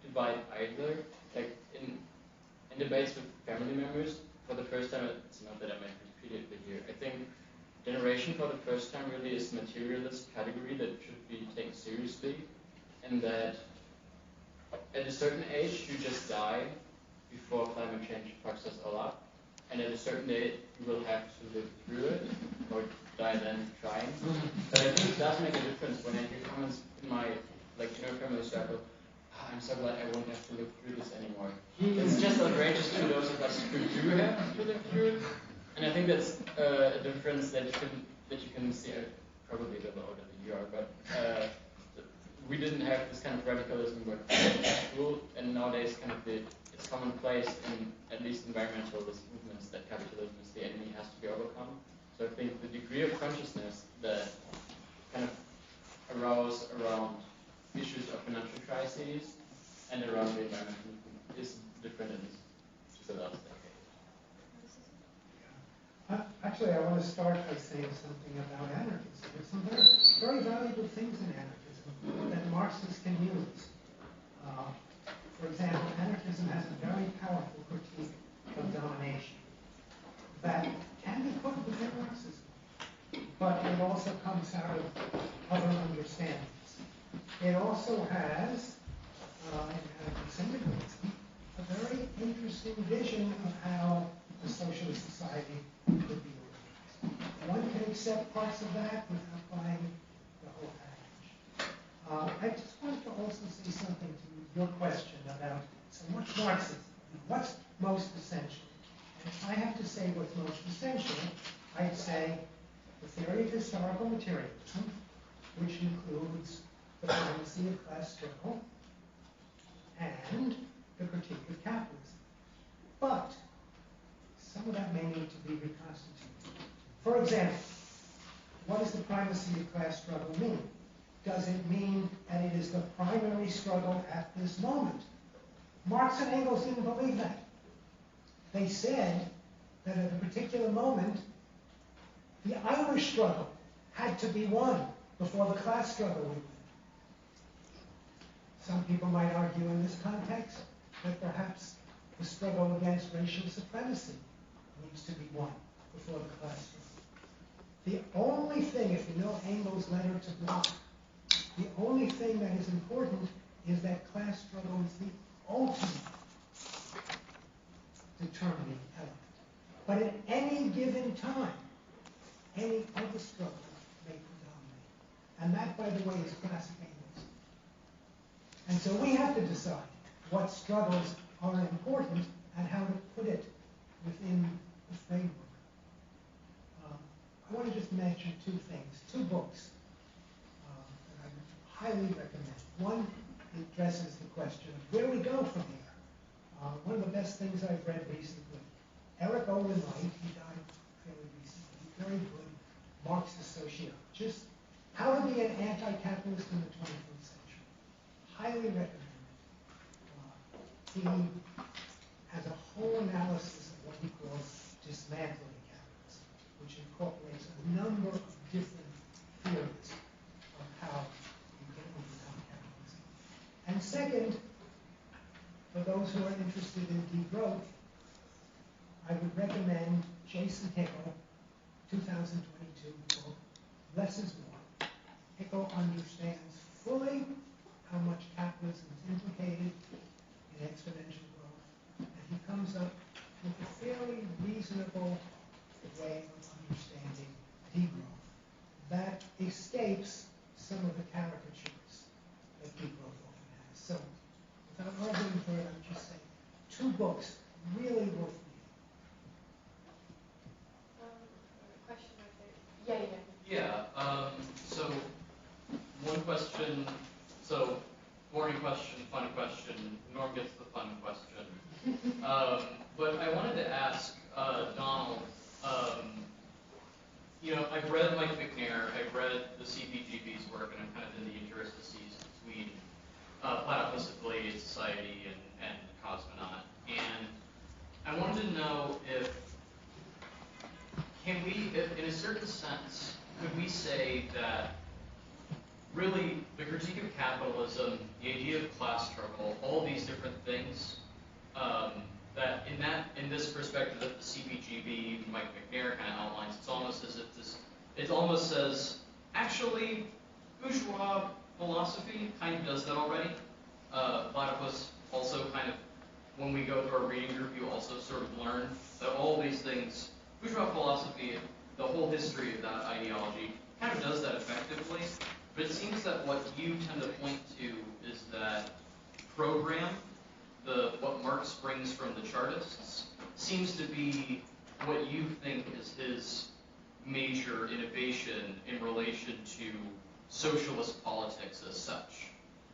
divide either. In debates with family members, for the first time, it's not that I might repeat it here, I think generation for the first time really is a materialist category that should be taken seriously, and that at a certain age you just die before climate change fucks us all up, and at a certain age you will have to live through it, or die then trying. But I think it does make a difference when I hear comments in my family circle, I'm so glad I won't have to live through this anymore. It's just outrageous to those of us who do have to live through it. And I think that's a difference that you can see, probably a little older than you are, but we didn't have this kind of radicalism in school, and nowadays it's commonplace in at least environmentalist movements that capitalism is the enemy, has to be overcome. So I think the degree of consciousness that kind of arose around issues of financial crises and around the environment is different in the last decade. Actually, I want to start by saying something about anarchism. There's some very valuable things in anarchism that Marxists can use. For example, anarchism has a very powerful critique of domination that can be put within Marxism, but it also comes out of other understandings. It also has, in syndicalism, a very interesting vision of how a socialist society could be organized. One can accept parts of that without buying the whole package. I just wanted to also say something to your question about, so what's Marxism? What's most essential? If I have to say what's most essential, I'd say the theory of historical materialism, which includes the primacy of class struggle and the critique of capitalism. But some of that may need to be reconstituted. For example, what does the primacy of class struggle mean? Does it mean that it is the primary struggle at this moment? Marx and Engels didn't believe that. They said that at a particular moment, the Irish struggle had to be won before the class struggle would win. Some people might argue in this context that perhaps the struggle against racial supremacy needs to be won before the class struggle. The only thing, if you know Engels' letter to Bloch, the only thing that is important is that class struggle is the ultimate determining element. But at any given time, any other struggle may predominate. And that, by the way, is classic Engels. And so we have to decide what struggles are important and how to put it within the framework. I want to just mention two things, two books that I would highly recommend. One addresses the question of where we go from here. One of the best things I've read recently, Eric Olin Lloyd, he died fairly recently, very good Marxist sociologist, How to Be an Anti-Capitalist in the 21st Century. Highly recommend it. He has a whole analysis of what he calls dismantling capitalism, which incorporates a number of different theories of how you can overcome capitalism. And second, for those who are interested in degrowth, I would recommend Jason Hickel, 2022 book, Less is More. Hickel understands fully how much capitalism is implicated in exponential growth, and he comes up with a fairly reasonable way of understanding degrowth that escapes some of the caricatures that degrowth often has. So, without arguing for it, I'd just say two books really worth reading. Question right there. Yeah. So one question. So boring question, fun question. Norm gets the fun question. But I wanted to ask Donald. I've read Mike McNair. I've read the CPGB's work, and I'm kind of in the interstices between Platypus Affiliated Society and Cosmonaut. And I wanted to know if in a certain sense, could we say that really the critique of capitalism, the idea of class struggle, all these different things, that in this perspective that the CPGB, Mike McNair kind of outlines, it's almost as if it almost says, actually, bourgeois philosophy kind of does that already. Platypus also kind of, when we go to our reading group, you also sort of learn that all these things, bourgeois philosophy, the whole history of that ideology, kind of does that effectively. But it seems that what you tend to point to is that program, what Marx brings from the Chartists, seems to be what you think is his major innovation in relation to socialist politics as such,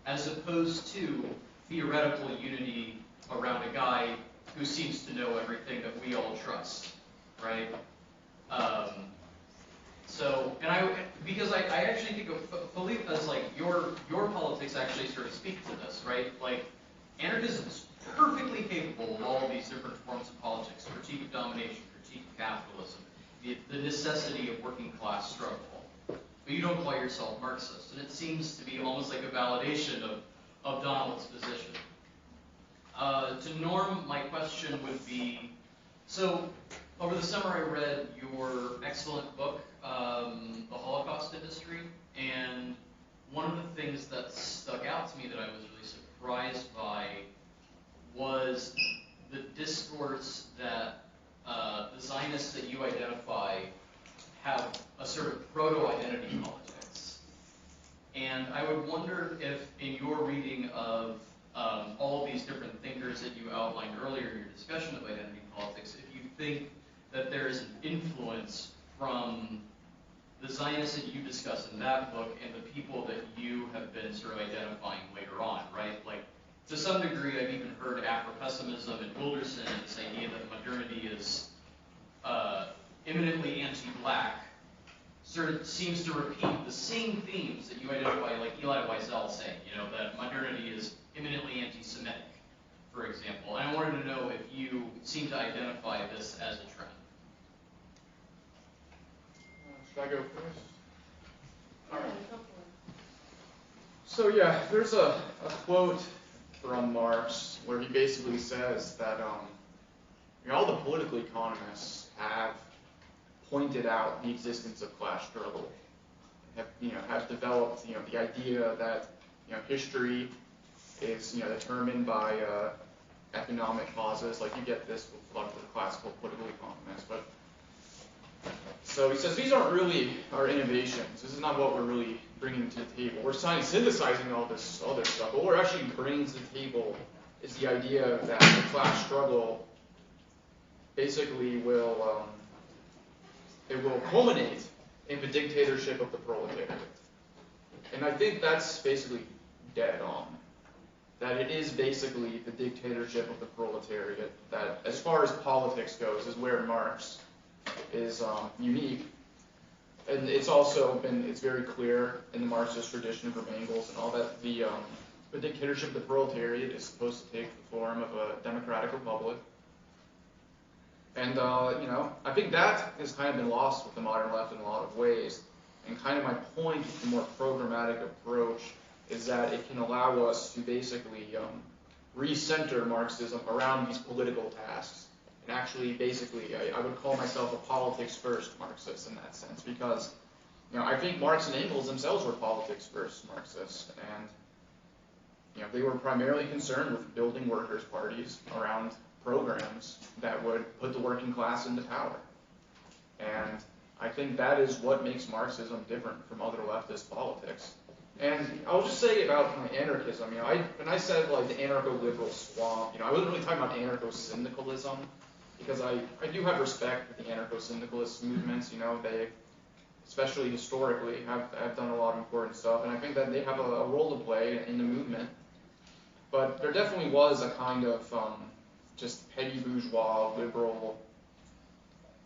as opposed to theoretical unity around a guy who seems to know everything that we all trust, right? Because I actually think of Phillip as like your politics actually sort of speak to this, right? Like anarchism is perfectly capable of all of these different forms of politics: critique of domination, critique of capitalism, the necessity of working class struggle. But you don't call yourself Marxist, and it seems to be almost like a validation of Donald's position. To Norm, my question would be, so over the summer I read your excellent book, The Holocaust Industry, and one of the things that stuck out to me that I was really surprised by was the discourse that the Zionists that you identify have a sort of proto-identity politics. And I would wonder if in your reading of all these different thinkers that you outlined earlier in your discussion of identity politics, if you think that there is an influence from the Zionists that you discuss in that book and the people that you have been sort of identifying later on, right? Like, to some degree, I've even heard Afro-pessimism and Wilderson, this idea that modernity is imminently anti-black, sort of seems to repeat the same themes that you identify, like Eli Wiesel saying, that modernity is imminently anti-Semitic, for example. And I wanted to know if you seem to identify this as a trend. Should I go first? All right. So yeah, there's a quote from Marx where he basically says that all the political economists have pointed out the existence of class struggle, have developed the idea that history is determined by economic causes. Like you get this with a lot of the classical political economists, but so he says these aren't really our innovations. This is not what we're really bringing to the table. We're synthesizing all this other stuff. What we're actually bringing to the table is the idea that the class struggle basically will culminate in the dictatorship of the proletariat. And I think that's basically dead on. That it is basically the dictatorship of the proletariat that, as far as politics goes, is where Marx is unique. And it's very clear in the Marxist tradition from Engels and all that the dictatorship of the proletariat is supposed to take the form of a democratic republic. And, I think that has kind of been lost with the modern left in a lot of ways. And kind of my point with the more programmatic approach is that it can allow us to basically recenter Marxism around these political tasks. And actually, basically, I would call myself a politics-first Marxist in that sense, because I think Marx and Engels themselves were politics-first Marxists, and they were primarily concerned with building workers' parties around programs that would put the working class into power. And I think that is what makes Marxism different from other leftist politics. And I'll just say about anarchism, when I said like the anarcho-liberal swamp, I wasn't really talking about anarcho-syndicalism, because I do have respect for the anarcho-syndicalist movements. They, especially historically, have done a lot of important stuff, and I think that they have a role to play in the movement. But there definitely was a kind of just petty bourgeois, liberal,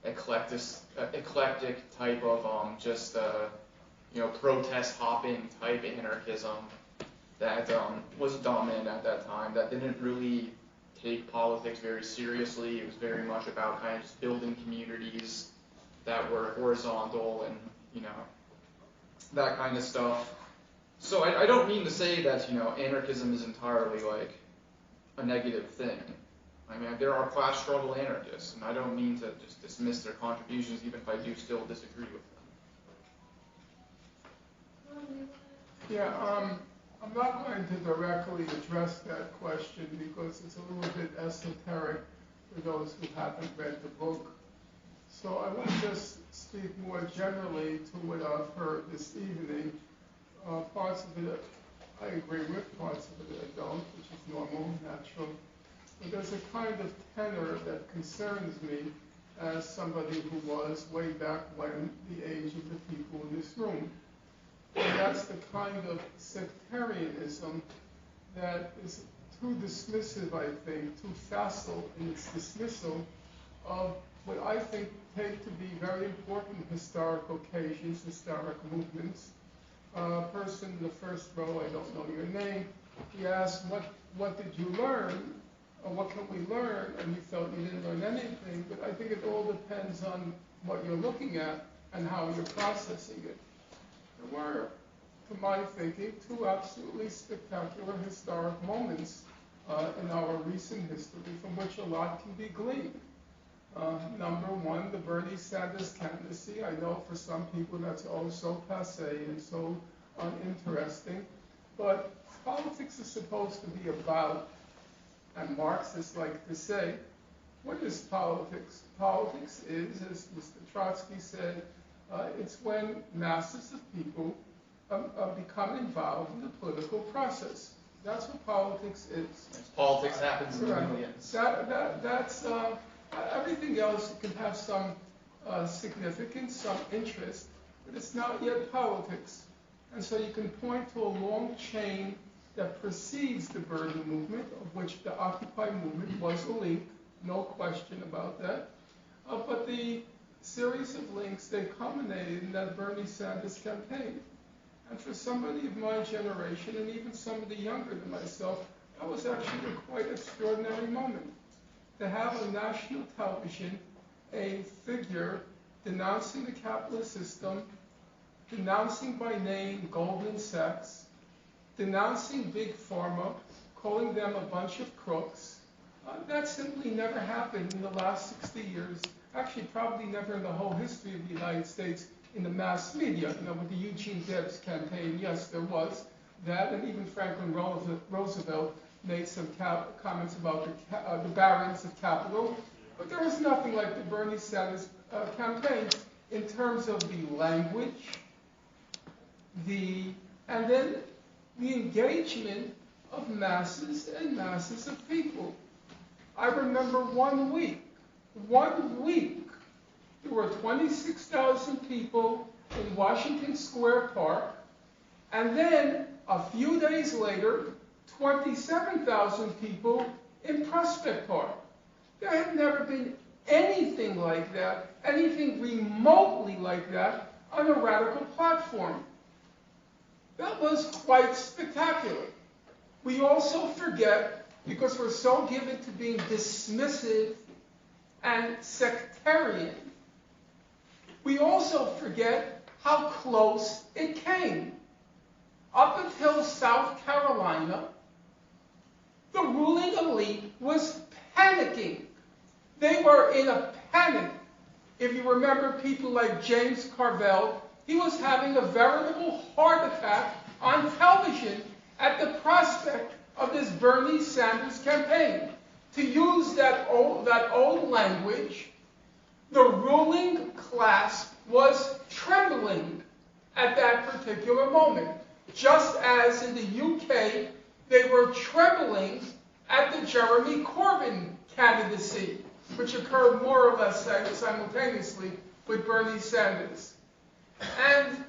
eclectic type of protest hopping type anarchism that was dominant at that time, that didn't really take politics very seriously. It was very much about kind of just building communities that were horizontal and that kind of stuff. So I don't mean to say that anarchism is entirely like a negative thing. I mean, there are class struggle anarchists, and I don't mean to just dismiss their contributions, even if I do still disagree with them. Yeah, I'm not going to directly address that question because it's a little bit esoteric for those who haven't read the book. So I will just speak more generally to what I've heard this evening. Parts of it I agree with, parts of it I don't, which is normal, natural. But there's a kind of tenor that concerns me as somebody who was way back when the age of the people in this room. And that's the kind of sectarianism that is too dismissive, I think, too facile in its dismissal of what I think take to be very important historic occasions, historic movements. A person in the first row, I don't know your name, he asked, what did you learn? Or what can we learn? And you felt you didn't learn anything, but I think it all depends on what you're looking at and how you're processing it. There were, to my thinking, two absolutely spectacular historic moments in our recent history from which a lot can be gleaned. Number one, the Bernie Sanders candidacy. I know for some people that's all so passé and so uninteresting, but politics is supposed to be about, and Marxists like to say, what is politics? Politics is, as Mr. Trotsky said, it's when masses of people become involved in the political process. That's what politics is. Politics happens in the millions. Everything else can have some significance, some interest, but it's not yet politics. And so you can point to a long chain that precedes the Bernie movement, of which the Occupy movement was a link, no question about that. But the series of links, they culminated in that Bernie Sanders campaign. And for somebody of my generation, and even somebody younger than myself, that was actually a quite extraordinary moment. To have on national television a figure denouncing the capitalist system, denouncing by name Goldman Sachs, denouncing Big Pharma, calling them a bunch of crooks. That simply never happened in the last 60 years. Actually, probably never in the whole history of the United States in the mass media. With the Eugene Debs campaign, yes, there was that, and even Franklin Roosevelt made some comments about the barons of capital. But there was nothing like the Bernie Sanders campaign in terms of the language, and then the engagement of masses and masses of people. I remember 1 week, there were 26,000 people in Washington Square Park, and then a few days later, 27,000 people in Prospect Park. There had never been anything like that, anything remotely like that, on a radical platform. That was quite spectacular. We also forget, because we're so given to being dismissive and sectarian, we also forget how close it came. Up until South Carolina, the ruling elite was panicking. They were in a panic. If you remember people like James Carville, he was having a veritable heart attack on television at the prospect of this Bernie Sanders campaign. To use that old language, the ruling class was trembling at that particular moment. Just as in the UK, they were trembling at the Jeremy Corbyn candidacy, which occurred more or less simultaneously with Bernie Sanders. And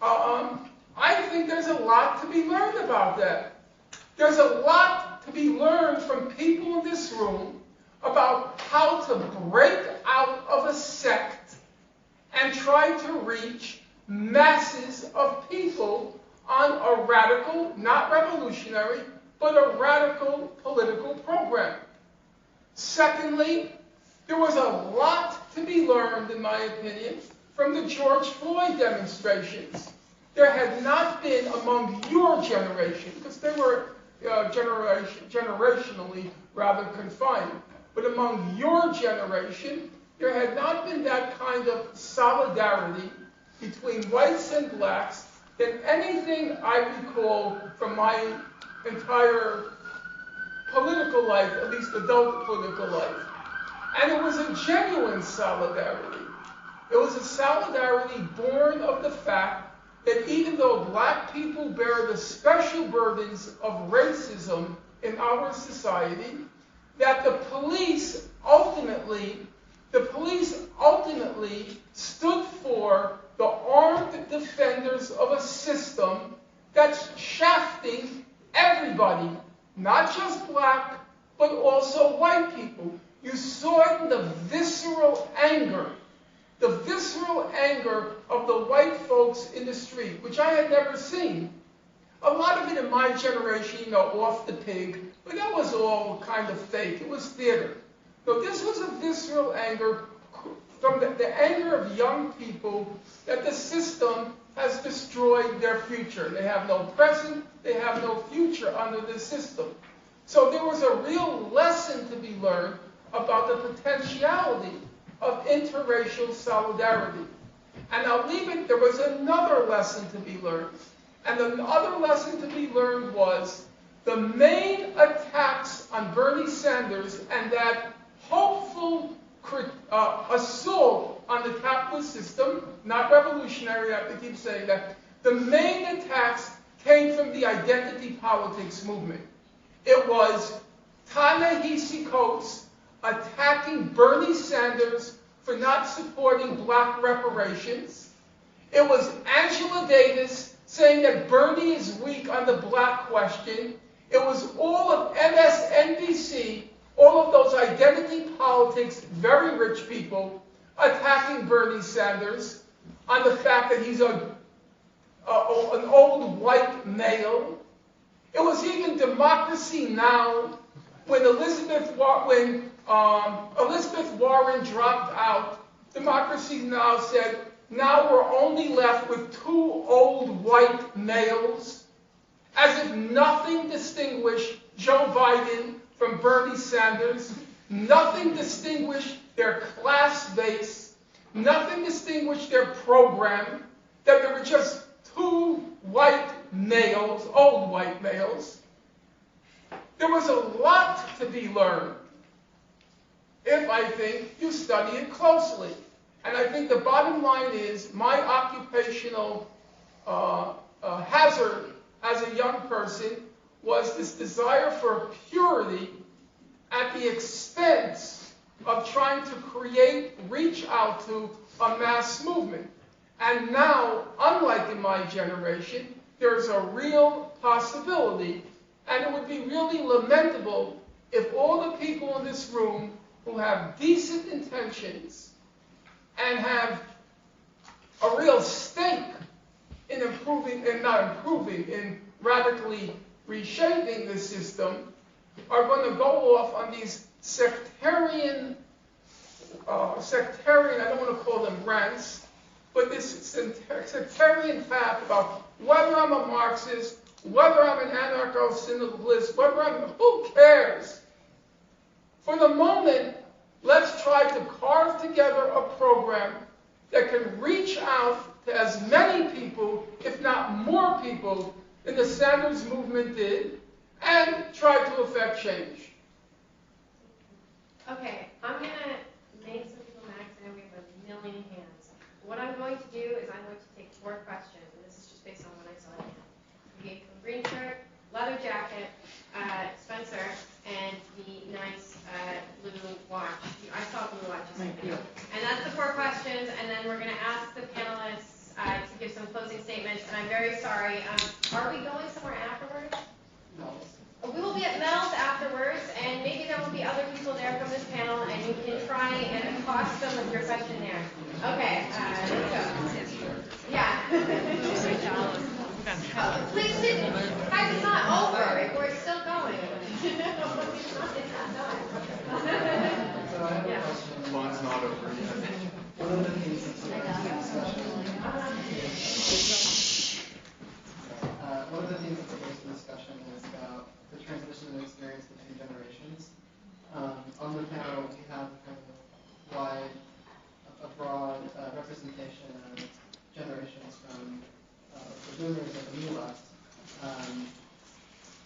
I think there's a lot to be learned about that. There's a lot to be learned from people in this room about how to break out of a sect and try to reach masses of people on a radical, not revolutionary, but a radical political program. Secondly, there was a lot to be learned, in my opinion, from the George Floyd demonstrations. There had not been among your generation, because they were generationally rather confined, but among your generation, there had not been that kind of solidarity between whites and blacks than anything I recall from my entire political life, at least adult political life. And it was a genuine solidarity. It was a solidarity born of the fact that even though black people bear the special burdens of racism in our society, that the police ultimately stood for the armed defenders of a system that's shafting everybody, not just black, but also white people. You saw it in the visceral anger of the white folks in the street, which I had never seen. A lot of it in my generation, off the pig, but that was all kind of fake. It was theater. So this was a visceral anger from the anger of young people that the system has destroyed their future. They have no present, they have no future under this system. So there was a real lesson to be learned about the potentiality of interracial solidarity. And I'll leave it, there was another lesson to be learned. And the other lesson to be learned was the main attacks on Bernie Sanders and that hopeful assault on the capitalist system, not revolutionary, I have to keep saying that, the main attacks came from the identity politics movement. It was Ta-Nehisi Coates attacking Bernie Sanders for not supporting black reparations. It was Angela Davis saying that Bernie is weak on the black question. It was all of MSNBC, all of those identity politics, very rich people, attacking Bernie Sanders on the fact that he's an old white male. It was even Democracy Now! When Elizabeth Warren dropped out, Democracy Now! Said, now we're only left with 2 old white males, as if nothing distinguished Joe Biden from Bernie Sanders, nothing distinguished their class base, nothing distinguished their program, that there were just 2 white males, old white males. There was a lot to be learned if, I think, you study it closely. And I think the bottom line is my occupational hazard as a young person was this desire for purity at the expense of trying to reach out to a mass movement. And now, unlike in my generation, there's a real possibility, and it would be really lamentable if all the people in this room who have decent intentions and have a real stake in improving, and not improving, in radically reshaping the system, are going to go off on these sectarian, I don't want to call them rants, but this sectarian path about whether I'm a Marxist, whether I'm an anarcho-syndicalist, who cares? For the moment, let's try to carve together a program that can reach out to as many people, if not more people, than the Sanders movement did, and try to affect change. Okay, I'm going to make some people mad because I know we have a million hands. What I'm going to do is I'm going to take 4 questions, and this is just based on what I saw in hand. We gave them green shirt, leather jacket, Spencer, and the nice blue watch. I saw blue watches in the video. And that's the 4 questions, and then we're going to ask the panelists to give some closing statements, and I'm very sorry. Are we going somewhere afterwards? No. We will be at Mel's afterwards, and maybe there will be other people there from this panel, and you can try and accost them with your question there. Okay, let's go. Yeah. Please sit. Guys, it's not over. We're still going. It's not done. So I have a question. Mine's not over yet. One of the things that's in the discussion one of the things that's raised in discussion is about the transmission of experience between generations. On the panel, we have kind of a broad representation of generations from the boomers of the New Left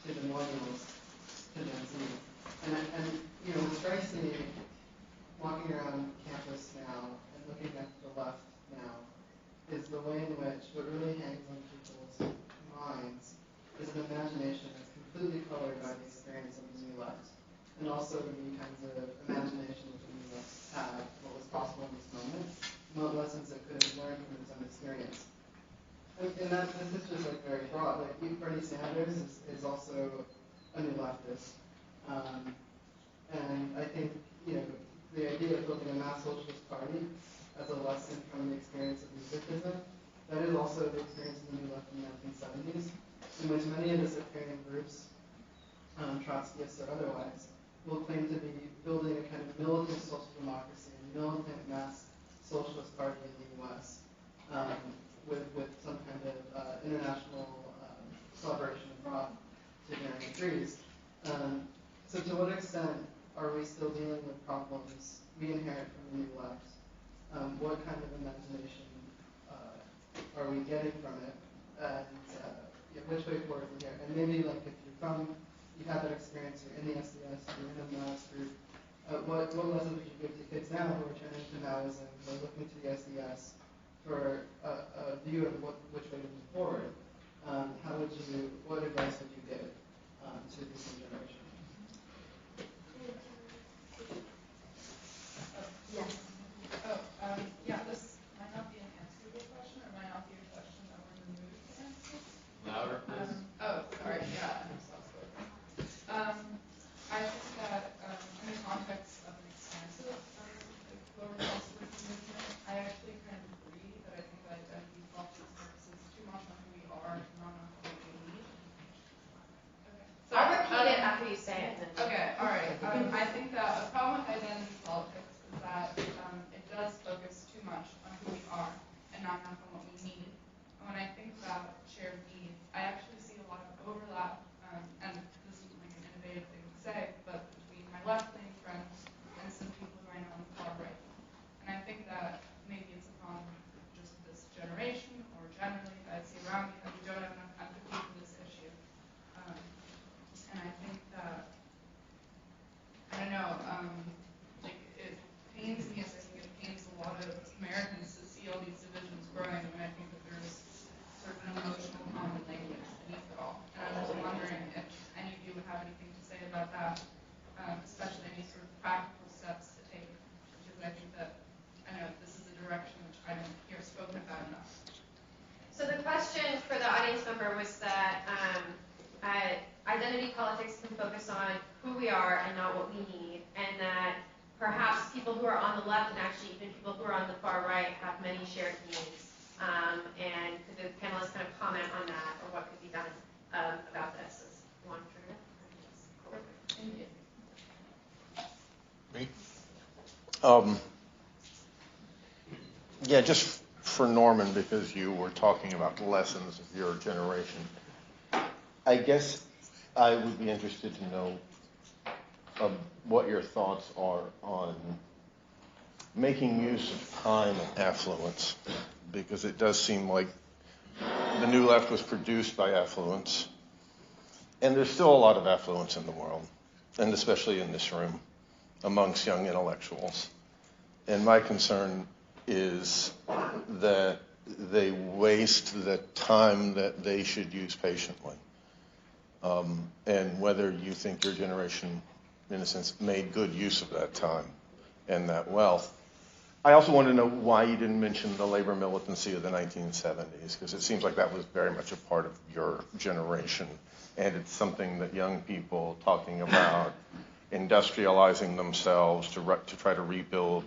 to the Millennials to Gen Z. And you know, what strikes me walking around campus now and looking at the left now is the way in which what really hangs on people's minds is an imagination that's completely colored by the experience of the New Left, and also the kinds of imagination that the New Left had, what was possible in this moment, and what lessons it could have learned from its own experience. And that this is just like very broad. Like Bernie Sanders is also a New Leftist, and I think the idea of building a mass socialist party as a lesson from the experience of Marxism, that is also the experience of the New Left in the 1970s, in which many of the sectarian groups, Trotskyists or otherwise, will claim to be building a kind of militant social democracy, a militant mass socialist party in the U.S., with some kind of international collaboration abroad to varying degrees. So to what extent are we still dealing with problems we inherit from the New Left? What kind of imagination are we getting from it? And which way forward from here? And maybe like if you've had that experience, you're in the SDS, you're in a mass group, what lessons would you give to kids now who are turning to Maoism, who are looking to the SDS for a view of which way to move forward? What advice would you give to this new generation? are and not enough on what we need. And when I think about shared needs, I actually see a lot of overlap, and this is like an innovative thing to say, but between my left-leaning friends and some people who I know on the far right. And I think that maybe it's a problem just this generation or generally that I see around me that we don't have enough empathy for this issue. And I think that, I don't know, like it pains me, as I think it pains a lot of Americans to see all these divisions growing, and I think that there's certain emotional common language beneath it all. And I'm just wondering if any of you would have anything to say about that, especially any sort of practical steps to take, because I think that, I know this is a direction which I don't hear spoken about enough. So the question for the audience member was that identity politics can focus on who we are and not what we need, and that perhaps people who are on the left and actually even people who are on the far right have many shared needs. And could the panelists kind of comment on that, or what could be done about this? As one Me? Yeah, just for Norman, because you were talking about the lessons of your generation, I guess I would be interested to know what your thoughts are on making use of time and affluence, because it does seem like the New Left was produced by affluence, and there's still a lot of affluence in the world, and especially in this room, amongst young intellectuals. And my concern is that they waste the time that they should use patiently. And whether you think your generation, in a sense, made good use of that time and that wealth. I also want to know why you didn't mention the labor militancy of the 1970s, because it seems like that was very much a part of your generation. And it's something that young people talking about industrializing themselves to try to rebuild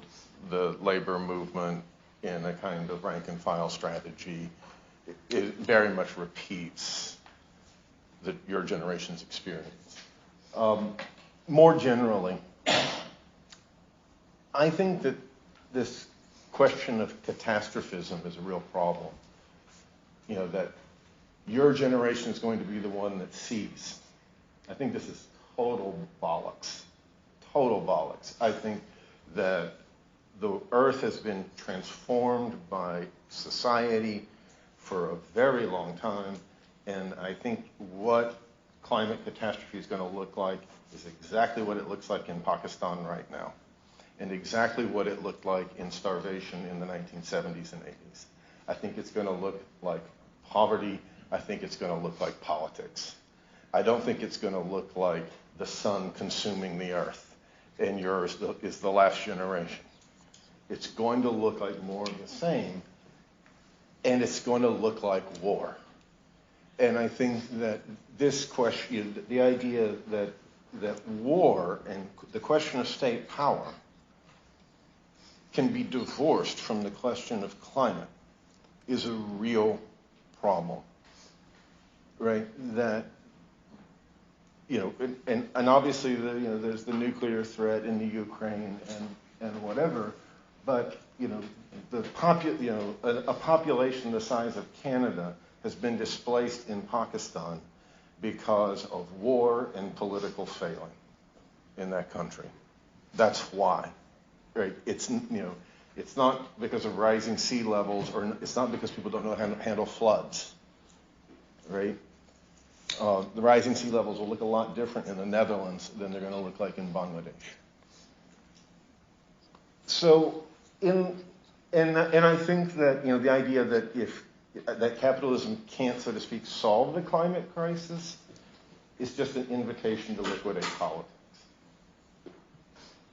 the labor movement in a kind of rank and file strategy. It very much repeats your generation's experience. More generally, I think that this question of catastrophism is a real problem. You know, that your generation is going to be the one that sees. I think this is total bollocks. Total bollocks. I think that the earth has been transformed by society for a very long time, and I think what climate catastrophe is going to look like is exactly what it looks like in Pakistan right now, and exactly what it looked like in starvation in the 1970s and 80s. I think it's going to look like poverty. I think it's going to look like politics. I don't think it's going to look like the sun consuming the earth, and yours is the last generation. It's going to look like more of the same, and it's going to look like war. And I think that this question, the idea that war and the question of state power can be divorced from the question of climate is a real problem, right? That, you know, and obviously there's the nuclear threat in the Ukraine and whatever, but you know, a population the size of Canada has been displaced in Pakistan because of war and political failing in that country. That's why, right? It's, you know, it's not because of rising sea levels, or it's not because people don't know how to handle floods, right? The rising sea levels will look a lot different in the Netherlands than they're going to look like in Bangladesh. So, and I think that, you know, the idea that capitalism can't, so to speak, solve the climate crisis is just an invitation to liquidate politics.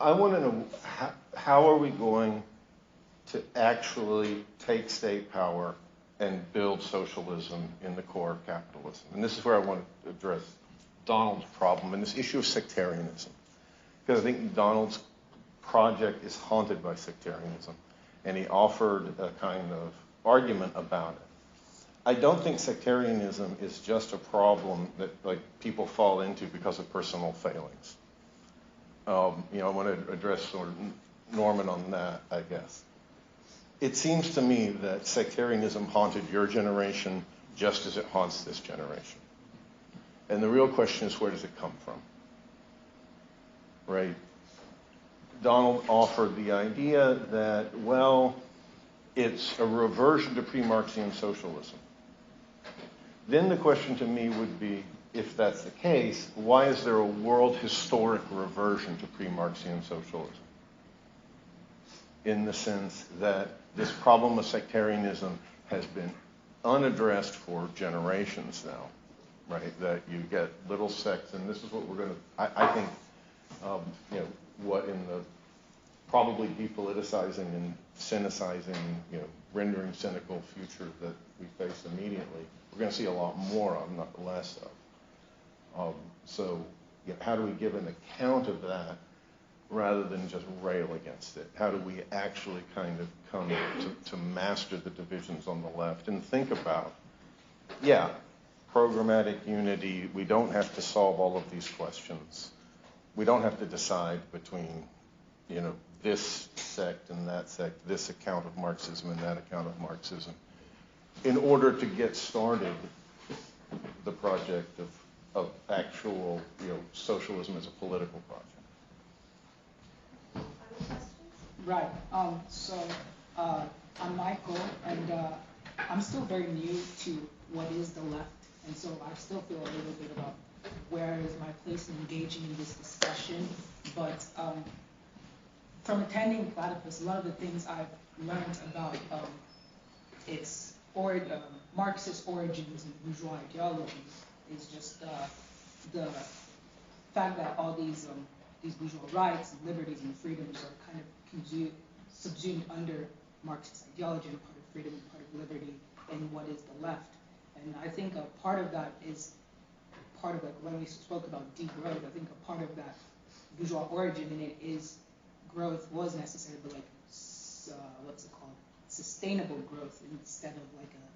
I want to know how are we going to actually take state power and build socialism in the core of capitalism? And this is where I want to address Donald's problem and this issue of sectarianism. Because I think Donald's project is haunted by sectarianism. And he offered a kind of argument about it. I don't think sectarianism is just a problem that like people fall into because of personal failings. You know, I want to address sort of Norman on that, I guess. it seems to me that sectarianism haunted your generation just as it haunts this generation. And the real question is, where does it come from? Right? Donald offered the idea that, well, it's a reversion to pre-Marxian socialism. Then the question to me would be, if that's the case, why is there a world historic reversion to pre-Marxian socialism? In the sense that this problem of sectarianism has been unaddressed for generations now, right? That you get little sects, and this is what we're going to, I think, what in the probably depoliticizing and cynicizing, rendering cynical future that we face immediately, we're going to see a lot more of, not less of. So how do we give an account of that rather than just rail against it? How do we actually kind of come to master the divisions on the left and think about, programmatic unity, we don't have to solve all of these questions. We don't have to decide between, this sect and that sect, this account of Marxism and that account of Marxism, in order to get started the project of actual, socialism as a political project. Right. I'm Michael, and I'm still very new to what is the left, and so I still feel a little bit about where is my place in engaging in this discussion. But from attending Platypus, a lot of the things I've learned about its Marxist origins and bourgeois ideology is just the fact that all these bourgeois rights and liberties and freedoms are kind of subsumed under Marxist ideology, and part of freedom and part of liberty, and what is the left. And I think a part of that is part of, like, when we spoke about degrowth, I think a part of that bourgeois origin in it is growth was necessary, but sustainable growth instead of like a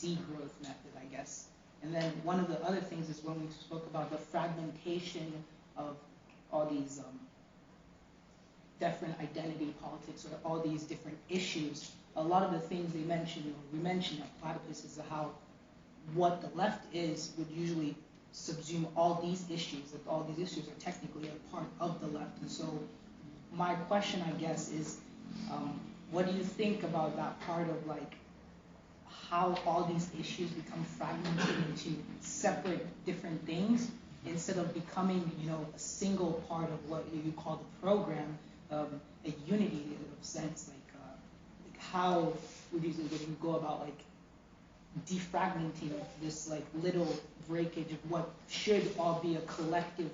degrowth method, I guess. And then one of the other things is when we spoke about the fragmentation of all these different identity politics, or all these different issues, a lot of the things we mentioned at Platypus is how what the left is would usually subsume all these issues, that all these issues are technically a part of the left. And so my question, I guess, is what do you think about that part of, like, how all these issues become fragmented into separate different things instead of becoming, a single part of what you call the program, a unity of sense, like how would you go about, like, defragmenting this, like, little breakage of what should all be a collective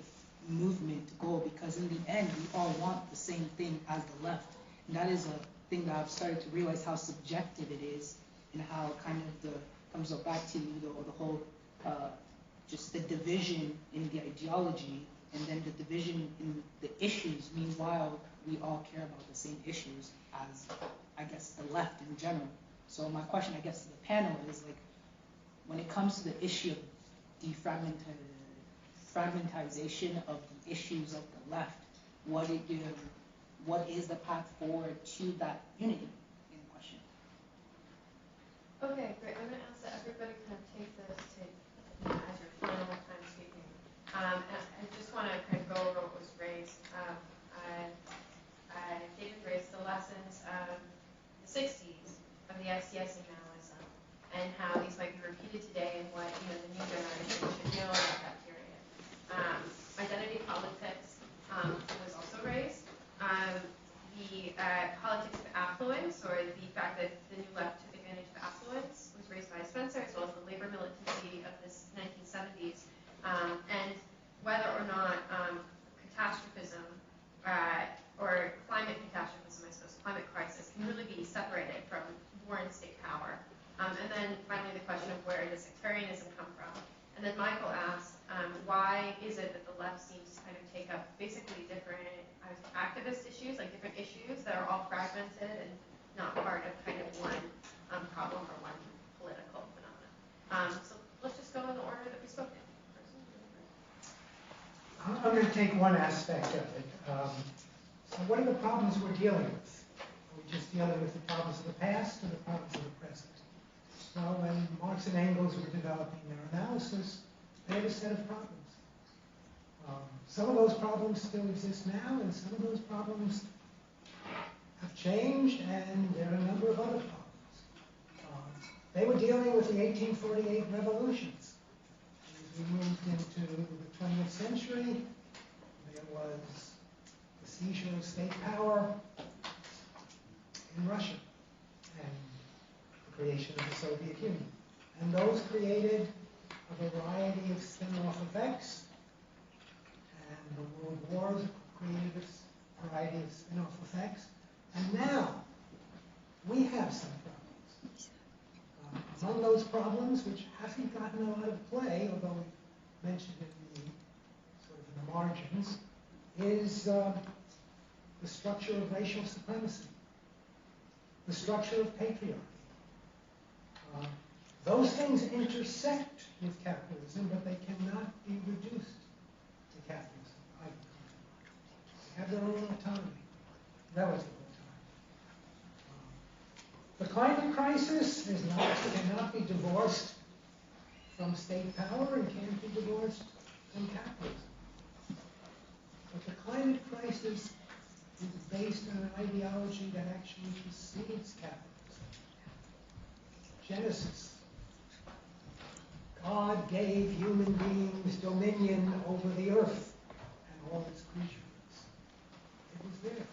movement goal, because in the end we all want the same thing as the left. And that is a thing that I've started to realize how subjective it is, and how kind of comes back to the whole just the division in the ideology, and then the division in the issues. Meanwhile, we all care about the same issues as, I guess, the left in general. So my question, I guess, to the panel is, like, when it comes to the issue of fragmentization of the issues of the left, what is the path forward to that unity in question? Okay, great. I'm going to ask that everybody kind of take this as your final time speaking. And I just want to kind of go over what was raised. David raised the lessons of the 60s of the ICS nationalism, and how these might be repeated today, and what the new generation should know about that period. Identity politics was also raised. The politics of affluence, or the fact that the new left took advantage of affluence, was raised by Spencer, as well as the labor militancy of the 1970s, and whether or not catastrophism or climate catastrophism, I suppose, climate crisis, can really be separated from war and state power. And then finally the question of where does sectarianism come from? And then Michael asked, why is it that the left seems to kind of take up basically different activist issues, like different issues that are all fragmented and not part of kind of one problem or one political phenomenon. So let's just go in the order that we spoke in. I'm going to take one aspect of it. So what are the problems we're dealing with? we just dealing with the problems of the past or the problems of the present? Well, when Marx and Engels were developing their analysis, they had a set of problems. Some of those problems still exist now, and some of those problems have changed, and there are a number of other problems. They were dealing with the 1848 revolutions. As we moved into the 20th century, there was the seizure of state power in Russia and the creation of the Soviet Union. And those created a variety of spin-off effects, and the world wars created a variety of spin-off effects. And now, we have some problems. Among those problems, which haven't gotten a lot of play, although we mentioned it in the margins, is the structure of racial supremacy, the structure of patriarchy. Those things intersect with capitalism, but they cannot be reduced to capitalism either. They have their own autonomy, relative autonomy. The climate crisis cannot be divorced from state power and can't be divorced from capitalism. But the climate crisis is based on an ideology that actually precedes capitalism. Genesis. God gave human beings dominion over the earth and all its creatures. It was there.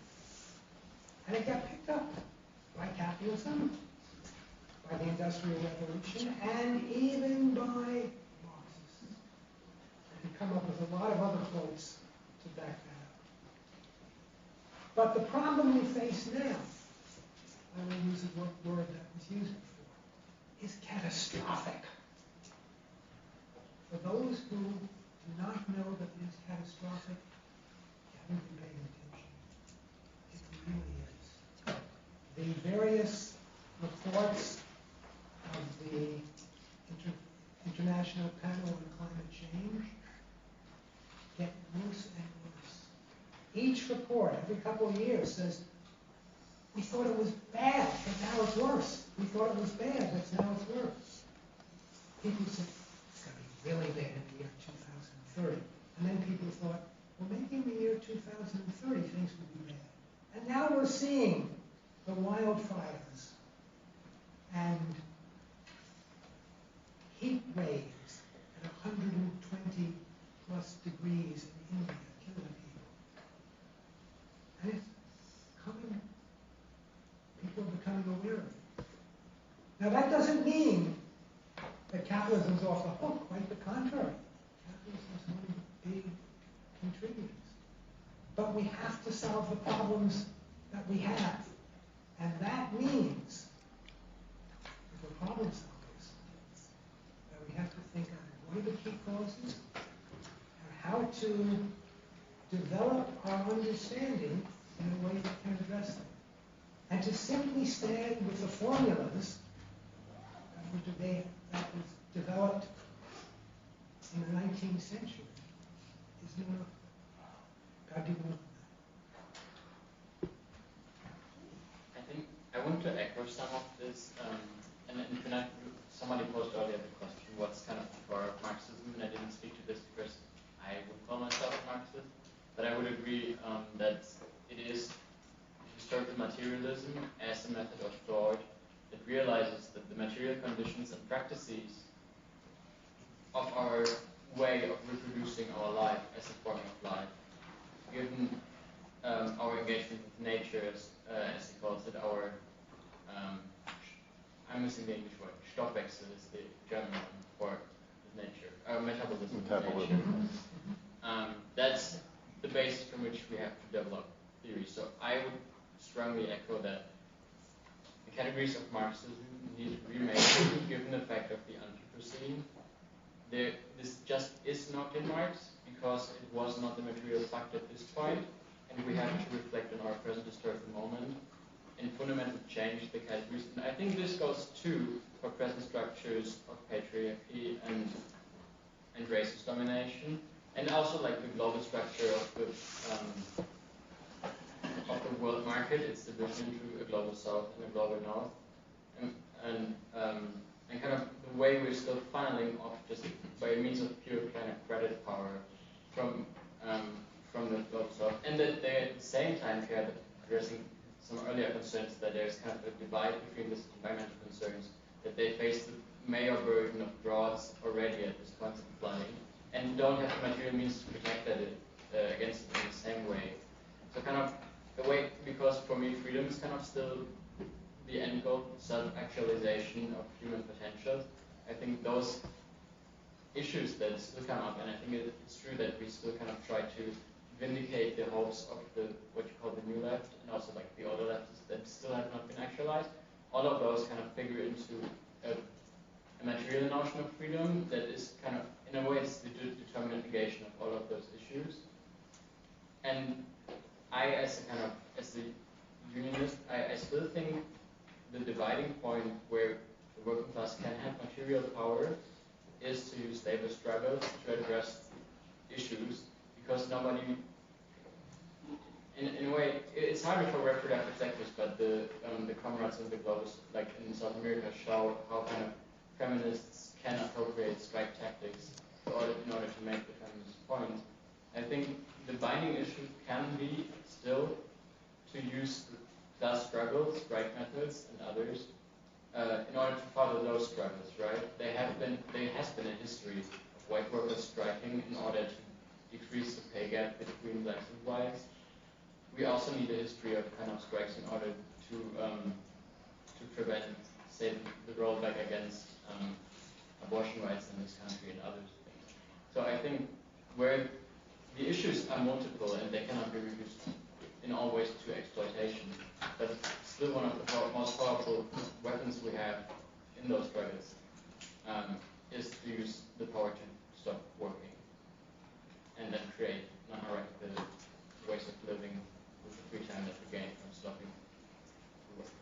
And it got picked up by capitalism, by the Industrial Revolution, and even by Marxists. I can come up with a lot of other quotes to back that up. But the problem we face now, I will use a word that was used before, is catastrophic. For those who do not know that it is catastrophic, you haven't been paying attention. It really is. The various reports of the International Panel on Climate Change get worse and worse. Each report, every couple of years, says, we thought it was bad, but now it's worse. We thought it was bad, but now it's worse. People say, it's going to be really bad in the year 2030. And then people thought, well, maybe in the year 2030 things will be bad. And now we're seeing the wildfires and heat waves at 120 plus degrees in India, killing people. And it's coming, people are becoming aware of it. Now that doesn't mean that capitalism's off the hook, quite the contrary. Capitalism is one of the big contributors. But we have to solve the problems that we have. And that means, if we're problem solvers, that we have to think on what are the key causes and how to develop our understanding in a way that can address them. And to simply stand with the formulas that was developed in the 19th century is not enough. God did more than that. I think I want to echo some of this, and then somebody posed earlier the question, what's kind of the core of Marxism, and I didn't speak to this because I would call myself a Marxist, but I would agree that it is historical materialism as a method of thought that realizes that the material conditions and practices of our way of reproducing our life as a form of life, given our engagement with nature, as he calls it, our, I'm missing the English word, Stoffwechsel is the German one for nature, metabolism. Metabolism. That's the basis from which we have to develop theory. So I would strongly echo that the categories of Marxism need to be remade given the fact of the Anthropocene. This just is not in Marx because it was not the material fact at this point, and we have to reflect on our present historical moment and fundamentally change the categories. And I think this goes too for present structures of patriarchy and racist domination, and also like the global structure of the of the world market, its division into a global south and a global north, and kind of the way we're still funneling off just by means of pure kind of credit power from the global south, and that they at the same time care that addressing some earlier concerns that there's kind of a divide between these environmental concerns, that they face the major burden of droughts already at this point of flooding, and don't have the material means to protect that against it in the same way. So kind of the way, because for me freedom is kind of still the end goal, self-actualization of human potential. I think those issues that still come up, and I think it's true that we still kind of try to vindicate the hopes of what you call the new left, and also like the older leftists that still have not been actualized. All of those kind of figure into a material notion of freedom that is kind of, in a way, it's the determinate negation of all of those issues. And I, as the unionist, I still think the dividing point where the working class can have material power is to use labor struggles to address issues, because nobody, in a way, it's harder for reproductive sectors, but the comrades in the global, like in South America, show how kind of feminists can appropriate strike tactics in order to make the feminist point. I think the binding issue can be still to use class struggles, strike methods, and others in order to follow those struggles, right? There has been a history of white workers striking in order to decrease the pay gap between blacks and whites. We also need a history of kind of strikes in order to prevent, say, the rollback against abortion rights in this country and other things. So I think where the issues are multiple and they cannot be reduced in all ways to exploitation, but still one of the most powerful weapons we have in those struggles is to use the power to stop working and then create non-hierarchical ways of living with the free time that we gain from stopping work.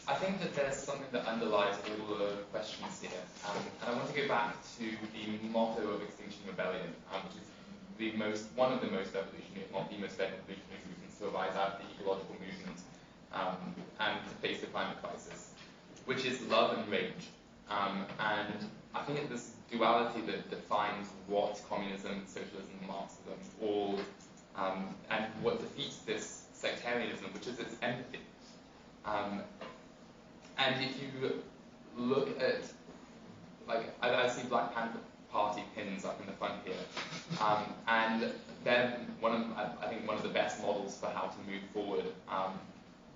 I think that there's something that underlies all the questions here, and I want to go back to the motto of Extinction Rebellion, which is one of the most revolutionary, if not the most revolutionary movements to arise out of the ecological movement and to face the climate crisis, which is love and rage. And I think it's this duality that defines what communism, socialism, and Marxism all, and what defeats this sectarianism, which is its empathy. And if you look at, like, I see Black Panther Party pins up in the front here, and they're I think one of the best models for how to move forward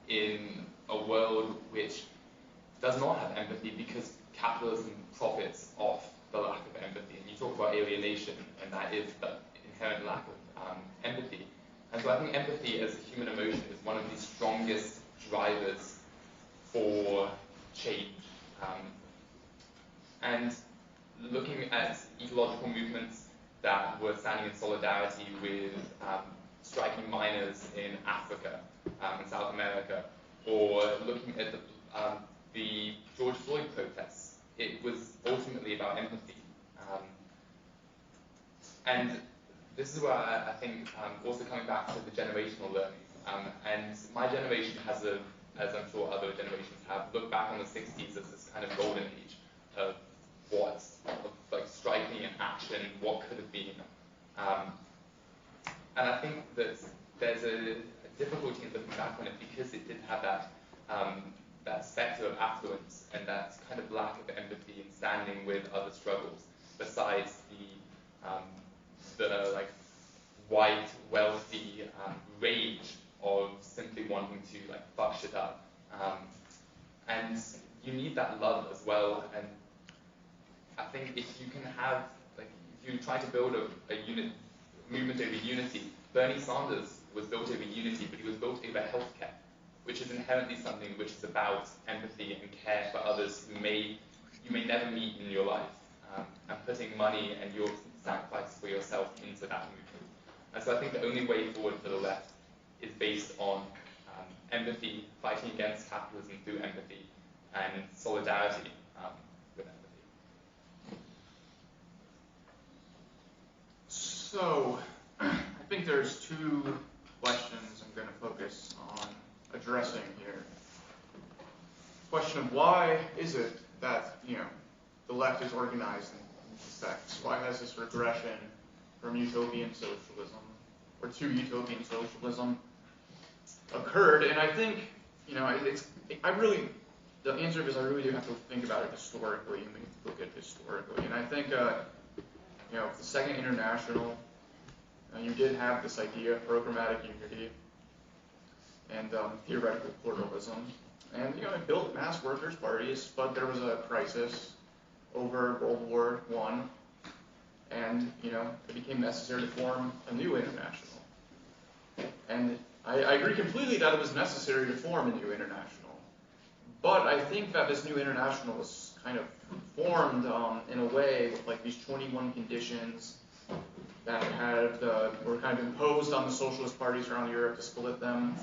in a world which does not have empathy, because capitalism profits off the lack of empathy. And you talk about alienation, and that is the inherent lack of empathy. And so I think empathy as a human emotion is one of the strongest drivers for change. And looking at ecological movements that were standing in solidarity with striking miners in Africa and South America, or looking at the George Floyd protests, it was ultimately about empathy. And this is where I think, also coming back to the generational learning, and my generation has as I'm sure other generations have, looked back on the 60s as this kind of golden age of like striking and action, what could have been. And I think that there's a difficulty in looking back on it, because it did have that spectre of affluence and that kind of lack of empathy in standing with other struggles, besides the like white, wealthy rage of simply wanting to like fuck shit up. And you need that love as well. And I think if you can have, like, if you try to build a movement over unity, Bernie Sanders was built over unity, but he was built over healthcare, which is inherently something which is about empathy and care for others who you may never meet in your life, and putting money and your sacrifice for yourself into that movement. And so I think the only way forward for the left is based on empathy, fighting against capitalism through empathy, and solidarity with empathy. So, I think there's two questions I'm going to focus on addressing here. Question of why is it that, the left is organized in sects? Why has this regression from utopian socialism, or to utopian socialism, occurred? And I think, the answer is I really do have to think about it historically, and we have to look at it historically. And I think, the Second International, you did have this idea of programmatic unity and theoretical pluralism. And, it built mass workers' parties, but there was a crisis over World War I, and, it became necessary to form a new international. And I agree completely that it was necessary to form a new international. But I think that this new international was kind of formed in a way with like these 21 conditions that were kind of imposed on the socialist parties around Europe to split them.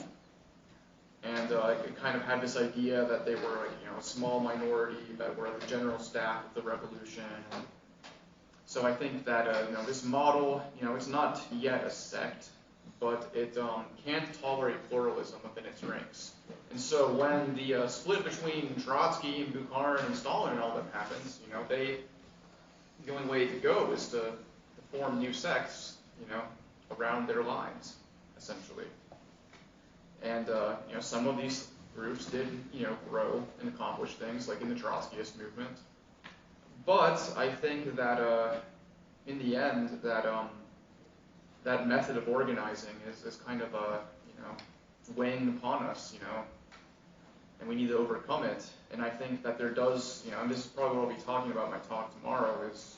And it kind of had this idea that they were a small minority that were the general staff of the revolution. So I think that this model, it's not yet a sect, but it can't tolerate pluralism within its ranks. And so when the split between Trotsky and Bukharin and Stalin and all that happens, the only way to go is to form new sects, around their lines, essentially. And some of these groups did, grow and accomplish things, like in the Trotskyist movement. But I think that in the end, that method of organizing is kind of weighing upon us, and we need to overcome it. And I think that there does, and this is probably what I'll be talking about in my talk tomorrow, is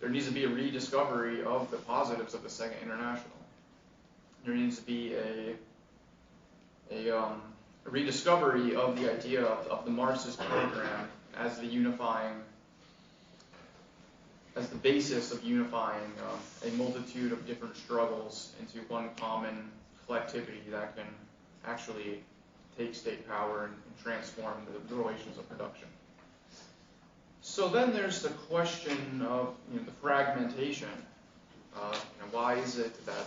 there needs to be a rediscovery of the positives of the Second International. There needs to be a rediscovery of the idea of the Marxist program as the basis of unifying a multitude of different struggles into one common collectivity that can actually take state power and transform the relations of production. So then there's the question of the fragmentation. Why is it that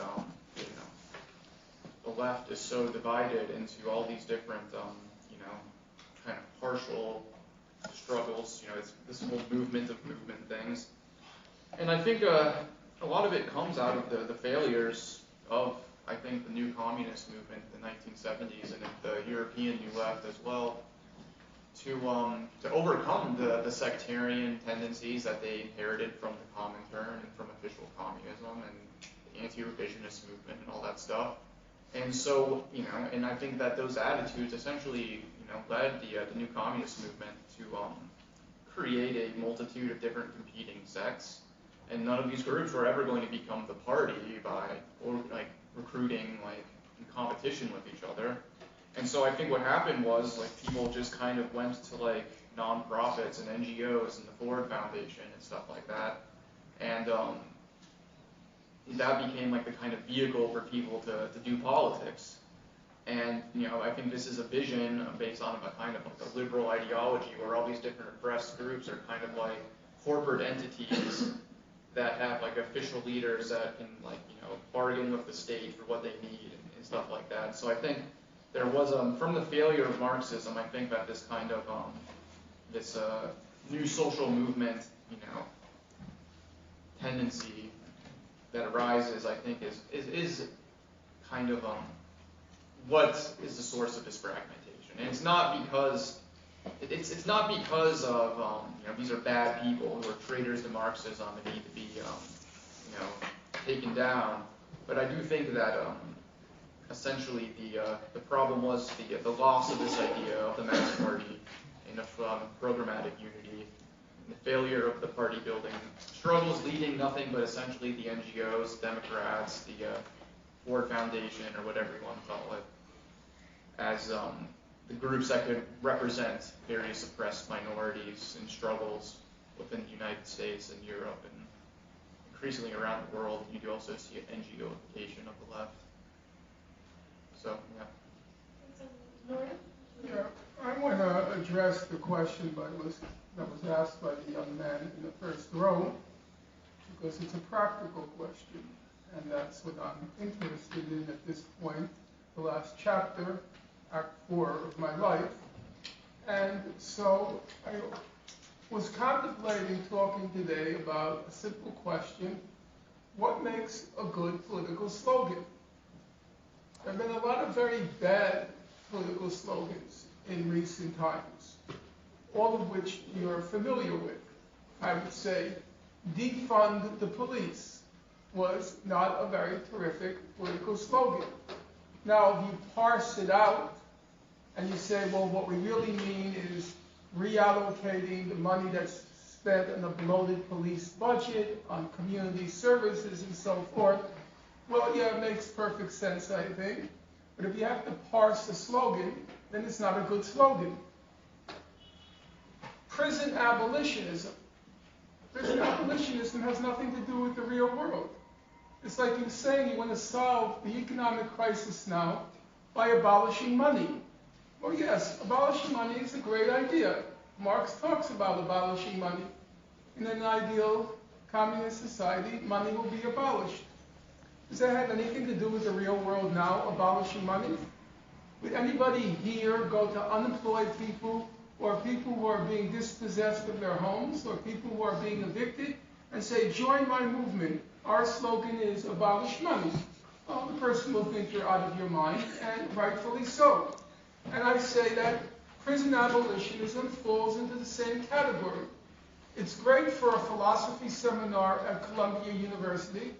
the left is so divided into all these different kind of partial struggles? It's this whole movement of movement things. And I think a lot of it comes out of the failures of, I think, the new communist movement in the 1970s and the European New Left as well, to overcome the sectarian tendencies that they inherited from the Comintern and from official communism and the anti-revisionist movement and all that stuff. And so, and I think that those attitudes essentially, led the new communist movement to create a multitude of different competing sects. And none of these groups were ever going to become the party by recruiting in competition with each other. And so I think what happened was people just kind of went to nonprofits and NGOs and the Ford Foundation and stuff like that. And that became the kind of vehicle for people to do politics. And I think this is a vision based on a kind of a liberal ideology where all these different oppressed groups are kind of like corporate entities that have official leaders that can bargain with the state for what they need and stuff like that. So I think there was from the failure of Marxism, I think that this kind of this new social movement tendency that arises, I think is kind of what is the source of this fragmentation. And it's not because of these are bad people who are traitors to Marxism and need to be taken down. But I do think that essentially the problem was the loss of this idea of the mass party and of programmatic unity, and the failure of the party building struggles leading nothing but essentially the NGOs, Democrats, the Ford Foundation, or whatever you want to call it, as the groups that could represent various oppressed minorities and struggles within the United States and Europe and increasingly around the world. You do also see an NGOification of the left. So, yeah. Yeah, I want to address the question that was asked by the young man in the first row, because it's a practical question, and that's what I'm interested in at this point, the last chapter, Act 4 of my life. And so I was contemplating talking today about a simple question: what makes a good political slogan? There have been a lot of very bad political slogans in recent times, all of which you're familiar with. I would say defund the police was not a very terrific political slogan. Now, if you parse it out and you say, well, what we really mean is reallocating the money that's spent on the bloated police budget, on community services and so forth, well, yeah, it makes perfect sense, I think. But if you have to parse the slogan, then it's not a good slogan. Prison abolitionism. Prison abolitionism has nothing to do with the real world. It's like you're saying you want to solve the economic crisis now by abolishing money. Well, yes, abolishing money is a great idea. Marx talks about abolishing money. In an ideal communist society, money will be abolished. Does that have anything to do with the real world now, abolishing money? Would anybody here go to unemployed people or people who are being dispossessed of their homes or people who are being evicted and say, join my movement? Our slogan is abolish money. Well, the person will think you're out of your mind, and rightfully so. And I say that prison abolitionism falls into the same category. It's great for a philosophy seminar at Columbia University.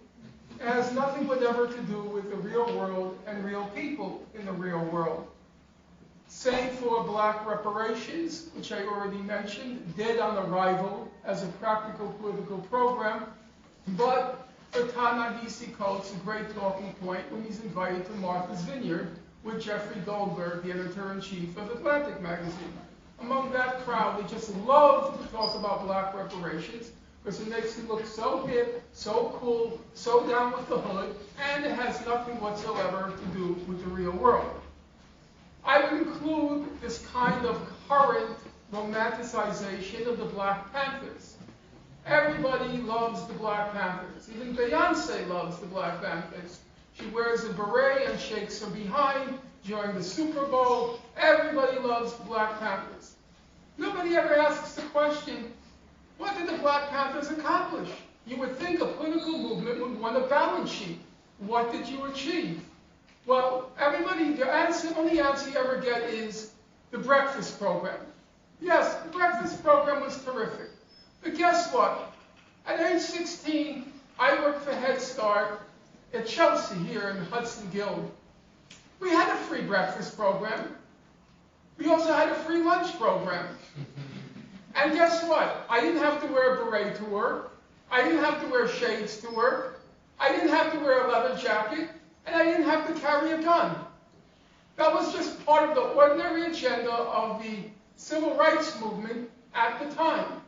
It has nothing whatever to do with the real world and real people in the real world. Same for black reparations, which I already mentioned, dead on arrival as a practical political program. But for Ta-Nehisi Coates, a great talking point when he's invited to Martha's Vineyard with Jeffrey Goldberg, the editor-in-chief of Atlantic magazine. Among that crowd, they just love to talk about black reparations because it makes it look so hip, so cool, so down with the hood, and it has nothing whatsoever to do with the real world. I would include this kind of current romanticization of the Black Panthers. Everybody loves the Black Panthers. Even Beyonce loves the Black Panthers. She wears a beret and shakes her behind during the Super Bowl. Everybody loves the Black Panthers. Nobody ever asks the question, what did the Black Panthers accomplish? You would think a political movement would want a balance sheet. What did you achieve? Well, everybody, the only answer you ever get is the breakfast program. Yes, the breakfast program was terrific. But guess what? At age 16, I worked for Head Start at Chelsea here in Hudson Guild. We had a free breakfast program. We also had a free lunch program. And guess what? I didn't have to wear a beret to work. I didn't have to wear shades to work. I didn't have to wear a leather jacket. And I didn't have to carry a gun. That was just part of the ordinary agenda of the civil rights movement at the time.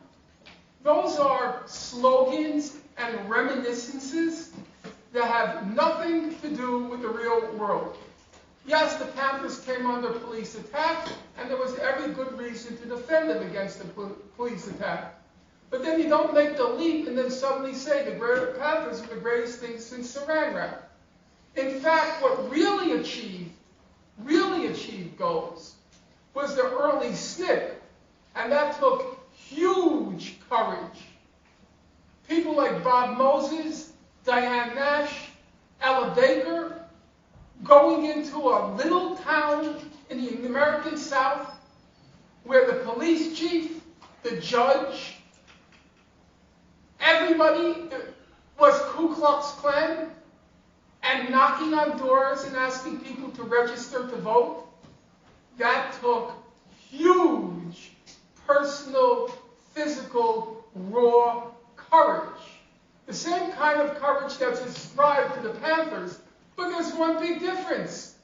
Those are slogans and reminiscences that have nothing to do with the real world. Yes, the Panthers came under police attack, and there was every good reason to defend them against the police attack. But then you don't make the leap and then suddenly say the Panthers are the greatest thing since Saran Wrap. In fact, what really achieved goals was the early SNP, and that took huge courage. People like Bob Moses, Diane Nash, Ella Baker, going into a little town in the American South where the police chief, the judge, everybody was Ku Klux Klan, and knocking on doors and asking people to register to vote. That took huge personal, physical, raw courage. The same kind of courage that's ascribed to the Panthers, but there's one big difference.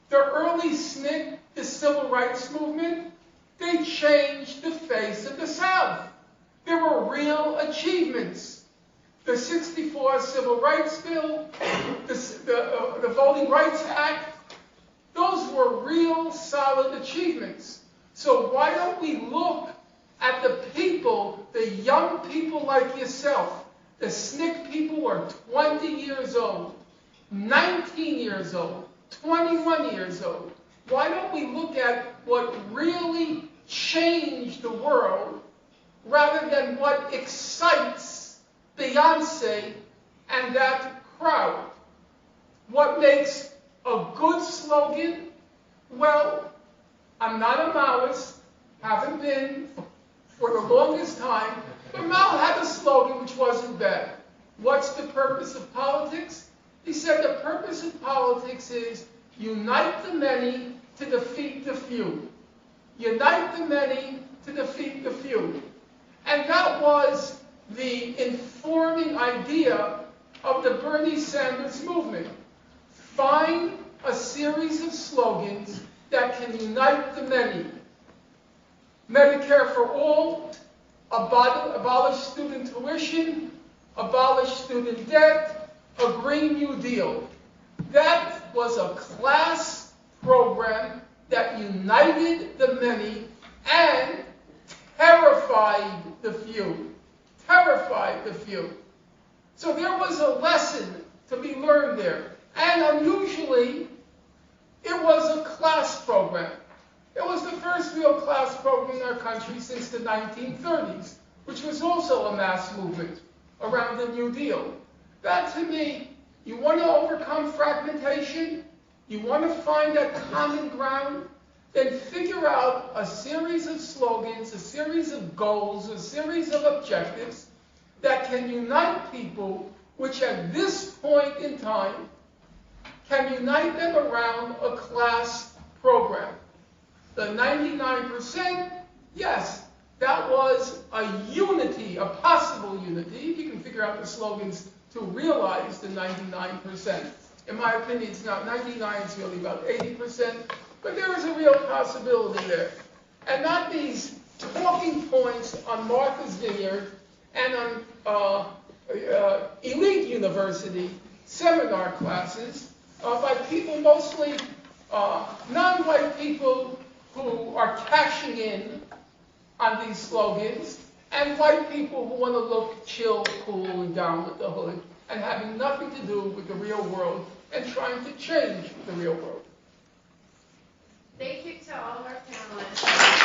The early SNCC, the civil rights movement, they changed the face of the South. There were real achievements. The '64 Civil Rights Bill, the Voting Rights Act, those were real solid achievements. So why don't we look at the people, the young people like yourself, The SNCC people are 20 years old, 19 years old, 21 years old. Why don't we look at what really changed the world rather than what excites Beyonce and that crowd? What makes a good slogan? Well, I'm not a Maoist, haven't been for the longest time, but Mao had a slogan which wasn't bad. What's the purpose of politics? He said the purpose of politics is unite the many to defeat the few. Unite the many to defeat the few. And that was the informing idea of the Bernie Sanders movement. Find a series of slogans that can unite the many. Medicare for all, abolish student tuition, abolish student debt, a Green New Deal. That was a class program that united the many and terrified the few. Terrified the few. So there was a lesson to be learned there. And unusually, it was a class program. It was the first real class program in our country since the 1930s, which was also a mass movement around the New Deal. That, to me, you want to overcome fragmentation, you want to find that common ground, then figure out a series of slogans, a series of goals, a series of objectives that can unite people, which at this point in time can unite them around a class program. The 99%, yes, that was a unity, a possible unity. You can figure out the slogans to realize the 99%. In my opinion, it's not 99, it's really about 80%. But there is a real possibility there. And not these talking points on Martha's Vineyard and on elite university seminar classes by people mostly non-white people who are cashing in on these slogans, and white people who want to look chill, cool, and down with the hood, and having nothing to do with the real world, and trying to change the real world. Thank you to all of our panelists.